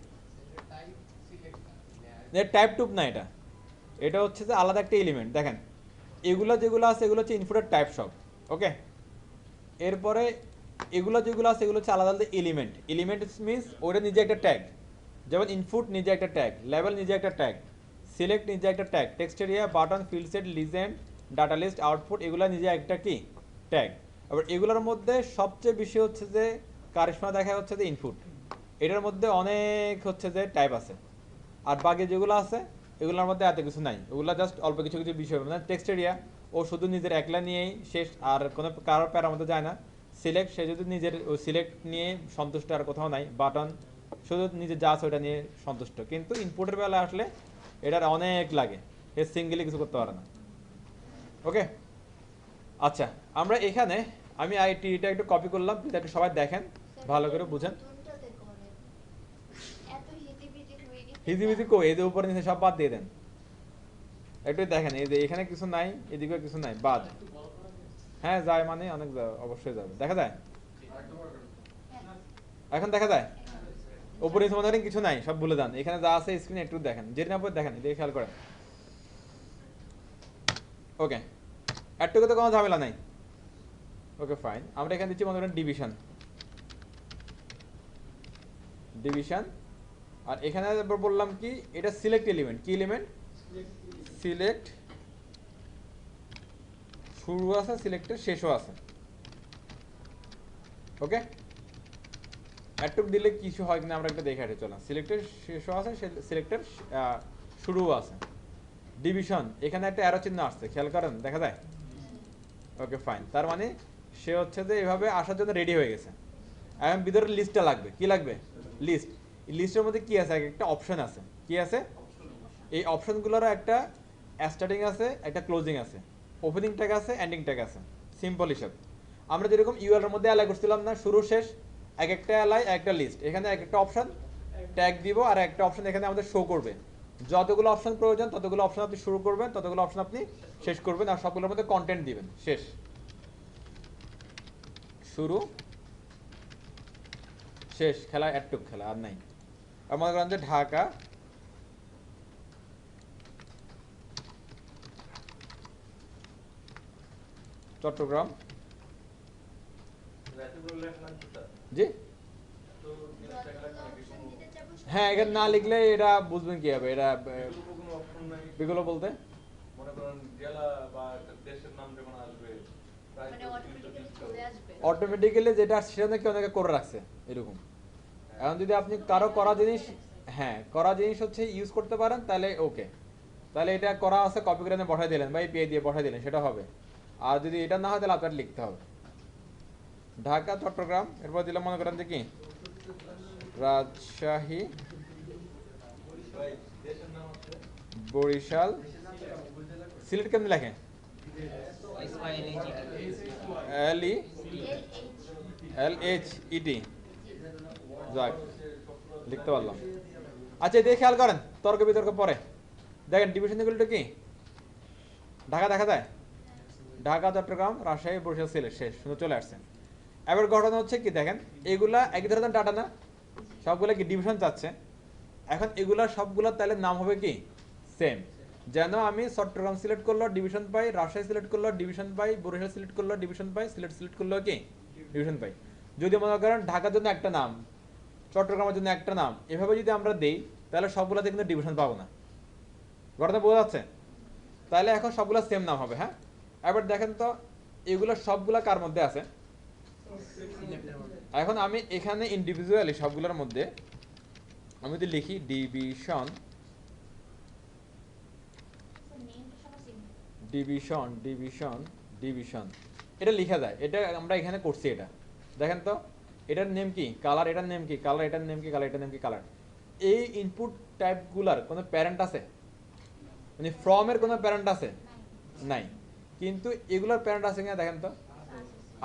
টাইপ টুপ না, এটা এটা হচ্ছে যে আলাদা একটা এলিমেন্ট। দেখেন এগুলো যেগুলো আছে এগুলো হচ্ছে ইনপুটের টাইপ সব। ওকে এরপরে এগুলো যেগুলো আছে এগুলো হচ্ছে আলাদা আলাদা এলিমেন্ট। এলিমেন্ট মিনস ওটা নিজে একটা ট্যাগ, যেমন ইনপুট নিজে একটা ট্যাগ, লেভেল নিজে একটা ট্যাগ, সিলেক্ট নিজে একটা tag, text area, button, field set, legend, data list, output, এগুলো নিজে একটা কি ট্যাগ। আবার এগুলোর মধ্যে সবচেয়ে বেশি হচ্ছে যে কারিশমা দেখা হচ্ছে যে ইনপুট, এটার মধ্যে অনেক হচ্ছে যে টাইপ আছে। আর বাকি যেগুলো আছে এগুলোর মধ্যে এত কিছু নাই, ওগুলো জাস্ট অল্প কিছু কিছু বিষয়। মানে টেক্সট এরিয়া ও শুধু নিজের একলা নিয়েই শেষ, আর কোনো কারোর প্যারার মধ্যে যায় না। সিলেক্ট সে যদি নিজের ওই সিলেক্ট নিয়ে সন্তুষ্ট, আর কোথাও নাই। বাটন শুধু নিজের যা আছে ওটা নিয়ে সন্তুষ্ট, কিন্তু ইনপুটের বেলা আসলে এটার অনেক লাগে, এর সিঙ্গেলি কিছু করতে পারে না। ওকে আচ্ছা আমরা এখানে আমি আইটিটা একটু কপি করলাম, একটু সবাই দেখেন ভালো করে বুঝেন। হিজিবিজি কো এই যে উপরে নিচে সব বাদ দিয়ে দেন, একটু দেখেন, এই যে এখানে কিছু নাই, এদিকেও কিছু নাই, বাদ। হ্যাঁ যায়, মানে অনেক যাবে, অবশ্যই যাবে। দেখা যায় এখন, দেখা যায় উপরে মনে করেন কিছু নাই, সব ভুলে যান। এখানে যা আছে স্ক্রিনে একটু দেখেন, যেটা না দেখেন, এদিকে খেয়াল করেন। ওকে, একটুকুতে কোনো ঝামেলা নাই। ওকে ফাইন, আমরা এখানে দিচ্ছি মনে করেন ডিভিশন, ডিভিশন। আর এখানে বললাম কি, এটা সিলেক্ট এলিমেন্ট। কি এলিমেন্ট? সিলেক্ট, শুরু আছে সিলেক্টের, শেষও আছে। ওকে, একটুক দিলে কিছু হয় কিনা আমরা একটা দেখে হাঁটে চলাম। সিলেক্টের শেষও আছে, সিলেক্টের শুরুও আছে। ডিভিশন, এখানে একটা অ্যারো চিহ্ন আসছে, খেয়াল করেন, দেখা যায়। ওকে ফাইন, তার মানে সে হচ্ছে যে এভাবে আসার জন্য রেডি হয়ে গেছে। এখন ভিতরে লিস্টটা লাগবে। কি লাগবে? লিস্ট। এই লিস্টের মধ্যে কি আছে? একটা অপশন আছে। কি আছে? এই অপশনগুলোরও একটা স্টার্টিং আছে, একটা ক্লোজিং আছে, ওপেনিং ট্যাগ আছে, এন্ডিং ট্যাগ আছে। সিম্পল হিসাব। আমরা যেরকম ইউআর এর মধ্যে অ্যালাই করছিলাম না, শুরু শেষ এক একটা অ্যালাই, একটা লিস্ট। এখানে এক একটা অপশন ট্যাগ দিব, আর একটা অপশন এখানে আমাদের শো করবে। যতগুলো অপশন প্রয়োজন ততগুলো অপশন আপনি শুরু করবেন, ততগুলো অপশন আপনি শেষ করবেন, আর সবগুলোর মধ্যে কন্টেন্ট দিবেন। শেষ, শুরু, শেষ, খেলা একটুক খেলা আর নাই। আর মনে করেন যে ঢাকা, চট্টগ্রাম, জি হ্যাঁ, এখানে না লিখলে এটা বুঝবেন কি হবে। এটা বিকল্প বলতে অটোমেটিক্যালি যেটা সেটা নাকি অনেকে করে রাখছে এরকম। এখন যদি আপনি কারো করা জিনিস, হ্যাঁ করা জিনিস হচ্ছে ইউজ করতে পারেন, তাহলে ওকে, তাহলে এটা করা আছে, কপি করে বসাই দিলেন বা পেয়ে দিয়ে বসাই দিলেন, সেটা হবে। আর যদি এটা না হয় তাহলে আপনার লিখতে হবে ঢাকা, চট্টগ্রাম, এরপর দিলাম মনে করেন যে কি রাজশাহী, বরিশাল, সিলেট কেমন লেখেন? LELHET, যাক লিখতে পারলাম। আচ্ছা এদিকে খেয়াল করেন, তর্ক বিতর্ক পরে দেখেন ডিভিশন এগুলো কি ঢাকা দেখা যায়, ঢাকা, চট্টগ্রাম, রাজশাহী, বরিশাল, সিলেট, শেষ, সুন্দর চলে আসছে। এবার ঘটনা হচ্ছে কি দেখেন, এগুলা একই ধরনের ডাটা না, সবগুলা কি ডিভিশন চাচ্ছে। এখন এগুলা সবগুলা তাহলে নাম হবে কি সেম। যেন আমি চট্টগ্রাম সিলেক্ট করলো ডিভিশন পাই, রাজশাহী সিলেক্ট করলো ডিভিশন পাই, বরিশাল সিলেক্ট করলো ডিভিশন পাই, সিলেট সিলেক্ট করলো কি ডিভিশন পাই। যদি মনে করেন ঢাকার জন্য একটা নাম, চট্টগ্রামের জন্য একটা নাম, এভাবে যদি আমরা দেই তাহলে সবগুলাতে কিন্তু ডিভিশন পাবো না। ঘটনা বোঝা যাচ্ছে? তাহলে এখন সবগুলা সেম নাম হবে। হ্যাঁ, এবার দেখেন তো এগুলো সবগুলা কার মধ্যে আছে। এখন আমি এখানে ইন্ডিভিজুয়ালি সবগুলোর মধ্যে আমি যদি লিখি ডিভিশন, ডিভিশন, ডিভিশন, ডিভিশন, এটা লিখা যায়। এটা আমরা এখানে করছি। এটা দেখেন তো, এটার নেম কি কালার, এটার নেম কি কালার, এটার নেম কি কালার, এটার নেম কি কালার। এই ইনপুট টাইপগুলার কোনো প্যারেন্ট আছে? মানে ফ্রমের কোনো প্যারেন্ট আছে? নাই। কিন্তু এগুলোর প্যারেন্ট আছে কিনা দেখেন তো,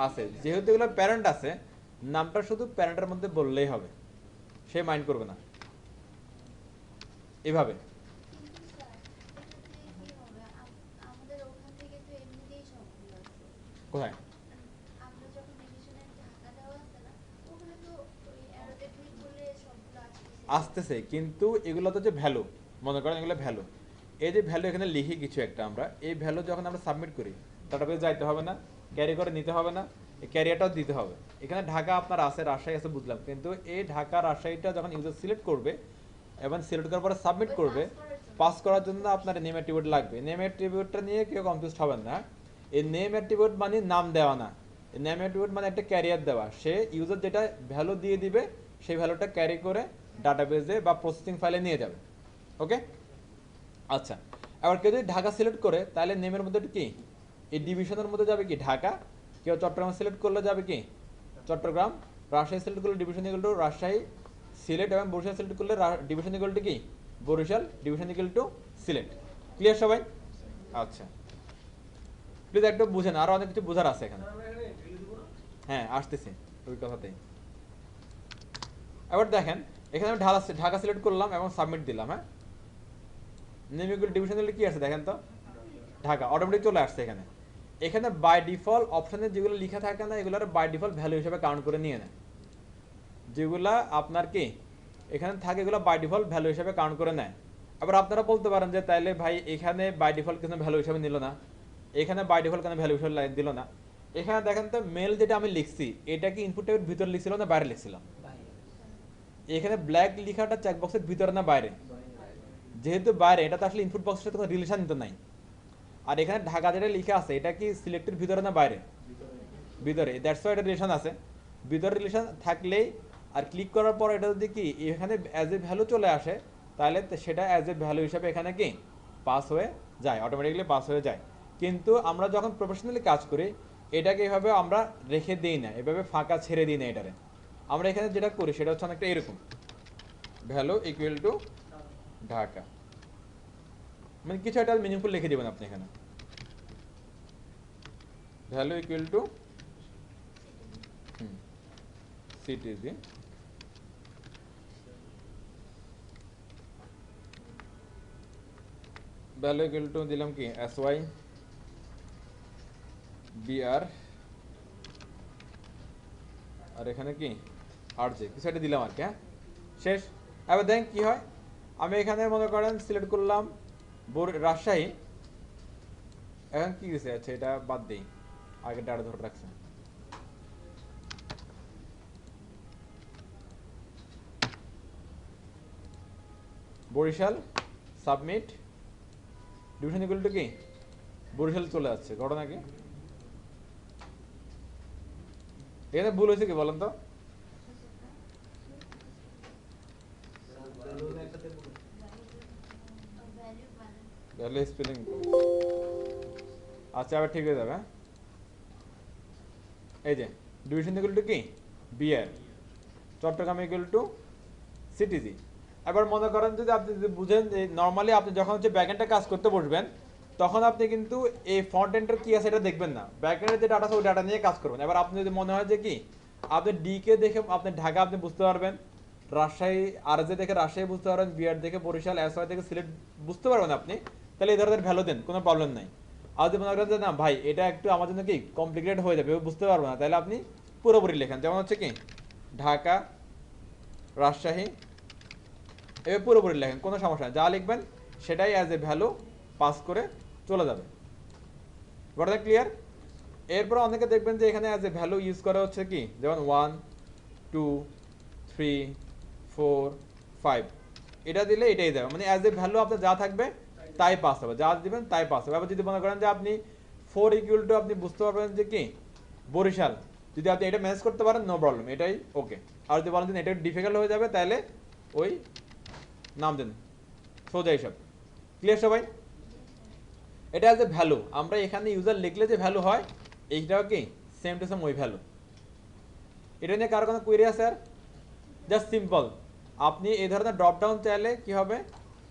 আছে। যেহেতু এগুলোর প্যারেন্ট আছে, নামটা শুধু প্যারেন্টের মধ্যে বললেই হবে, সে মাইন্ড করবে না। এভাবে কোথায় আসতেছে, কিন্তু এগুলো তো যে ভ্যালু, মনে করেন এগুলো ভ্যালু। এই যে ভ্যালু এখানে লিখি কিছু একটা, আমরা এই ভ্যালু যখন আমরা সাবমিট করি ডাটাবেসে যাইতে হবে না, ক্যারি করে নিতে হবে না, এই ক্যারিয়ারটাও দিতে হবে। এখানে ঢাকা আপনার আছে, রাজশাহী আছে, বুঝলাম, কিন্তু এই ঢাকা রাজশাহীটা যখন ইউজার সিলেক্ট করবে এবং সিলেক্ট করার পরে সাবমিট করবে, পাস করার জন্য আপনার নেম অ্যাট্রিবিউট লাগবে। নেম অ্যাট্রিবিউটটা নিয়ে কেউ কনফিউজ হবেন না। এই নেম অ্যাট্রিবিউট মানে নাম দেওয়া না, এই নেম অ্যাট্রিবিউট মানে একটা ক্যারিয়ার দেওয়া। সে ইউজার যেটা ভ্যালু দিয়ে দিবে সেই ভ্যালুটা ক্যারি করে ডাটাবেসে বা প্রসেসিং ফাইলে নিয়ে যাবে। ওকে, আচ্ছা। এবার কেউ যদি ঢাকা সিলেক্ট করে তাহলে নেমের মধ্যে কি এই ডিভিশনের মধ্যে যাবে কি ঢাকা, কেউ চট্টগ্রাম সিলেক্ট করলে যাবে কি চট্টগ্রাম, রাজশাহী সিলেক্ট করলে division equal to Rajshahi, Sylhet এবং বরিশাল সিলেক্ট করলে ডিভিশন ইকুয়াল টু কি Barisal, division equal to Sylhet. Clear সবাই? আচ্ছা, প্লিজ একটু বুঝেন, আরো অনেক কিছু বোঝার আছে এখানে। হ্যাঁ আসতেছি ওই কথাতেই। এবার দেখেন এখানে আমি ঢাকা সিলেক্ট করলাম এবং সাবমিট দিলাম। হ্যাঁ, নেম ইকুয়াল ডিভিশন দিলে কি আছে দেখেন তো, ঢাকা অটোমেটিক চলে আসছে এখানে। এখানে বাই ডিফল্ট অপশানে যেগুলো লেখা থাকে না এগুলোর বাই ডিফল্ট ভ্যালু হিসেবে কাউন্ট করে নিয়ে নেয়। যেগুলা আপনার কি এখানে থাকে এগুলো বাই ডিফল্ট ভ্যালু হিসেবে কাউন্ট করে নেয়। আবার আপনারা বলতে পারেন যে তাইলে ভাই এখানে বাই ডিফল্ট কেন ভ্যালু হিসেবে নিল না, এখানে বাই ডিফল্ট কেন ভ্যালু হিসেবে দিল না। এখানে দেখেন তো মেল যেটা আমি লিখছি এটা কি ইনপুট ট্যাবের ভিতরে লিখছিল না বাইরে লিখছিলাম? এখানে ব্ল্যাক লেখাটা চেকবক্সের ভিতরে না বাইরে? যেহেতু বাইরে এটা তো আসলে ইনপুট বক্সের সাথে কোনো রিলেশন তো নাই। আর এখানে ঢাকা যেটা লেখা আছে এটা কি সিলেক্টের ভিতরে না বাইরে? ভিতরে। দ্যাটস ওয়াই এটা রিলেশন আছে। ভিতরে রিলেশন থাকলেই আর ক্লিক করার পর এটা যদি কি এখানে অ্যাজ এ ভ্যালু চলে আসে তাহলে সেটা অ্যাজ এ ভ্যালু হিসাবে এখানে কি পাস হয়ে যায়, অটোমেটিক্যালি পাস হয়ে যায়। কিন্তু আমরা যখন প্রফেশনালি কাজ করি এটাকে এভাবে আমরা রেখে দিই না, এভাবে ফাঁকা ছেড়ে দিই না। এটারে আমরা এখানে যেটা করি সেটা হচ্ছে অনেকটা এরকম, ভ্যালু ইকুয়াল টু ঢাকা, মানে কিছু একটা মিনিংফুল লিখে দেবেন আপনি এখানে, value equal to CTG, value equal to দিলাম কি SY BR, আর এখানে কি RJ কিছু একটা দিলাম আর কি। হ্যাঁ শেষ। এবার দেখেন কি হয়, আমি এখানে মনে করেন সিলেক্ট করলাম রাজশাহী, এখন কি দিছে, আচ্ছা এটা বাদ দিই, আগে ডাটা ধরে রাখছে। Barisal submit, division equal to কি বরিশাল চলে যাচ্ছে। ঘটনা কি এখানে ভুল হয়েছে কি বলেন তো? ভ্যালু স্পেলিং, আচ্ছা আবার ঠিক হয়ে যাবে। এই যে ডিভিশন ইকুয়াল টু কি BR, Chittagong equal to CTG. এবার মনে করেন যদি আপনি যদি বুঝেন যে নর্মালি আপনি যখন হচ্ছে ব্যাকএন্ডে কাজ করতে বসবেন তখন আপনি কিন্তু এই ফ্রন্ট এন্ডের কি আছে এটা দেখবেন না, ব্যাকএন্ডের যে ডাটা আছে ওই ডাটা নিয়ে কাজ করবেন। এবার আপনি যদি মনে হয় যে কি আপনি ডি কে দেখে আপনি ঢাকা আপনি বুঝতে পারবেন, রাজশাহী RJ দেখে রাজশাহী বুঝতে পারবেন, বিআর দেখে বরিশাল, SY দেখে সিলেট বুঝতে পারবেন আপনি, তাহলে এই ধরনের ভ্যালু দেন, কোনো প্রবলেম নাই। আর যদি মনে করেন যে না ভাই এটা একটু আমার জন্য কি কমপ্লিকেটেড হয়ে যাবে বুঝতে পারবো না, তাহলে আপনি পুরোপুরি লেখেন, যেমন হচ্ছে কি ঢাকা রাজশাহী, এবার পুরোপুরি লেখেন, কোনো সমস্যা নেই, যা লিখবেন সেটাই অ্যাজ এ ভ্যালু পাস করে চলে যাবে। ঘটনা ক্লিয়ার? এরপর অনেকে দেখবেন যে এখানে অ্যাজ এ ভ্যালু ইউজ করা হচ্ছে কি যেমন 1 2 3 4 5, এটা দিলে এটাই যাবে, মানে অ্যাজ এ ভ্যালু আপনার যা থাকবে তাই পাস হবে, যা দিবেন তাই পাস হবে। এবার যদি মনে করেন যে আপনি 4 ইকুয়াল টু আপনি বুঝতে পারবেন যে কি বরিশাল, যদি আপনি এটা ম্যানেজ করতে পারেন নো প্রবলেম, এটাই ওকে। আর যদি বলেন যে এটা ডিফিকাল্ট হয়ে যাবে তাহলে ওই নাম দেন, সোজা হিসাব। ক্লিয়ার সবাই? এটা অ্যাজ এ ভ্যালু আমরা এখানে ইউজার লিখলে যে ভ্যালু হয় এইটাও কি সেম টু সেম ওই ভ্যালু। এটা নিয়ে কারো কোনো কোয়েরি আছে? আর জাস্ট সিম্পল, আপনি এই ধরনের ড্রপ ডাউন চাইলে কি হবে,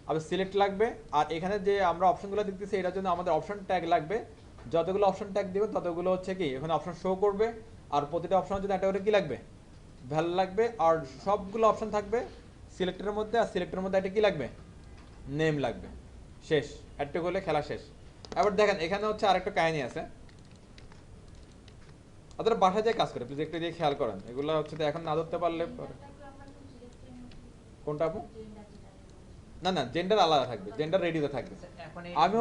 আবার সিলেক্ট লাগবে, আর এখানে যে আমরা অপশনগুলো দেখতেছি এটার জন্য আমাদের অপশন ট্যাগ লাগবে, যতগুলো অপশন ট্যাগ দেবেন ততগুলো হচ্ছে কি এখানে অপশন শো করবে, আর প্রতিটা অপশনের জন্য একটা করে কি লাগবে ভ্যালু লাগবে, আর সবগুলো অপশন থাকবে সিলেক্টের মধ্যে, আর সিলেক্টের মধ্যে একটা কি লাগবে নেম লাগবে। শেষ, একটা করলে খেলা শেষ। এবার দেখেন এখানে হচ্ছে আরেকটা কাহিনী আছে, আপনারা বাসায় যেয়ে কাজ করে প্লিজ একটু দিয়ে খেয়াল করেন, এগুলো হচ্ছে এখন না ধরতে পারলে কোনটা আপু? না না জেন্ডার আলাদা থাকবে, জেন্ডার রেডিতে থাকবে। আমি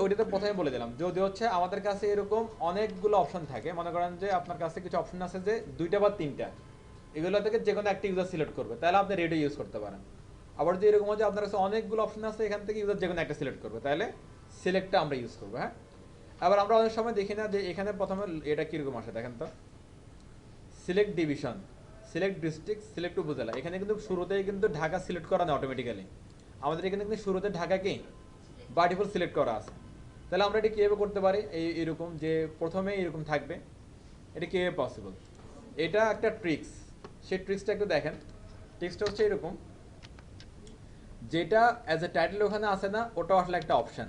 ওইটাতে প্রথমে বলে দিলাম যদি হচ্ছে আমাদের কাছে এরকম অনেকগুলো অপশন থাকে, মনে করেন যে আপনার কাছে কিছু অপশন আছে যে 2টা বা 3টা, এগুলো থেকে যে কোনো একটা ইউজার সিলেক্ট করবে, তাহলে আপনি রেডি ইউজ করতে পারেন। আবার যদি এরকম হচ্ছে আপনার কাছে অনেকগুলো অপশন আছে এখান থেকে ইউজার যে কোনো একটা সিলেক্ট করবে, তাহলে সিলেক্টটা আমরা ইউজ করবো। হ্যাঁ, আবার আমরা অনেক সময় দেখি না যে এখানে প্রথমে এটা কীরকম আসে, দেখেন তো select division, select district, select উপজেলা, এখানে কিন্তু শুরুতেই কিন্তু ঢাকা সিলেক্ট করা না অটোমেটিক্যালি, আমাদের এখানে কিন্তু শুরুতে ঢাকা কি বাই ডিফল্ট সিলেক্ট করা আছে। তাহলে আমরা এটা কীভাবে করতে পারি, এরকম যে প্রথমে এরকম থাকবে, এটা কীভাবে পসিবল, এটা একটা ট্রিক্স, সেই ট্রিক্সটা একটু দেখেন। ট্রিক্সটা হচ্ছে এরকম, যেটা অ্যাজ এ টাইটেল ওখানে আসে না ওটাও আসলে একটা অপশান,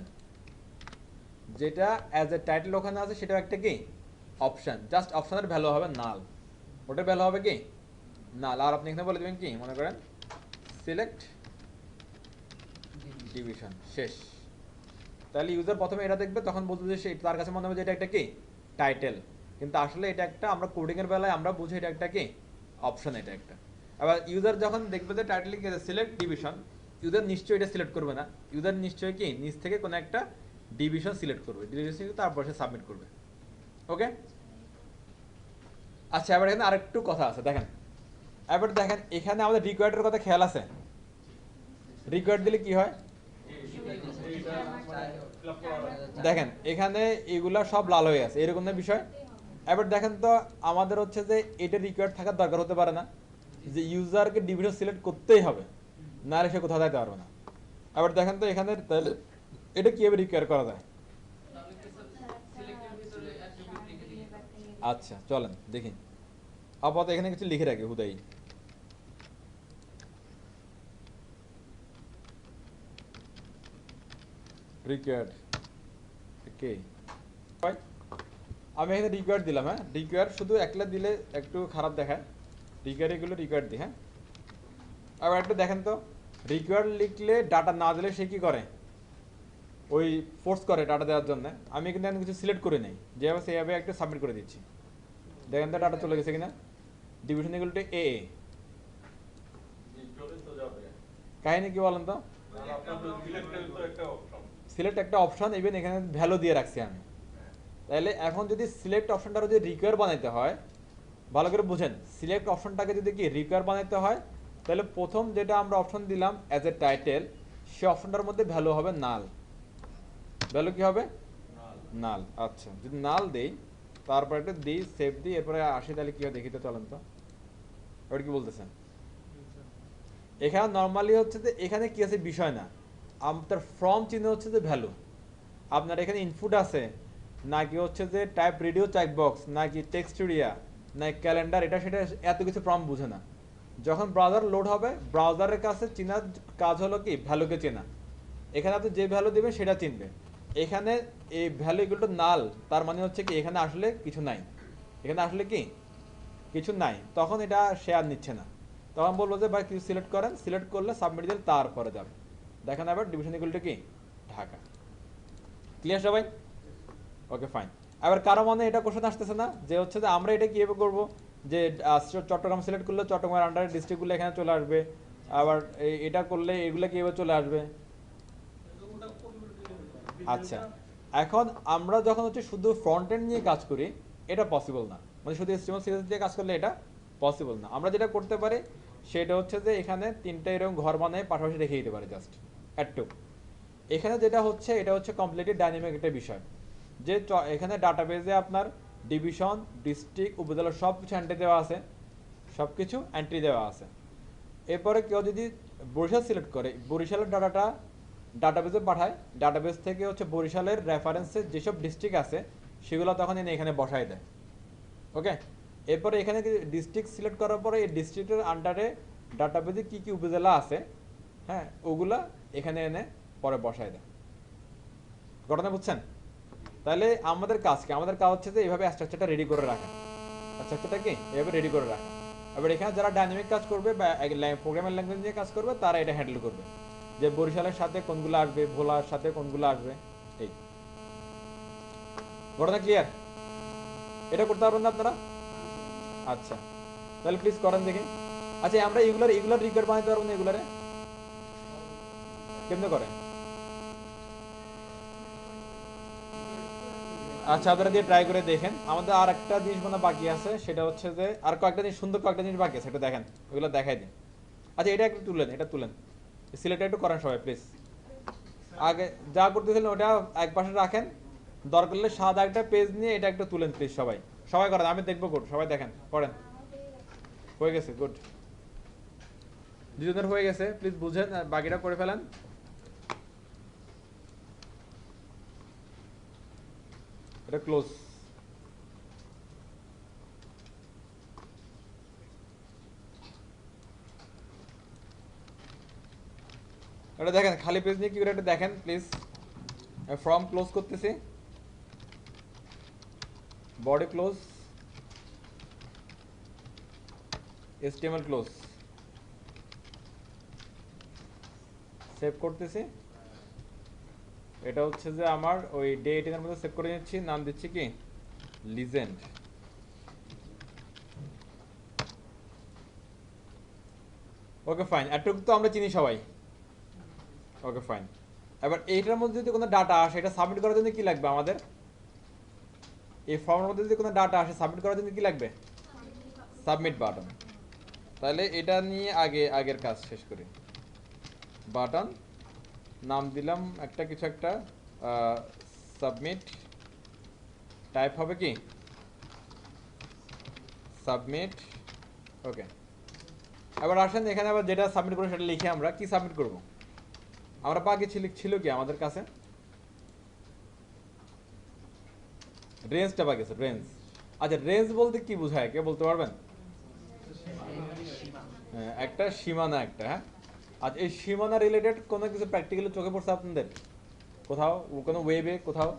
যেটা অ্যাজ এ টাইটেল ওখানে আছে সেটাও একটা কি অপশান, জাস্ট অপশানের ভ্যালু হবে নাল, ওটার ভ্যালু হবে কি নাল। আর আপনি এখানে বলে দেবেন কি মনে করেন সিলেক্ট ডিভিশন, শেষ। তাহলে ইউজার প্রথমে এটা দেখবে, তখন বলতে যে তার কাছে মনে হবে যে এটা একটা কি টাইটেল, কিন্তু আসলে এটা একটা, আমরা কোডিং এর বেলায় আমরা বুঝি এটা একটা কি অপশন, এটা একটা। আবার ইউজার যখন দেখবে যে টাইটেল কি সিলেক্ট ডিভিশন, ইউজার নিশ্চয়ই এটা সিলেক্ট করবে না, ইউজার নিশ্চয়ই কি নিচ থেকে কোনো একটা ডিভিশন সিলেক্ট করবে, ডিভিশন তারপর সে সাবমিট করবে। ওকে, আচ্ছা এবার এখানে আরেকটু কথা আছে দেখেন। এবার দেখেন এখানে আমাদের রিকোয়ার্ডের কথা খেয়াল আছে, রিকোয়ার্ড দিলে কি হয় দেখেন এখানে এগুলা সব লাল হয়ে আছে, এরকম না বিষয়। এবার দেখেন তো আমাদের হচ্ছে যে এটা রিকোয়ার্ড থাকার দরকার হতে পারে না, যে ইউজারকে ডিভিশন সিলেক্ট করতেই হবে, না হলে সে কোথাও যাইতে পারবে না। এবার দেখেন তো এখানে তাহলে এটা কিভাবে রিকোয়ার করা যায়। আচ্ছা চলেন দেখি, আপাতত এখানে কিছু লিখে রাখি হুদাই। রিকোয়ার্ড কে আমি এখানে রিকোয়ার্ড দিলাম, হ্যাঁ রিকোয়ার্ড শুধু একলা দিলে একটু খারাপ দেখায়, রিকোয়ার্ড এগুলো রিকোয়ার্ড দিই। হ্যাঁ আবার একটু দেখেন তো, রিকোয়ার্ড লিখলে ডাটা না দিলে সে কি করে, ওই ফোর্স করে ডাটা দেওয়ার জন্য। আমি কিন্তু এখন কিছু সিলেক্ট করে নেই, যেভাবে সেভাবে একটা সাবমিট করে দিচ্ছি। দেখেন তো ডাটা চলে গেছে কিনা, ডিভিশন ইকুয়াল টু এ। কাহিনী কি বলেন তো, সিলেক্ট একটা অপশন, ইভেন এখানে ভ্যালু দিয়ে রাখছি আমি। তাহলে এখন যদি সিলেক্ট অপশনটা যদি রিকোয়ার বানাইতে হয়, ভালো করে বুঝেন, সিলেক্ট অপশনটাকে যদি কি রিকোয়ার বানাইতে হয়, তাহলে প্রথম যেটা আমরা অপশন দিলাম অ্যাজ এ টাইটেল, সে অপশনটার মধ্যে ভ্যালু হবে নাল। ভ্যালু কি হবে নাল। আচ্ছা যদি নাল দেই, তারপর একটা দিই সেভ দিই, এরপরে আসি, তাহলে কি হয় দেখি তো, চলেন তো। ওটা কি বলতেছেন এখানে নর্মালি হচ্ছে যে এখানে কি আছে বিষয় না, আপনার ফ্রম চিহ্ন হচ্ছে যে ভ্যালু, আপনার এখানে ইনপুট আছে নাকি হচ্ছে যে টাইপ রেডিও চেকবক্স নাকি টেক্সট এরিয়া নাকি ক্যালেন্ডার, এটা সেটা এত কিছু ফ্রম বুঝে না। যখন ব্রাউজার লোড হবে, ব্রাউজারের কাছে চেনার কাজ হলো কি ভ্যালুকে চেনা। এখানে আপনি যে ভ্যালু দেবেন সেটা চিনবে। এখানে এই ভ্যালু এগুলো তো নাল, তার মানে হচ্ছে কি এখানে আসলে কিছু নাই, এখানে আসলে কি কিছু নাই, তখন এটা শেয়ার নিচ্ছে না। তখন বলবো যে ভাই কিছু সিলেক্ট করেন, সিলেক্ট করলে সাবমিট দিলে তারপরে যাবে। দেখেন আবার ডিভিশন ইকুয়াল টু কি ঢাকা। ক্লিয়ার সবাই? Okay fine. এবার কারো মনে এটা কোশ্চেন আসতেছে না যে হচ্ছে যে আমরা এটা কিভাবে করব, যে চট্টগ্রাম সিলেক্ট করলে চট্টগ্রামের আন্ডারে ডিস্ট্রিক্টগুলো এখানে চলে আসবে, আবার এটা করলে এগুলো কিভাবে চলে আসবে। আচ্ছা এখন আমরা যখন হচ্ছে শুধু ফ্রন্ট এন্ড নিয়ে কাজ করি, এটা পসিবল না, মানে শুধু HTML CSS দিয়ে কাজ করলে এটা পসিবল না। আমরা যেটা করতে পারি সেটা হচ্ছে যে এখানে তিনটা এরকম ঘর বানিয়ে পাশাপাশি রেখে দিতে পারি, জাস্ট একটু। এখানে যেটা হচ্ছে এটা হচ্ছে কমপ্লিটলি ডাইনামিক একটা বিষয়, যে এখানে ডাটাবেজে আপনার ডিভিশন, ডিস্ট্রিক্ট, উপজেলা সব কিছু এন্ট্রি দেওয়া আছে, সব কিছু এন্ট্রি দেওয়া আছে। এরপরে কেউ যদি বরিশাল সিলেক্ট করে, বরিশালের ডাটাটা ডাটাবেজে পাঠায়, ডাটাবেজ থেকে হচ্ছে বরিশালের রেফারেন্সে যেসব ডিস্ট্রিক্ট আছে সেগুলো তখন এনে এখানে বসায় দেয়। ওকে, এরপরে এখানে ডিস্ট্রিক্ট সিলেক্ট করার পরে এই ডিস্ট্রিক্টের আন্ডারে ডাটাবেজে কী কী উপজেলা আছে, হ্যাঁ ওগুলা এখানে এনে পরে বসায় দেয়। ঘটনা বুঝছেন? তাহলে আমাদের কাজ কি, আমাদের কাজ হচ্ছে যে এইভাবে স্ট্রাকচারটা রেডি করে রাখা, স্ট্রাকচারটা কি এভাবে রেডি করে রাখা। এবার এখানে যারা ডাইনামিক কাজ করবে বা প্রোগ্রামের ল্যাঙ্গুয়েজ নিয়ে কাজ করবে, তারা এটা হ্যান্ডেল করবে, যে বরিশালের সাথে কোনগুলো আসবে, ভোলার সাথে কোনগুলো আসবে। এই ঘটনা ক্লিয়ার? এটা করতে পারবেন না আপনারা? আচ্ছা তাহলে প্লিজ করেন দেখি। আচ্ছা আমরা এগুলার রিকোয়ার্ড বানাতে পারবো না, এগুলারে কেমনে করে? আচ্ছা আপনারা দিয়ে ট্রাই করে দেখেন। আমাদের আর একটা জিনিস মনে বাকি আছে, সেটা হচ্ছে যে আর কয়েকটা জিনিস, সুন্দর কয়েকটা জিনিস বাকি আছে, সেটা দেখেন, ওগুলো দেখাই দিন। আচ্ছা এটা একটু তুলেন, এটা তুলেন, সিলেক্ট একটু করেন সবাই প্লিজ। আগে যা করতেছিলেন ওটা এক পাশে রাখেন, দরকার হলে সাদা একটা পেজ নিয়ে এটা একটু তুলেন প্লিজ। সবাই সবাই করেন, আমি দেখবো কোড, সবাই দেখেন করেন। হয়ে গেছে, গুড। দুজনের হয়ে গেছে, প্লিজ বুঝেন আর বাকিটা করে ফেলেন। এটা ক্লোজ। এটা দেখেন খালি পেজ নিয়ে কি করে এটা দেখেন প্লিজ। ফর্ম ক্লোজ করতেছি, body close, HTML close, save করতেছি, এটা হচ্ছে যে আমার ওই ডে 18 এর মধ্যে সেভ করে নিচ্ছি, নাম দিচ্ছি কি লিজেন্ড। ওকে ফাইন, এটুকু তো আমরা চিনি সবাই। ওকে ফাইন, এবার এইটার মধ্যে যদি কোনো ডাটা আসে, এটা সাবমিট করার জন্য কি লাগবে আমাদের? এই ফর্মের মধ্যে যদি কোনো ডাটা আসে সাবমিট করার জন্য কি লাগবে? Submit button. তাহলে এটা নিয়ে আগের কাজ শেষ করি। বাটন নাম দিলাম একটা কিছু একটা, সাবমিট, টাইপ হবে কি সাবমিট। ওকে, এবার আসেন এখানে আবার যেটা সাবমিট করবো সেটা লিখে আমরা কি সাবমিট করব। আমরা আগে ছিল কি আমাদের কাছে রেঞ্জটা পাই গেছে, রেঞ্জ। আচ্ছা, রেঞ্জ বলতে কি বোঝায়, কে বলতে পারবেন? হ্যাঁ, একটা সীমানা একটা, হ্যাঁ। আচ্ছা, এই সীমানা রিলেটেড কোনো কিছু প্র্যাকটিক্যালি চোখে পড়ছে আপনাদের কোথাও, কোনো ওয়েবে কোথাও?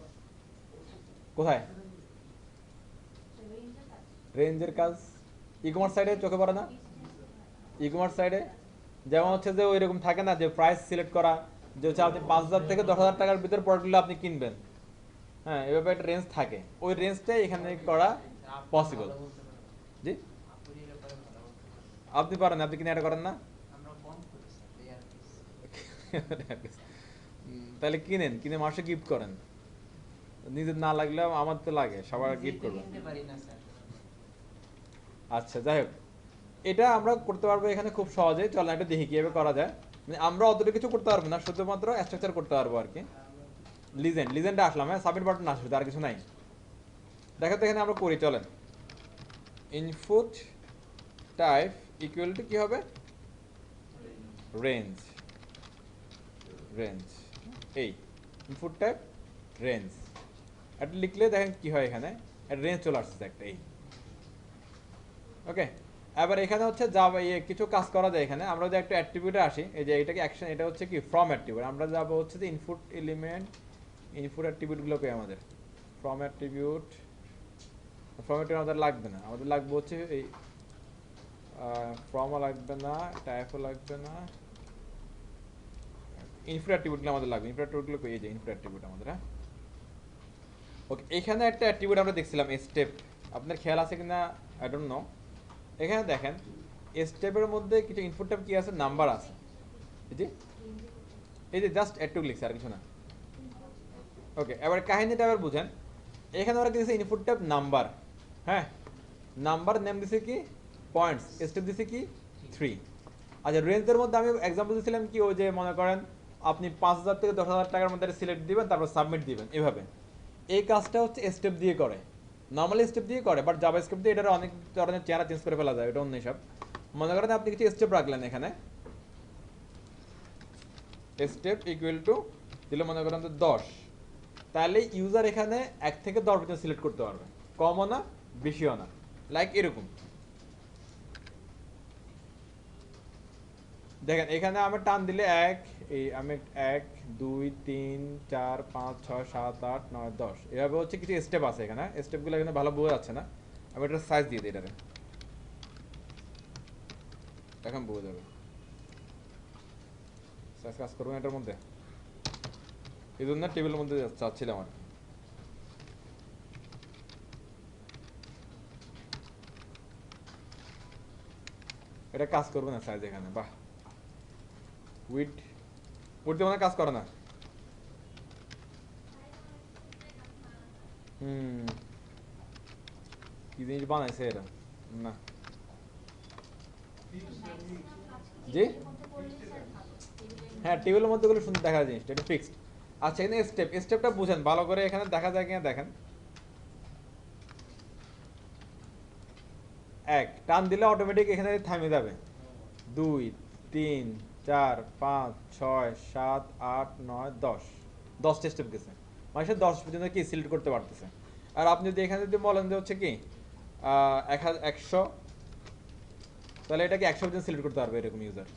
কোথায় রেঞ্জের কাজ? ই কমার্স সাইডে চোখে পড়ে না? ই কমার্স সাইডে যেমন হচ্ছে যে ওই রকম থাকে না যে প্রাইস সিলেক্ট করা, যে হচ্ছে আপনি 5,000 থেকে 10,000 টাকার ভিতর প্রোডাক্টগুলো আপনি কিনবেন, হ্যাঁ, এভাবে একটা রেঞ্জ থাকে। ওই রেঞ্জটাই এখানে করা পসিবল। জি, আপনি পারেন, আপনি কিনে এটা করেন না? তাহলে কিনেন, কিনে মাসে গিফট করেন, নিজের না লাগলেও আমার তো লাগে, সবার গিফট করবেন। আচ্ছা, যাই হোক, এটা আমরা করতে পারবো এখানে খুব সহজে। চল না এটা দেখি কিভাবে করা যায়। মানে আমরা অতটা কিছু করতে পারবো না, শুধুমাত্র স্ট্রাকচার করতে পারবো আর কি। লিজেন্ডে আসলাম, হ্যাঁ, সাবমিট বাটন আসবে, আর কিছু নাই। দেখো তো এখানে আমরা করি, চলেন। ইনপুট টাইপ ইকুয়াল টু কি হবে? রেঞ্জ। রেঞ্জ, এই ইনপুট টাইপ রেঞ্জ এটা লিখলে দেখেন কি হয়, এখানে একটা রেঞ্জ চলে আসছে একটা, এই। ওকে, এবার এখানে হচ্ছে যা কিছু কাজ করা যায় এখানে। আমরা যদি একটা অ্যাট্রিবিউটে আসি, এই যে এটাকে অ্যাকশন, এটা হচ্ছে কি ফ্রম অ্যাট্রিবিউট। আমরা যাবো হচ্ছে যে ইনপুট এলিমেন্ট, ইনপুট অ্যাট্রিবিউটগুলো কই আমাদের? From attribute. ফ্রম অ্যাট্রিবিউট আমাদের লাগবে না, আমাদের লাগবে হচ্ছে এই ফ্রমও লাগবে না, টাইপও লাগবে না, ইনপুট অ্যাট্রিবিউটগুলো আমাদের লাগবে। ইনপুট অ্যাট্রিবিউটগুলো কই? এই যে ইনপুট অ্যাট্রিবিউট আমাদের, হ্যাঁ। ওকে, এখানে একটা অ্যাট্রিবিউট আমরা দেখছিলাম স্টেপ, আপনার খেয়াল আছে কিনা আই ডোন্ট নো। এখানে দেখেন স্টেপের মধ্যে কিছু ইনপুট টাইপ কি আছে, নাম্বার আছে। এই যে জাস্ট এটুক লিখছে, আর কিছু না। ওকে, এবার কাহিনীটা এবার বুঝেন। এখানে ওরা কি দিয়েছে? ইনপুট টাইপ নাম্বার, হ্যাঁ। নাম্বার নেম দিছে কি পয়েন্টস, স্টেপ দিছে কি 3। আচ্ছা, রেঞ্জের মধ্যে আমি এক্সাম্পল দিয়েছিলাম কি, ওই যে মনে করেন আপনি 5,000 থেকে 10,000 টাকার মধ্যে সিলেক্ট দিবেন, তারপর সাবমিট দিবেন, এভাবে। এই কাজটা হচ্ছে স্টেপ দিয়ে করে, নর্মালি স্টেপ দিয়ে করে, বাট জাভাস্ক্রিপ্ট দিয়ে এটার অনেক ধরনের চেহারা চেঞ্জ করে ফেলা যায়, এটা অন্য হিসাব। মনে করেন আপনি কিছু স্টেপ রাখলেন এখানে, স্টেপ ইকুয়াল টু দিলে মনে করেন তো 10, তাহলে ইউজার এখানে 1 থেকে 10 পর্যন্ত সিলেক্ট করতে পারবে, কমও না বেশিও না, লাইক এরকম। দেখেন এখানে আমি টান দিলে 1, এই আমি 1 2 3 4 5 6 7 8 9 10, এভাবে হচ্ছে কিছু স্টেপ আছে এখানে। স্টেপগুলো এখানে ভালো বোঝা যাচ্ছে না, আমি এটা সাইজ দিয়ে দিই, এটারে এখন বোঝা যাবে। সাইজ কাজ করবো এটার মধ্যে, এই জন্য টেবিলের মধ্যে চাচ্ছিলাম আর কি। এটা কাজ করবে না সাইজ এখানে, বাহ। উইড উইড মানে কাজ করে না। কি জিনিস বানাইছে এটা? না, জি, হ্যাঁ, টেবিলের মধ্যে গুলো সুন্দর দেখা যায় জিনিসটা, এটা ফিক্সড। আচ্ছা, এখানে স্টেপটা বুঝেন ভালো করে, এখানে দেখা যায় কিনা দেখেন। 1 টান দিলে অটোমেটিক এখানে থামে যাবে। 2 3 4 5 6 7 8 9 10, 10টা স্টেপ গেছে, মানে 10 পর্যন্ত কি সিলেক্ট করতে পারতেছে। আর আপনি যদি এখানে যদি বলেন যে হচ্ছে কি 100, তাহলে এটা কি 100 পর্যন্ত সিলেক্ট করতে পারবে এরকম ইউজার।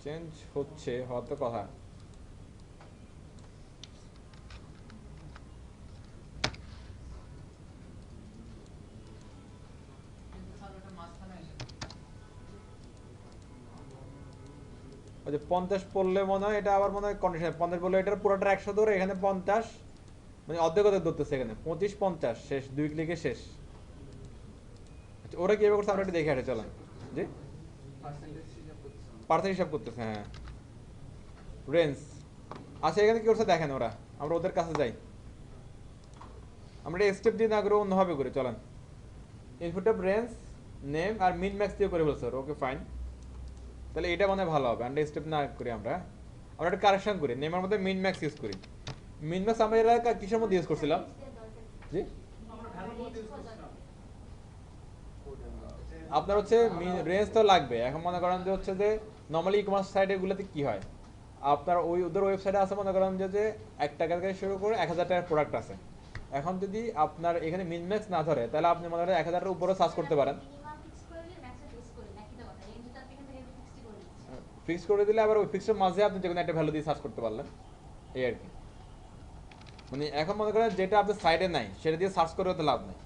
চেঞ্জ হচ্ছে, হওয়ার তো কথা। ওই যে 50 পড়লে মনে হয় এটা আবার মনে হয় কন্ডিশন 50 বললে এটার পুরোটা 100 ধরে এখানে 50 মানে অর্ধেক অর্ধেক ধরতেছে এখানে 25 50 শেষ 2 ক্লিকে শেষ। আচ্ছা ওরা কিভাবে করছে আমরা একটু দেখে আসি চলেন। জি পার্সেন্ট হিসাব করতেছে হ্যাঁ রেঞ্জ। আচ্ছা এখানে কি করছে দেখেন ওরা, আমরা ওদের কাছে যাই, আমরা স্টেপ দিয়ে না করে অন্যভাবে করি চলেন। ইনপুট অফ রেঞ্জ নেম আর মিন ম্যাক্স দিয়ে করে বলছে ওকে ফাইন, তাহলে এটা মানে ভালো হবে। আমরা স্টেপ না করি, আমরা একটা কারেকশন করি, নেমের মধ্যে মিন ম্যাক্স ইউজ করি। মিন ম্যাক্স আমরা এর আগে কিসের মধ্যে ইউজ করছিলাম? জি আপনার হচ্ছে রেঞ্জ তো লাগবে। এখন মনে করেন যে হচ্ছে যে নর্মালি ই কমার্স সাইট এগুলোতে কি হয়, আপনার ওই ওদের ওয়েবসাইটে আছে মনে করেন যে 1 টাকা থেকে শুরু করে 1000 টাকার প্রোডাক্ট আছে। এখন যদি আপনার এখানে মিন ম্যাক্স না ধরে তাহলে আপনি মনে করেন 1000 এর উপরে সার্চ করতে পারেন। ফিক্স করে দিলে আবার ওই ফিক্সের মাঝে আপনি যে কোনো একটা ভ্যালু দিয়ে সার্চ করতে পারলেন, এই আর কি। মানে এখন মনে করেন যেটা আপনার সাইডে নাই সেটা দিয়ে সার্চ করে তো লাভ নাই,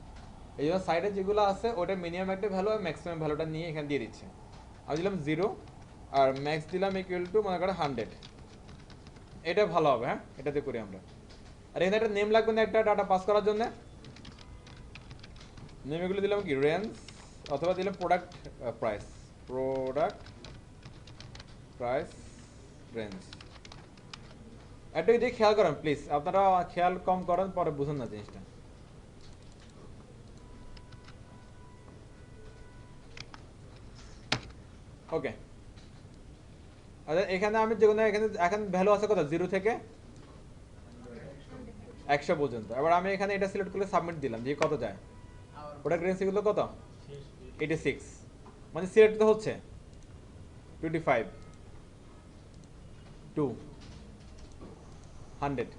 এই জন্য সাইডে যেগুলো আছে ওটা মিনিমাম একটা ভ্যালু আর ম্যাক্সিমাম ভ্যালুটা নিয়ে এখানে দিয়ে দিচ্ছে। আমি দিলাম 0 আর ম্যাক্স দিলাম ইকুয়াল টু মনে করেন 100, এটা ভালো হবে। হ্যাঁ এটাতে করি আমরা। আর এখানে একটা নেম লাগবে না একটা ডাটা পাস করার জন্য, নেম এগুলো দিলাম কি রেঞ্জ অথবা দিলাম product price, product price range. একটা যদি খেয়াল করেন প্লিজ, আপনারা খেয়াল কম করেন পরে বুঝুন না জিনিসটা। ওকে আচ্ছা এখানে আমি যেগুলো এখানে এখন ভ্যালু আছে কত 0 থেকে 100 পর্যন্ত। এবার আমি এখানে এটা সিলেক্ট করে সাবমিট দিলাম, যে কত যায় প্রোডাক্ট রেঞ্জ এগুলো কত 86, মানে সিলেক্ট তো হচ্ছে 25 টু 100।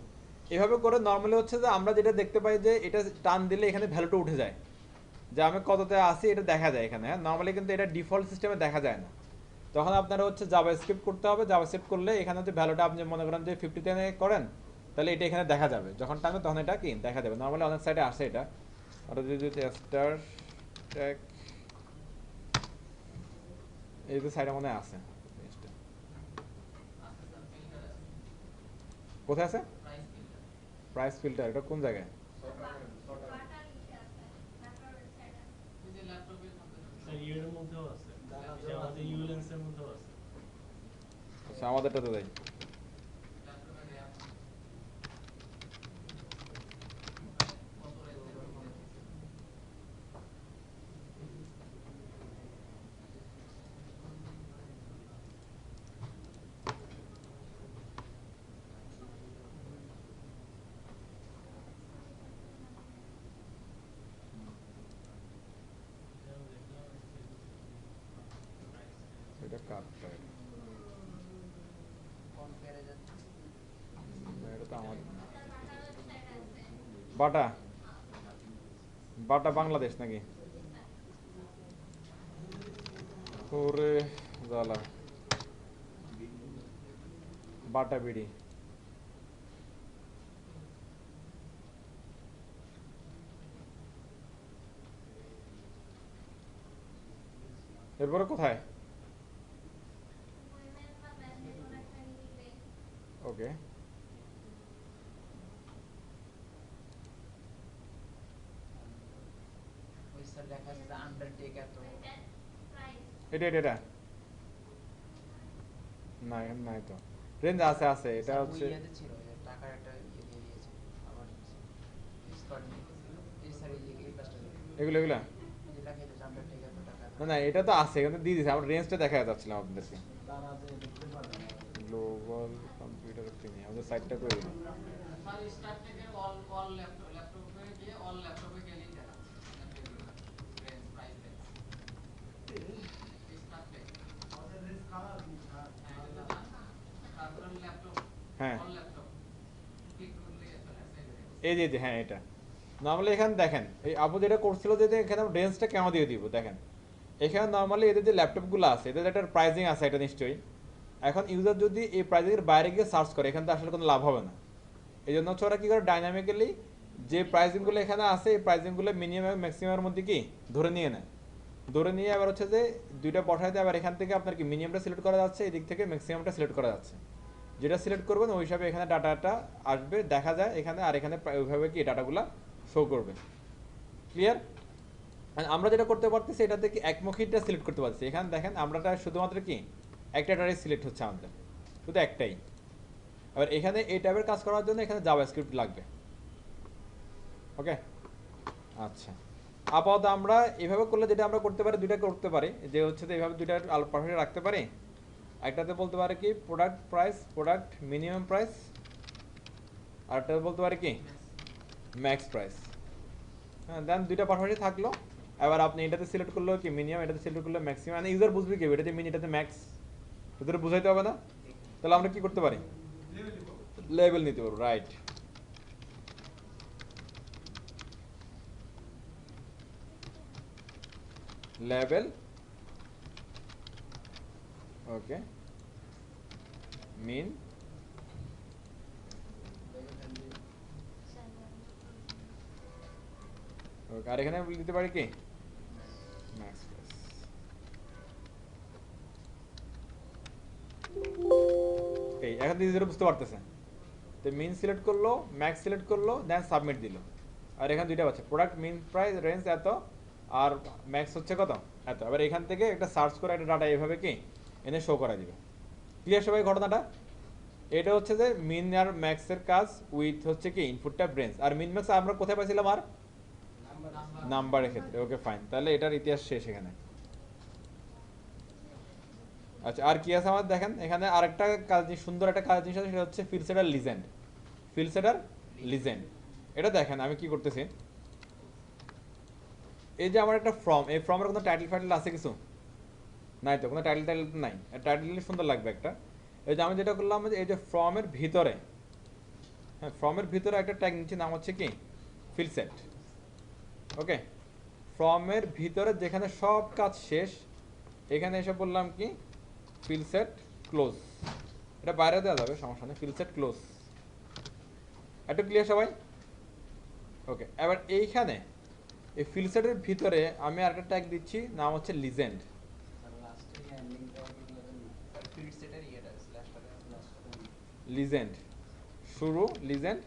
এভাবে করে নর্মালি হচ্ছে যে আমরা যেটা দেখতে পাই যে এটা টান দিলে এখানে ভ্যালুটা উঠে যায়, যে আমি কততে আসি এটা দেখা যায় এখানে। হ্যাঁ নর্মালি কিন্তু এটা ডিফল্ট সিস্টেমে দেখা যায় না, তখন আপনারা হচ্ছে জাভাস্ক্রিপ্ট করতে হবে। জাভাস্ক্রিপ্ট করলে এখানে হচ্ছে ভ্যালুটা আপনি মনে করেন যে 50 তে করেন তাহলে এটা এখানে দেখা যাবে, যখন টানবে তখন এটা কি দেখা যাবে। নর্মালি অনেক সাইডে আসে এটা। আর যদি স্টার ট্যাগ এই যে সাইডে মনে হয় আছে জিনিসটা, কোথায় আছে প্রাইস ফিল্টার? এটা কোন জায়গায়? আচ্ছা আমাদেরটাতে দেয়। এটা কাটটা এটা তো আমার বাটা বাটা বাংলাদেশ নাকি? ওরে জ্বালা, বাটা বিডি। এরপরে কোথায়? ওকে ওই স্যার লেখা আছে আন্ডারটেকার তো এটা এটা এটা না এখানে নাই তো। রেঞ্জ আছে আছে এটা স্যার, হচ্ছে ওই ইয়েতে ছিল যে টাকার একটা ইয়ে দিয়ে দিয়েছে আবার স্কট এই স্যার এই কাজটা এগুলো এগুলা যে লেখা আছে আন্ডারটেকার তো টাকা না না এটা তো আছে, এখানে দিয়ে দিয়েছে। আমরা রেঞ্জটা দেখা যাচ্ছিলাম আপনাদেরকে। গ্লোবাল কম্পিউটার প্রিমিয়াম আমাদের সাইটটা করে দিন। স্যার স্টার্ট থেকে অল ল্যাপটপে গিয়ে অল ল্যাপটপে গেলেই দেখাচ্ছে রেঞ্জ প্রাইস রেঞ্জ স্টার্ট থেকে আমাদের রেঞ্জ কালার তারপর ল্যাপটপ হ্যাঁ অল ল্যাপটপ ক্লিক করলে চলে আসে এই যে হ্যাঁ এটা নর্মালি এখানে দেখেন এই আপু যেটা করছিল যে এখানে রেঞ্জটা কেন দিয়ে দিব দেখেন। এখানে নর্মালি এদের যে ল্যাপটপগুলো আছে এদের একটা প্রাইজিং আছে এটা নিশ্চয়ই। এখন ইউজার যদি এই প্রাইজিংয়ের বাইরে গিয়ে সার্চ করে এখানে তো আসলে কোনো লাভ হবে না। এই জন্য হচ্ছে ওরা কী করে ডাইনামিক্যালি যে প্রাইজিংগুলো এখানে আছে এই প্রাইজিংগুলো মিনিমাম ম্যাক্সিমামের মধ্যে কি ধরে নিয়ে নেয়, ধরে নিয়ে আবার হচ্ছে যে দুইটা বসাইতে আবার এখান থেকে আপনার কি মিনিমামটা সিলেক্ট করা যাচ্ছে, এদিক থেকে ম্যাক্সিমামটা সিলেক্ট করা যাচ্ছে। যেটা সিলেক্ট করবেন ওই হিসাবে এখানে ডাটাটা আসবে, দেখা যায় এখানে, আর এখানে ওইভাবে কি ডাটাগুলো শো করবে। ক্লিয়ার? আমরা যেটা করতে পারতেছি এটা থেকে একমুখীটা সিলেক্ট করতে পারছি। এখানে দেখেন আমরাটা শুধুমাত্র কি একটা ডাটাই সিলেক্ট হচ্ছে আমাদের, শুধু একটাই। আবার এখানে এই টাইপের কাজ করার জন্য এখানে জাভাস্ক্রিপ্ট লাগবে। ওকে, আচ্ছা। আপাতত আমরা এভাবে করলে যেটা আমরা করতে পারি, দুইটা করতে পারি, যে হচ্ছে যে এইভাবে দুইটা পাশাপাশি রাখতে পারি। একটাতে বলতে পারে কি product price, product minimum price, আর একটাতে বলতে পারে কি ম্যাক্স প্রাইস। হ্যাঁ, দেন দুইটা পাশাপাশি থাকলো। এবার আপনি এটাতে সিলেক্ট করলো কি মিনিমাম, এটাতে সিলেক্ট করলো ম্যাক্সিমাম। মানে ইউজার বুঝবে কি এটাতে মিনি, এটাতে ম্যাক্স, এটাতে বুঝাইতে হবে না? তাহলে আমরা কি করতে পারি, লেভেল নিতে পারবো। Right, level. ওকে, মিন, ওকে, আর এখানে দিতে পারি কি ম্যাক্স প্রাইস। এই এখন দিদি বুঝতে পারতেছে। তো মিন সিলেক্ট করলো, ম্যাক্স সিলেক্ট করলো, দেন সাবমিট দিল। আর এখানে দুইটা আছে, প্রোডাক্ট মিন প্রাইস রেঞ্জ এত, আর ম্যাক্স হচ্ছে কত এত। এবার এখান থেকে একটা সার্চ করে একটা ডাটা এভাবে কি এনে শো করা দিবে। ক্লিয়ার সবাই ঘটনাটা? এটা হচ্ছে যে মিন আর ম্যাক্সের কাজ উইথ হচ্ছে কি ইনপুট ট্যাব রেঞ্জ। আর মিন ম্যাক্স আমরা কোথায় পাইছিলাম, আর নাম্বারের ক্ষেত্রে। ওকে ফাইন, তাহলে এটার ইতিহাস শেষ এখানে। আচ্ছা, আর কি আছে আমাদের দেখেন, এখানে আরেকটা কাজ, সুন্দর একটা কাজ জিনিস আছে, সেটা হচ্ছে ফিল্ড সেটার লিজেন্ড। ফিল্ড সেটার লিজেন্ড, এটা দেখেন আমি কি করতেছি। এই যে আমার একটা ফর্ম, এই ফর্মের কোনো টাইটেল ফাইটেল আছে কিছু নাই তো, কোনো টাইটেল টাইটেল নাই। টাইটেল সুন্দর লাগবে একটা। এই যে আমি যেটা করলাম, এই যে ফর্মের ভিতরে, হ্যাঁ ফর্মের ভিতরে একটা ট্যাগ নিচে নাম হচ্ছে কি ফিল্ড সেট। ওকে, ফর্মের ভিতরে যেখানে সব কাজ শেষ, এখানে এসে বললাম কি ফিল্ড সেট ক্লোজ। এটা বাইরে দেওয়া যাবে, সমস্যা নেই, ফিল্ড সেট ক্লোজ। একটু ক্লিয়ার সবাই? ওকে, এবার এইখানে এই ফিল্ড সেটের ভিতরে আমি আরেকটা ট্যাগ দিচ্ছি, নাম হচ্ছে লিজেন্ড। লিজেন্ড শুরু, লিজেন্ড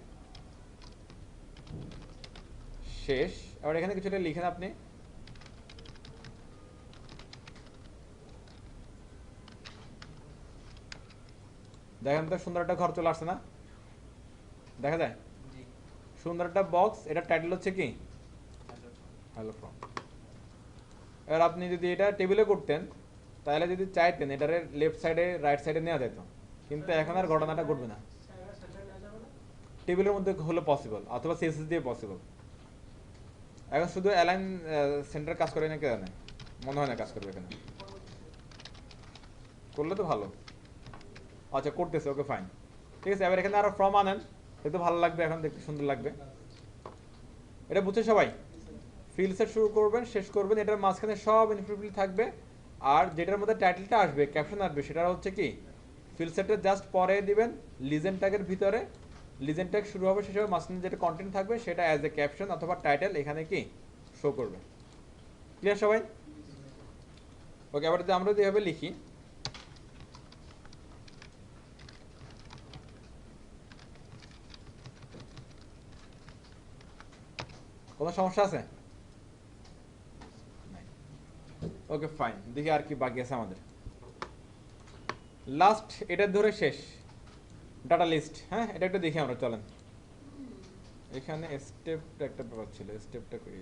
শেষ। এবার এখানে কিছুটা লিখেন আপনি। দেখেন তো সুন্দর একটা ঘর চলে আসছে না, দেখা যায় সুন্দর একটা বক্স। এটা টাইটেল হচ্ছে কি হ্যালো ফ্রম। এবার আপনি যদি এটা টেবিলে করতেন, তাহলে যদি চাইতেন এটারে লেফট সাইডে রাইট সাইডে নেওয়া যেত, কিন্তু এখন আর ঘটনাটা ঘটবে না। টেবিলের মধ্যে হলে পসিবল, অথবা সিএসএস দিয়ে পসিবল। এখন শুধু অ্যালাইন সেন্টার কাজ করে না, কে জানে, মনে হয় না কাজ করবে এখানে, করলে তো ভালো। আচ্ছা করতেছে, ওকে ফাইন, ঠিক আছে। এবার এখানে আরো ফর্ম আনেন, দেখতে ভালো লাগবে, এখন দেখতে সুন্দর লাগবে। এটা বুঝছে সবাই? ফিল্ড সেট শুরু করবেন, শেষ করবেন, এটার মাঝখানে সব ইনফিনিটি থাকবে। আর যেটার মধ্যে টাইটেলটা আসবে, ক্যাপশন আসবে, সেটা হচ্ছে কি ফিল্ড সেটের জাস্ট পরে দিবেন লিজেন্ড ট্যাগের ভিতরে। লিজেন্ড ট্যাগ শুরু হবে, শেষ হবে, মাঝখানে যেটা কন্টেন্ট থাকবে সেটা অ্যাজ এ ক্যাপশন অথবা টাইটেল এখানে কি শো করবে। ক্লিয়ার সবাই? ওকে, এবার যদি আমরা যদি এভাবে লিখি, কোনো সমস্যা আছে? ওকে ফাইন, দেখি আর কি বাকি আছে আমাদের। লাস্ট এটা ধরে শেষ ডাটা লিস্ট। হ্যাঁ, এটা একটু দেখি আমরা, চলেন। এখানে স্টেপটা একটা ব্যাপার ছিল, স্টেপটা করি।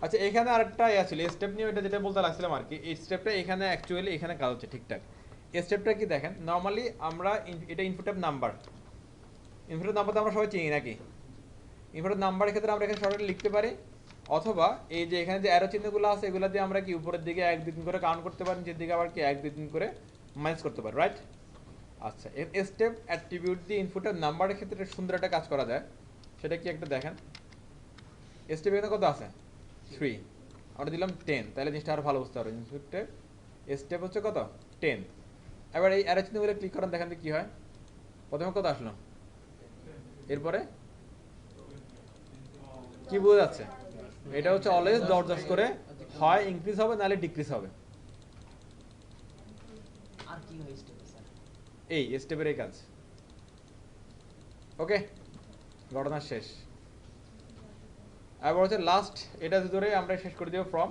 আচ্ছা, এখানে আরেকটা ইয়া ছিল স্টেপ নিয়ে, এটা যেটা বলতে লাগছিলাম আর কি। এই স্টেপটা এখানে অ্যাকচুয়ালি এখানে কাজ হচ্ছে ঠিকঠাক। স্টেপটা কি দেখেন, নর্মালি আমরা এটা ইনপুট নাম্বার, ইনপুট নাম্বার তো আমরা সবাই চিনি নাকি। ইনপুট নাম্বারের ক্ষেত্রে আমরা এখানে সরাসরি লিখতে পারি, অথবা এই যে এখানে যে অ্যারো চিহ্নগুলো আছে এগুলো দিয়ে আমরা কি উপরের দিকে 1 2 3 করে কাউন্ট করতে পারি, নিচের দিকে আবার কি 1 2 3 করে মাইনাস করতে পারি, রাইট? আচ্ছা, স্টেপ অ্যাট্রিবিউট দিয়ে ইনপুটের নাম্বারের ক্ষেত্রে সুন্দর একটা কাজ করা যায়, সেটা কি একটা দেখেন। স্টেপ এখানে কত আছে 3, আমরা দিলাম 10, তাহলে জিনিসটা আরো ভালো বুঝতে পারবো। স্টেপ হচ্ছে কত 10। এবার এই অ্যারো চিহ্নগুলো ক্লিক করেন, দেখেন কি হয়। প্রথমে কত আসলো, এরপরে কি বোঝা যাচ্ছে? এটা হচ্ছে অলওয়েজ ডট ডট করে হয় ইনক্রিজ হবে নাহলে ডিক্রিজ হবে। আর কি হয় স্টেপে স্যার? এই স্টেপের এই কাজ। ওকে, ঘটনা শেষ। এবার হচ্ছে লাস্ট, এটা ধরে আমরা শেষ করে দেবো ফ্রম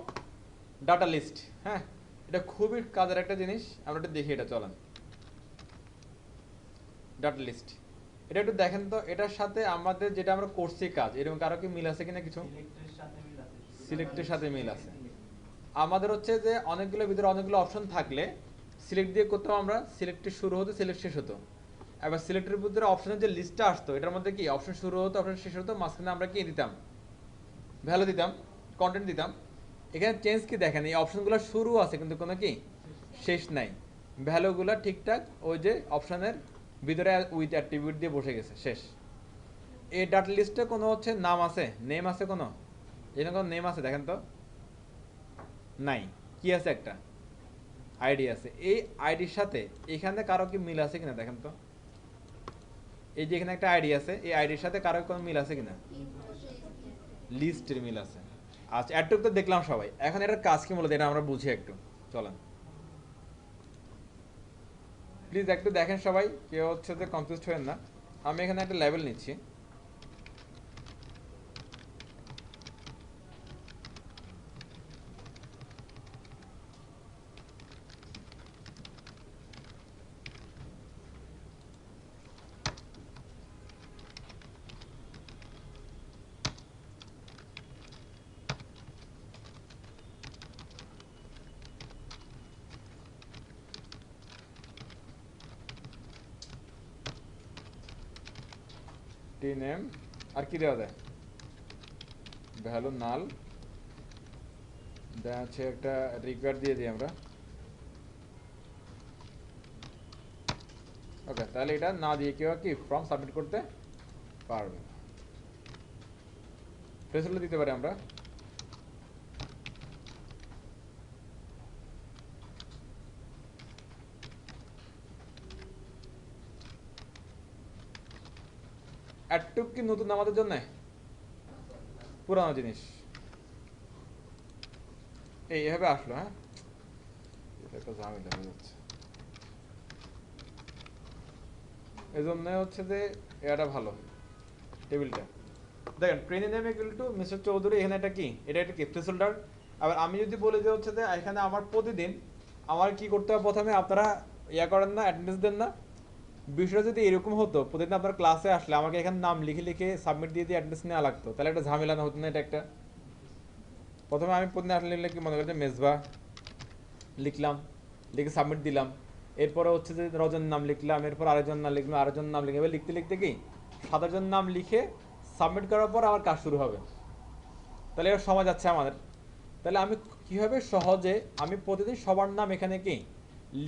ডাটা লিস্ট। হ্যাঁ, এটা খুবই কাজের একটা জিনিস, আমরা একটু দেখি এটা চলেন। ডাটা লিস্ট এটা একটু দেখেন তো, এটার সাথে আমাদের যেটা আমরা করছি কাজ এরকম কারো কি মিল আছে কিনা? কিছু সিলেক্টের সাথে মিল আছে। আমাদের হচ্ছে যে অনেকগুলোর ভিতরে অনেকগুলো অপশন থাকলে সিলেক্ট দিয়ে করতাম আমরা, সিলেক্টের শুরু হতো সিলেক্ট শেষ হতো। এবার সিলেক্টের ভিতরে অপশনের যে লিস্টটা আসতো এটার মধ্যে কি অপশন শুরু হতো অপশন শেষ হতো, মাঝখানে আমরা কি দিতাম, ভ্যালু দিতাম, কন্টেন্ট দিতাম। এখানে চেঞ্জ কি দেখেন, এই অপশনগুলো শুরু আছে কিন্তু কোনো কি শেষ নাই, ভ্যালুগুলো ঠিকঠাক ওই যে অপশনের ভিতরে উইথ অ্যাট্রিবিউট দিয়ে বসে গেছে, শেষ। এই ডাটা লিস্টে কোনো হচ্ছে নাম আছে, নেম আছে কোনো, এখানে কোনো নেম আছে দেখেন তো, নাই। কি আছে, একটা আইডি আছে। এই আইডির সাথে এখানে কারো কি মিল আছে কিনা দেখেন তো, এই যে এখানে একটা আইডি আছে, এই আইডির সাথে কারো কোনো মিল আছে কিনা, লিস্টের মিল আছে। আচ্ছা, এটুকু তো দেখলাম সবাই। এখন এটার কাজ কি মূলত এটা আমরা বুঝি একটু, চলেন প্লিজ একটু দেখেন সবাই, কেউ হচ্ছে যে কনফিউজড হবেন না। আমি এখানে একটা লেভেল নিচ্ছি, টি নেম, আর কি দেওয়া যায়, ভ্যালু নাল, দেওয়া আছে একটা রিকোয়ার্ড দিয়ে দিই আমরা। ওকে, তাহলে এটা না দিয়ে কেউ কি ফর্ম সাবমিট করতে পারবে। প্লেসহোল্ডার দিতে পারি আমরা, একটুক কি নতুন আমাদের জন্য, পুরানো জিনিস এই এভাবে আসলো। হ্যাঁ, এটা একটা ঝামেলা হয়ে যাচ্ছে, এই জন্য হচ্ছে যে এটা ভালো টেবিলটা দেখেন, training name equal two mister Chowdhury. এখানে এটা কি, এটা একটা কি প্লেসহোল্ডার। আবার আমি যদি বলি যে হচ্ছে যে এখানে আমার প্রতিদিন আমার কি করতে হবে, প্রথমে আপনারা ইয়া করেন না, অ্যাটেন্ডেন্স দেন না। বিষয়টা যদি এরকম হতো, প্রতিদিন আপনার ক্লাসে আসলে আমাকে এখানে নাম লিখে লিখে সাবমিট দিয়ে দিয়ে অ্যাটেন্ডেন্স নেওয়া লাগতো, তাহলে একটা ঝামেলা না হতো না? এটা একটা, প্রথমে আমি প্রতিদিন আসলে লিখলে কি মনে করি যে মেজবা লিখলাম, লিখে সাবমিট দিলাম, এরপরে হচ্ছে যে রজনের নাম লিখলাম, এরপর আরেকজন নাম লিখলাম, আরেকজন নাম লিখে, এবার লিখতে লিখতে কি 7 জন নাম লিখে সাবমিট করার পর আবার কাজ শুরু হবে, তাহলে এর সময় যাচ্ছে আমাদের। তাহলে আমি কীভাবে সহজে আমি প্রতিদিন সবার নাম এখানে কি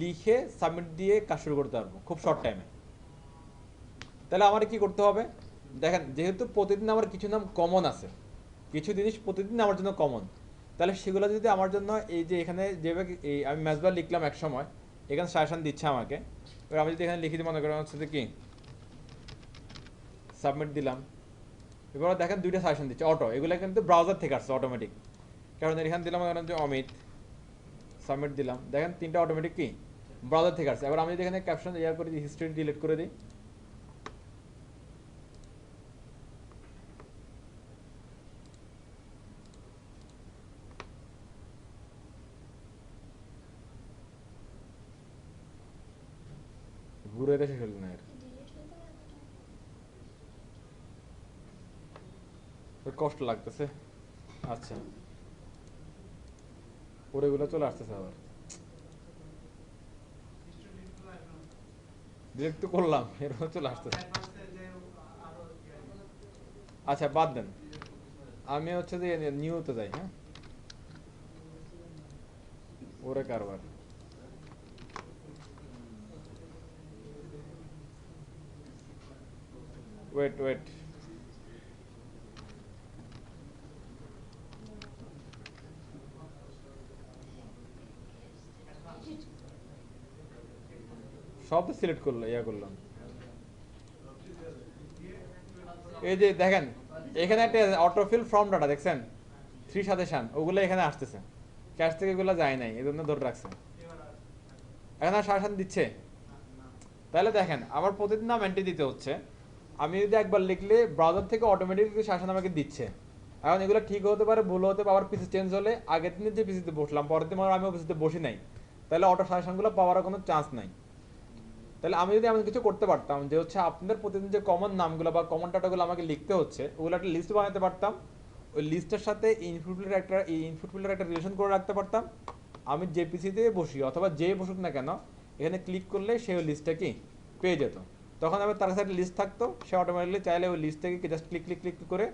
লিখে সাবমিট দিয়ে কাজ শুরু করতে পারবো খুব শর্ট টাইমে। তাহলে আমার কি করতে হবে দেখেন, যেহেতু প্রতিদিন আমার কিছু নাম কমন আছে, কিছু জিনিস প্রতিদিন আমার জন্য কমন, তাহলে সেগুলো যদি আমার জন্য এই যে এখানে যেভাবে এই আমি ম্যাচবার লিখলাম এক সময়, এখানে সাজেশন দিচ্ছে আমাকে, এবার আমি যদি এখানে লিখে দিই, মনে করেন হচ্ছে যে কি সাবমিট দিলাম, এবার দেখেন দুইটা সাজেশন দিচ্ছে অটো, এগুলো কিন্তু ব্রাউজার থেকে আসছে অটোমেটিক। কারণ এখানে দিলাম যে অমিত, সাবমিট দিলাম, দেখেন 3টা অটোমেটিক কি ব্রাউজার থেকে আসছে। এবার আমি যদি এখানে ক্যাপশন ইয়ার করে দিই, হিস্ট্রি ডিলিট করে দিই, ঘুরে শেষ হল না, এর কষ্ট লাগতেছে। আচ্ছা, ওরেগুলো চলে আসতেছে আবার, ডিরেক্ট তো করলাম, এরকম চলে আসতেছে। আচ্ছা বাদ দেন, আমি হচ্ছে যে নিউতে যাই। হ্যাঁ, ওরে কারবার, ওয়েট ওয়েট, সব তো সিলেক্ট করলো, ইয়া করলাম, এই যে দেখেন এখানে একটা অটোফিল ফর্ম ডাটা দেখছেন 3 সাজেশন ওগুলো এখানে আসতেছে ক্যাশ থেকে এগুলো যায় নাই এই জন্য ধরে রাখছে এখন আর সাজেশন দিচ্ছে তাহলে দেখেন আমার প্রতিদিন নাম এন্ট্রি দিতে হচ্ছে আমি যদি একবার লিখলে ব্রাউজার থেকে অটোমেটিকলি সাজেশন আমাকে দিচ্ছে এখন এগুলো ঠিক হতে পারে ভুল হতে পারে আবার পিসি চেঞ্জ হলে আগের দিনে যে পিসিতে বসলাম পরের দিন আমি পিসিতে বসি নাই তাহলে অটো সাজেশনগুলো পাওয়ার কোনো চান্স নাই তাহলে আমি যদি এমন কিছু করতে পারতাম যে হচ্ছে আপনাদের প্রতিদিন যে কমন নামগুলো বা কমন ডাটাগুলো আমাকে লিখতে হচ্ছে ওগুলো একটা লিস্ট বানাতে পারতাম ওই লিস্টের সাথে ইনপুট ফিল্ডের একটা রিলেশন করে রাখতে পারতাম আমি যে পিসিতে বসি অথবা যে বসুক না কেন এখানে ক্লিক করলে সে ওই লিস্টটা কি পেয়ে যেত তখন আবার তার কাছে একটা লিস্ট থাকতো সে অটোমেটিকলি চাইলে ওই লিস্ট থেকে জাস্ট ক্লিক করে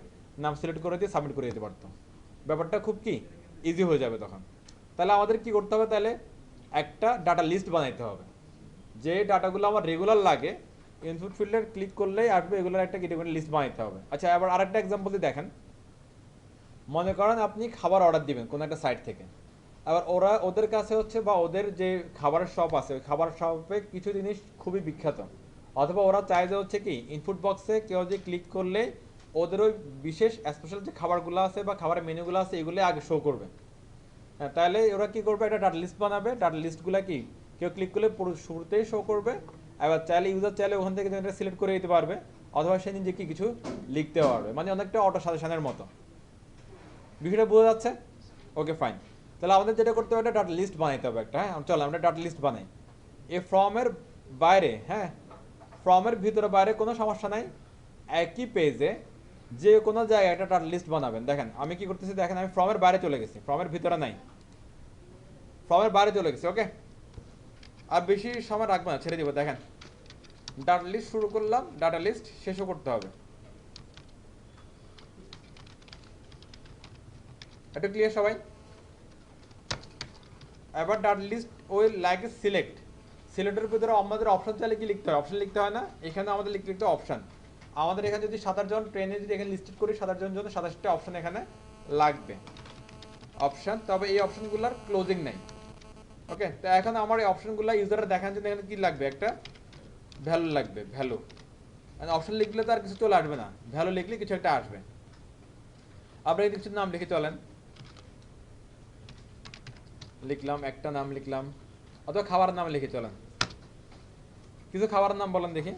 নাম সিলেক্ট করে দিয়ে সাবমিট করে দিতে পারতো ব্যাপারটা খুব কি ইজি হয়ে যাবে তখন তাহলে আমাদের কি করতে হবে তাহলে একটা ডাটা লিস্ট বানাইতে হবে যে ডাটাগুলো আমার রেগুলার লাগে ইনপুট ফিল্ডে ক্লিক করলেই আসবে এগুলোর একটা ক্যাটাগরি লিস্ট বানাইতে হবে আচ্ছা এবার আরেকটা এক্সাম্পল দিয়ে দেখেন মনে করেন আপনি খাবার অর্ডার দিবেন কোনো একটা সাইট থেকে আবার ওদের কাছে হচ্ছে বা ওদের যে খাবারের শপ আছে ওই খাবার শপে কিছু জিনিস খুবই বিখ্যাত অথবা ওরা চায় যে হচ্ছে কি ইনপুট বক্সে কেউ যে ক্লিক করলে ওদের ওই বিশেষ স্পেশাল যে খাবারগুলো আছে বা খাবারের মেনুগুলো আছে এগুলো আগে শো করবে হ্যাঁ তাহলে ওরা কি করবে একটা ডাটা লিস্ট বানাবে ডাটা লিস্টগুলো কি কেউ ক্লিক করলে পুরো শুরুতেই শো করবে এবার চাইলে ইউজার চাইলে ওখান থেকে এটা সিলেক্ট করে দিতে পারবে অথবা সে নিজে কি কিছু লিখতে পারবে মানে অনেকটা অটো সাজেশনের মতো বিষয়টা বোঝা যাচ্ছে ওকে ফাইন তাহলে আমাদের যেটা করতে হবে একটা ডাটা লিস্ট বানাইতে হবে একটা হ্যাঁ চলো আমরা ডাটা লিস্ট বানাই এই ফর্মের বাইরে হ্যাঁ ফর্মের ভিতরে বাইরে কোনো সমস্যা নাই একই পেজে যে কোনো জায়গায় একটা ডাটা লিস্ট বানাবেন দেখেন আমি কি করতেছি দেখেন আমি ফর্মের বাইরে চলে গেছি ফর্মের ভিতরে নাই ফর্মের বাইরে চলে গেছি ওকে আর বেশি সময় রাখবো না ছেড়ে দিব দেখেন ডাটা লিস্ট শুরু করলাম ডাটা লিস্ট শেষও করতে হবে এটা ক্লিয়ার সবাই এবার ডাটা লিস্ট ওই লাগে সিলেক্টের ভিতরে আমাদের অপশন চাইলে কি লিখতে হয় অপশন লিখতে হয় না এখানে আমাদের লিখতে অপশন আমাদের এখানে যদি 27 জন ট্রেনে যদি এখানে লিস্টেড করি 27 জন জন্য 27টা অপশন এখানে লাগবে অপশন তবে এই অপশনগুলোর ক্লোজিং নেই ওকে তো এখন আমার এই অপশনগুলো ইউজাররা দেখার জন্য এখানে কি লাগবে একটা ভ্যালু লাগবে ভ্যালু অপশন লিখলে তো আর কিছু চলে আসবে না ভ্যালু লিখলে কিছু একটা আসবে আপনারা কিছু নাম লিখে চলেন লিখলাম একটা নাম লিখলাম অথবা খাবারের নাম লিখে চলেন কিছু খাবারের নাম বলেন দেখি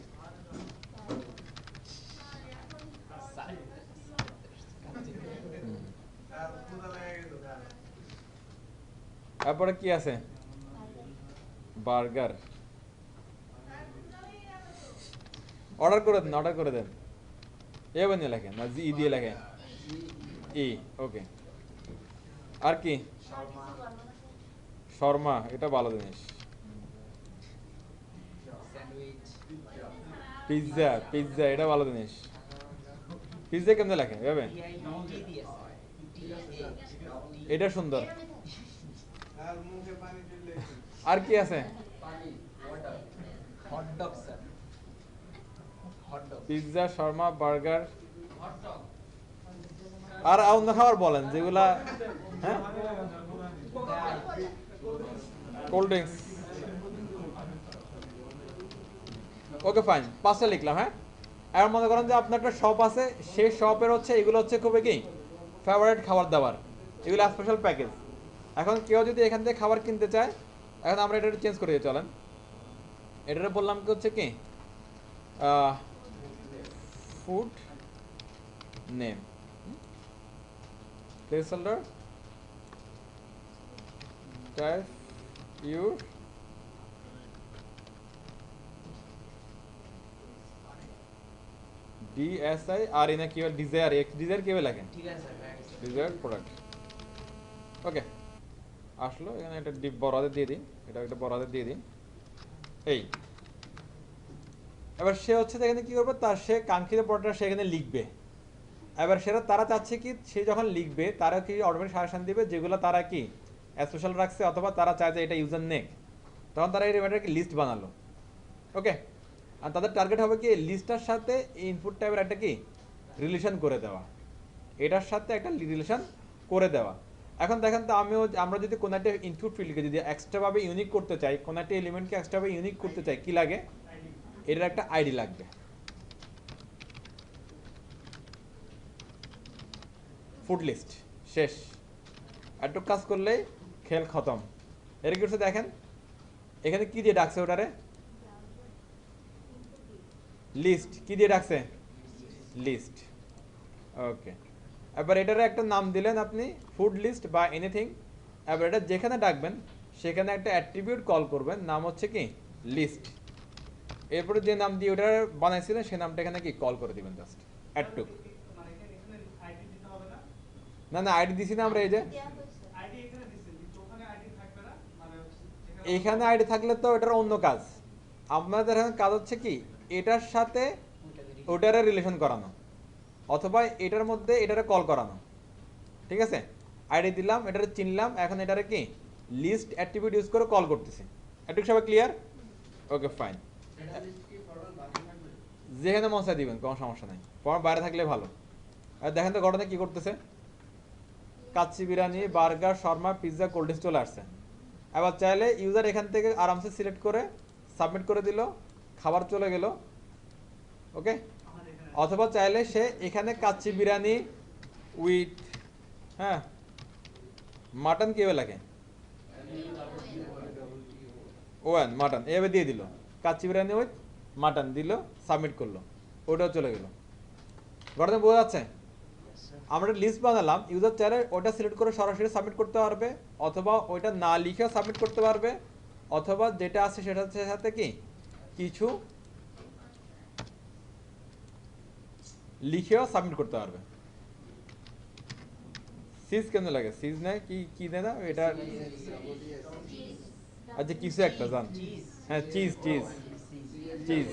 তারপরে কি আছে বার্গার অর্ডার করে দেন এ বানিয়ে লেখেন না জি দিয়ে লেখেন ই ওকে আর কি শর্মা এটা ভালো জিনিস পিৎজা এটা ভালো জিনিস পিৎজা কেমনে লেখে এভাবে এটা সুন্দর আর কি আছে পিৎজা শর্মা বার্গার আর অন্য খাবার বলেন যেগুলা হ্যাঁ কোল্ড ড্রিঙ্কস ওকে ফাইন 5টা লিখলাম হ্যাঁ আর মনে করেন যে আপনার একটা শপ আছে সেই শপের হচ্ছে এগুলো হচ্ছে খুবই কি ফেভারিট খাবার দাবার এগুলো স্পেশাল প্যাকেজ এখন কেউ যদি এখান থেকে খাবার কিনতে চায় এখন আমরা এটা চেঞ্জ করে দিয়ে চলেন এটা বললাম কি হচ্ছে কি food name placeholder type your DSI আর এনে কি ডিজায়ার কি লাগে ঠিক আছে স্যার ডিজায়ার প্রোডাক্ট ওকে আসলো এখানে একটা ডিপ বড়াতে দিয়ে দিই এটা একটা বড়াতে দিয়ে দিই এই এবার সে হচ্ছে এখানে কি করবে তার সে কাঙ্ক্ষিত প্রোডাক্টটা সেখানে লিখবে এবার সেটা তারা চাচ্ছে কি সে যখন লিখবে তারা কি অটোমেটিক সাজেশন দিবে যেগুলো তারা কি স্পেশাল রাখছে অথবা তারা চায় যে এটা ইউজার নেক তখন তারা এই রিমাইন্ডারকে লিস্ট বানালো ওকে আর তাদের টার্গেট হবে কি লিস্টটার সাথে ইনপুট টাইপের একটা কি রিলেশন করে দেওয়া এটার সাথে একটা রিলেশন করে দেওয়া এখন দেখেন তো আমরা যদি কোনো একটা ইনপুট ফিল্ডকে যদি এক্সট্রাভাবে ইউনিক করতে চাই কোনো একটা এলিমেন্টকে এক্সট্রাভাবে ইউনিক করতে চাই কি লাগে এটার একটা আইডি লাগবে ফুড লিস্ট শেষ। একটু কাজ করলেই খেল খতম। এর কি করছে দেখেন, এখানে কি দিয়ে ডাকছে ওটারে? লিস্ট। কি দিয়ে ডাকছে? লিস্ট। ওকে, এবার এটারে একটা নাম দিলেন আপনি, ফুড লিস্ট বা এনিথিং। এবার এটা যেখানে ডাকবেন সেখানে একটা অ্যাট্রিবিউট কল করবেন, নাম হচ্ছে কি লিস্ট। এরপরে যে নাম দিয়ে ওটা বানাইছিলেন সেই নামটা এখানে কি কল করে দিবেন, জাস্ট অ্যাডটুক। না না, আইডি দিছি না আমরা, এই যে এখানে আইডি থাকলে তো এটার অন্য কাজ। আপনাদের এখন কাজ হচ্ছে কি এটার সাথে ওটারে রিলেশন করানো, অথবা এটার মধ্যে এটারে কল করানো। ঠিক আছে, আইডি দিলাম, এটারে চিনলাম, এখন এটারে কি লিস্ট অ্যাট্রিবিউট ইউজ করে কল করতেছি। এটুকু সবাই ক্লিয়ার? Okay fine. যেখানে মশা দিবেন কোনো সমস্যা নাই, ফর্ম বাইরে থাকলে ভালো। আর দেখেন তো ঘটনা কি করতেছে, kacchi biryani, burger, Sharma, pizza, cold drinks চলে আসছে। এবার চাইলে ইউজার এখান থেকে আরামসে সিলেক্ট করে সাবমিট করে দিল, খাবার চলে গেল। ওকে, অথবা চাইলে সে এখানে কাচ্চি বিরিয়ানি উইথ মাটন কি লাগে, ওয়ান মাটন এভাবে দিয়ে দিল, কাচ্চি বিরিয়ানি উইথ মাটন দিল, সাবমিট করলো, ওটাও চলে গেল। ঘটনা বোঝা যাচ্ছে? আমরা লিস্ট বানালাম, ইউজার চাইলে ওটা সিলেক্ট করে সরাসরি সাবমিট করতে পারবে, অথবা ওইটা না লিখেও সাবমিট করতে পারবে, অথবা যেটা আছে সেটার সাথে কি কিছু লিখেও সাবমিট করতে পারবে। সিজ কেন লাগে? সিজ না কি কি দেয় না এটা? আচ্ছা কিছু একটা জান, হ্যাঁ চিজ চিজ চিজ।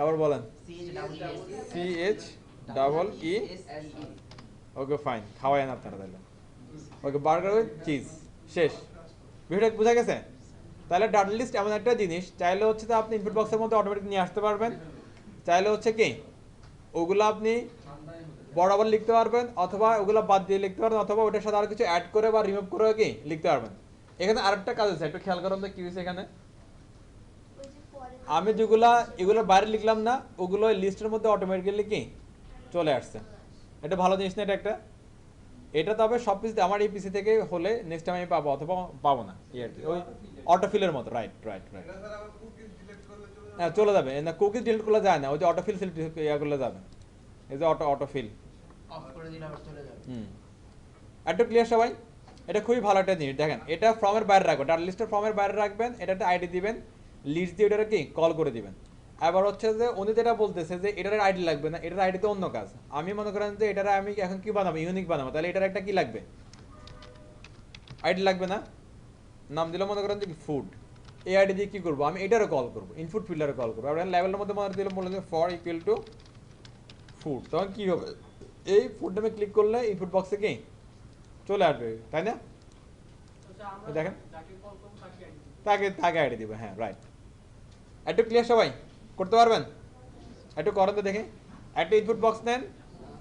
আবার বলেন। CHEE। ওকে ফাইন, খাওয়াই না আপনারা তাহলে। ওকে, বার্গার উইথ চিজ শেষ। ভিডিওটা বোঝা গেছে? তাহলে ডাটা লিস্ট এমন একটা জিনিস, চাইলে হচ্ছে তো আপনি ইনপুট বক্সের মধ্যে অটোমেটিক নিয়ে আসতে পারবেন, চাইলে হচ্ছে কি ওগুলো আপনি বরাবর লিখতে পারবেন, অথবা ওগুলো বাদ দিয়ে লিখতে পারবেন, অথবা ওটার সাথে আরো কিছু অ্যাড করে বা রিমুভ করে কি লিখতে পারবেন। এখানে আরেকটা কাজ আছে, একটু খেয়াল করেন তো কি হয়েছে এখানে। আমি যেগুলা এগুলোর বাইরে লিখলাম না, ওগুলো লিস্টের মধ্যে অটোমেটিক্যালি কি চলে আসছে। এটা ভালো জিনিস না এটা একটা। এটা তবে সব পিসি আমার এই পিসি থেকে হলে নেক্সট টাইম আমি পাবো, অথবা পাবো না, ওই অটোফিলের মতো। রাইট রাইট রাইট, হ্যাঁ চলে যাবে না, কুকিজ ডিলিট করলে যায় না, ওই যে অটোফিল ইয়া করলে যাবে, এই যে অটোফিল অফ করে দিলে আবার চলে যাবে। একটু ক্লিয়ার সবাই? এটা খুবই ভালো একটা জিনিস। দেখেন এটা ফর্মের বাইরে রাখবেন, ডাটা লিস্টের ফর্মের বাইরে রাখবেন, এটাতে আইডি দিবেন, লিস্ট দিয়ে ওটাকে কি কল করে দিবেন। এবার হচ্ছে যে উনি যেটা বলতেছে যে এটার আইডি লাগবে না, এটার আইডিতে অন্য কাজ। আমি মনে করেন যে এটার আমি এখন কি বানাবো, ইউনিক বানাবো, তাহলে এটার একটা কি লাগবে, আইডি লাগবে না। নাম দিলে মনে করেন যে ফুড, এই আইডি দিয়ে কি করবো আমি, এটারও কল করবো, ইনপুট ফিল্ডারে কল করবো। আর লেভেলের মধ্যে মনে দিলাম, বললাম যে ফর ইকুয়াল টু ফুড, তখন কি হবে, এই ফুড নামে ক্লিক করলে ইনপুট বক্সে কি চলে আসবে, তাই না? দেখেন তাকে তাকে আইডি দিব, হ্যাঁ রাইট। একটু ক্লিয়ার সবাই? করতে পারবেন? একটু করেন তো দেখে। একটা ইনপুট বক্স নেন,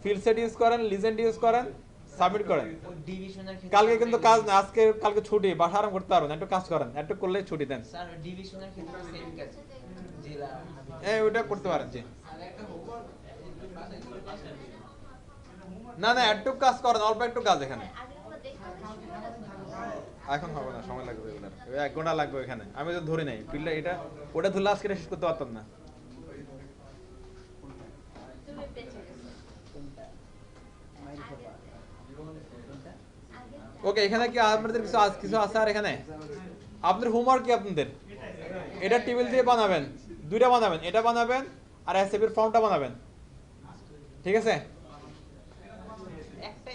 ফিল্ড সেট ইউজ করেন, লিজেন্ড ইউজ করেন, সাবমিট করেন। কালকে কিন্তু কাজ না, আজকে কালকে ছুটি, বাসা আরাম করতে পারবেন, একটু কাজ করেন, একটু করলে ছুটি দেন। স্যার ডিভিশনের ক্ষেত্রে সেম কাজ, জেলা ওটা করতে পারেন জি। না না, একটু কাজ করেন, অল্প একটু কাজ এখানে। এখন হবে না, সময় লাগবে, ওই 1 ঘন্টা লাগবে এখানে। আমি তো ধরি নাই ফিল্ডটা, এটা ওটা ধরলে আজকে শেষ করতে পারতাম না। ওকে, এখানে কি আপনাদের কিছু আছে আর এখানে আপনাদের হোমওয়ার্ক কি আপনাদের, এটা টেবিল দিয়ে বানাবেন, দুইটা বানাবেন, এটা বানাবেন আর এসএপির ফর্মটা বানাবেন। ঠিক আছে,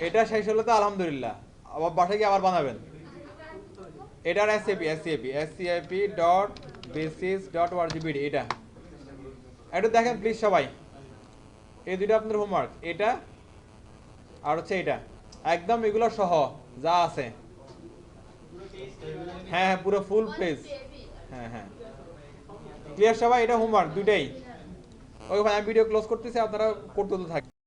এটা শেষ হলে তো আলহামদুলিল্লাহ, আবার বাসায় গিয়ে আবার বানাবেন। এটার scp.basis.orgbd এটা একটু দেখেন প্লিজ সবাই। এই দুটো আপনাদের হোমওয়ার্ক, এটা আর হচ্ছে এটা, একদম এগুলো সহ যা আছে। হ্যাঁ হ্যাঁ, পুরো ফুল পেজ। হ্যাঁ হ্যাঁ, ক্লিয়ার সবাই? এটা হোমওয়ার্ক দুইটাই। ওকে ভাই, আমি ভিডিও ক্লোজ করতেছি, আপনারা করতে থাকবেন।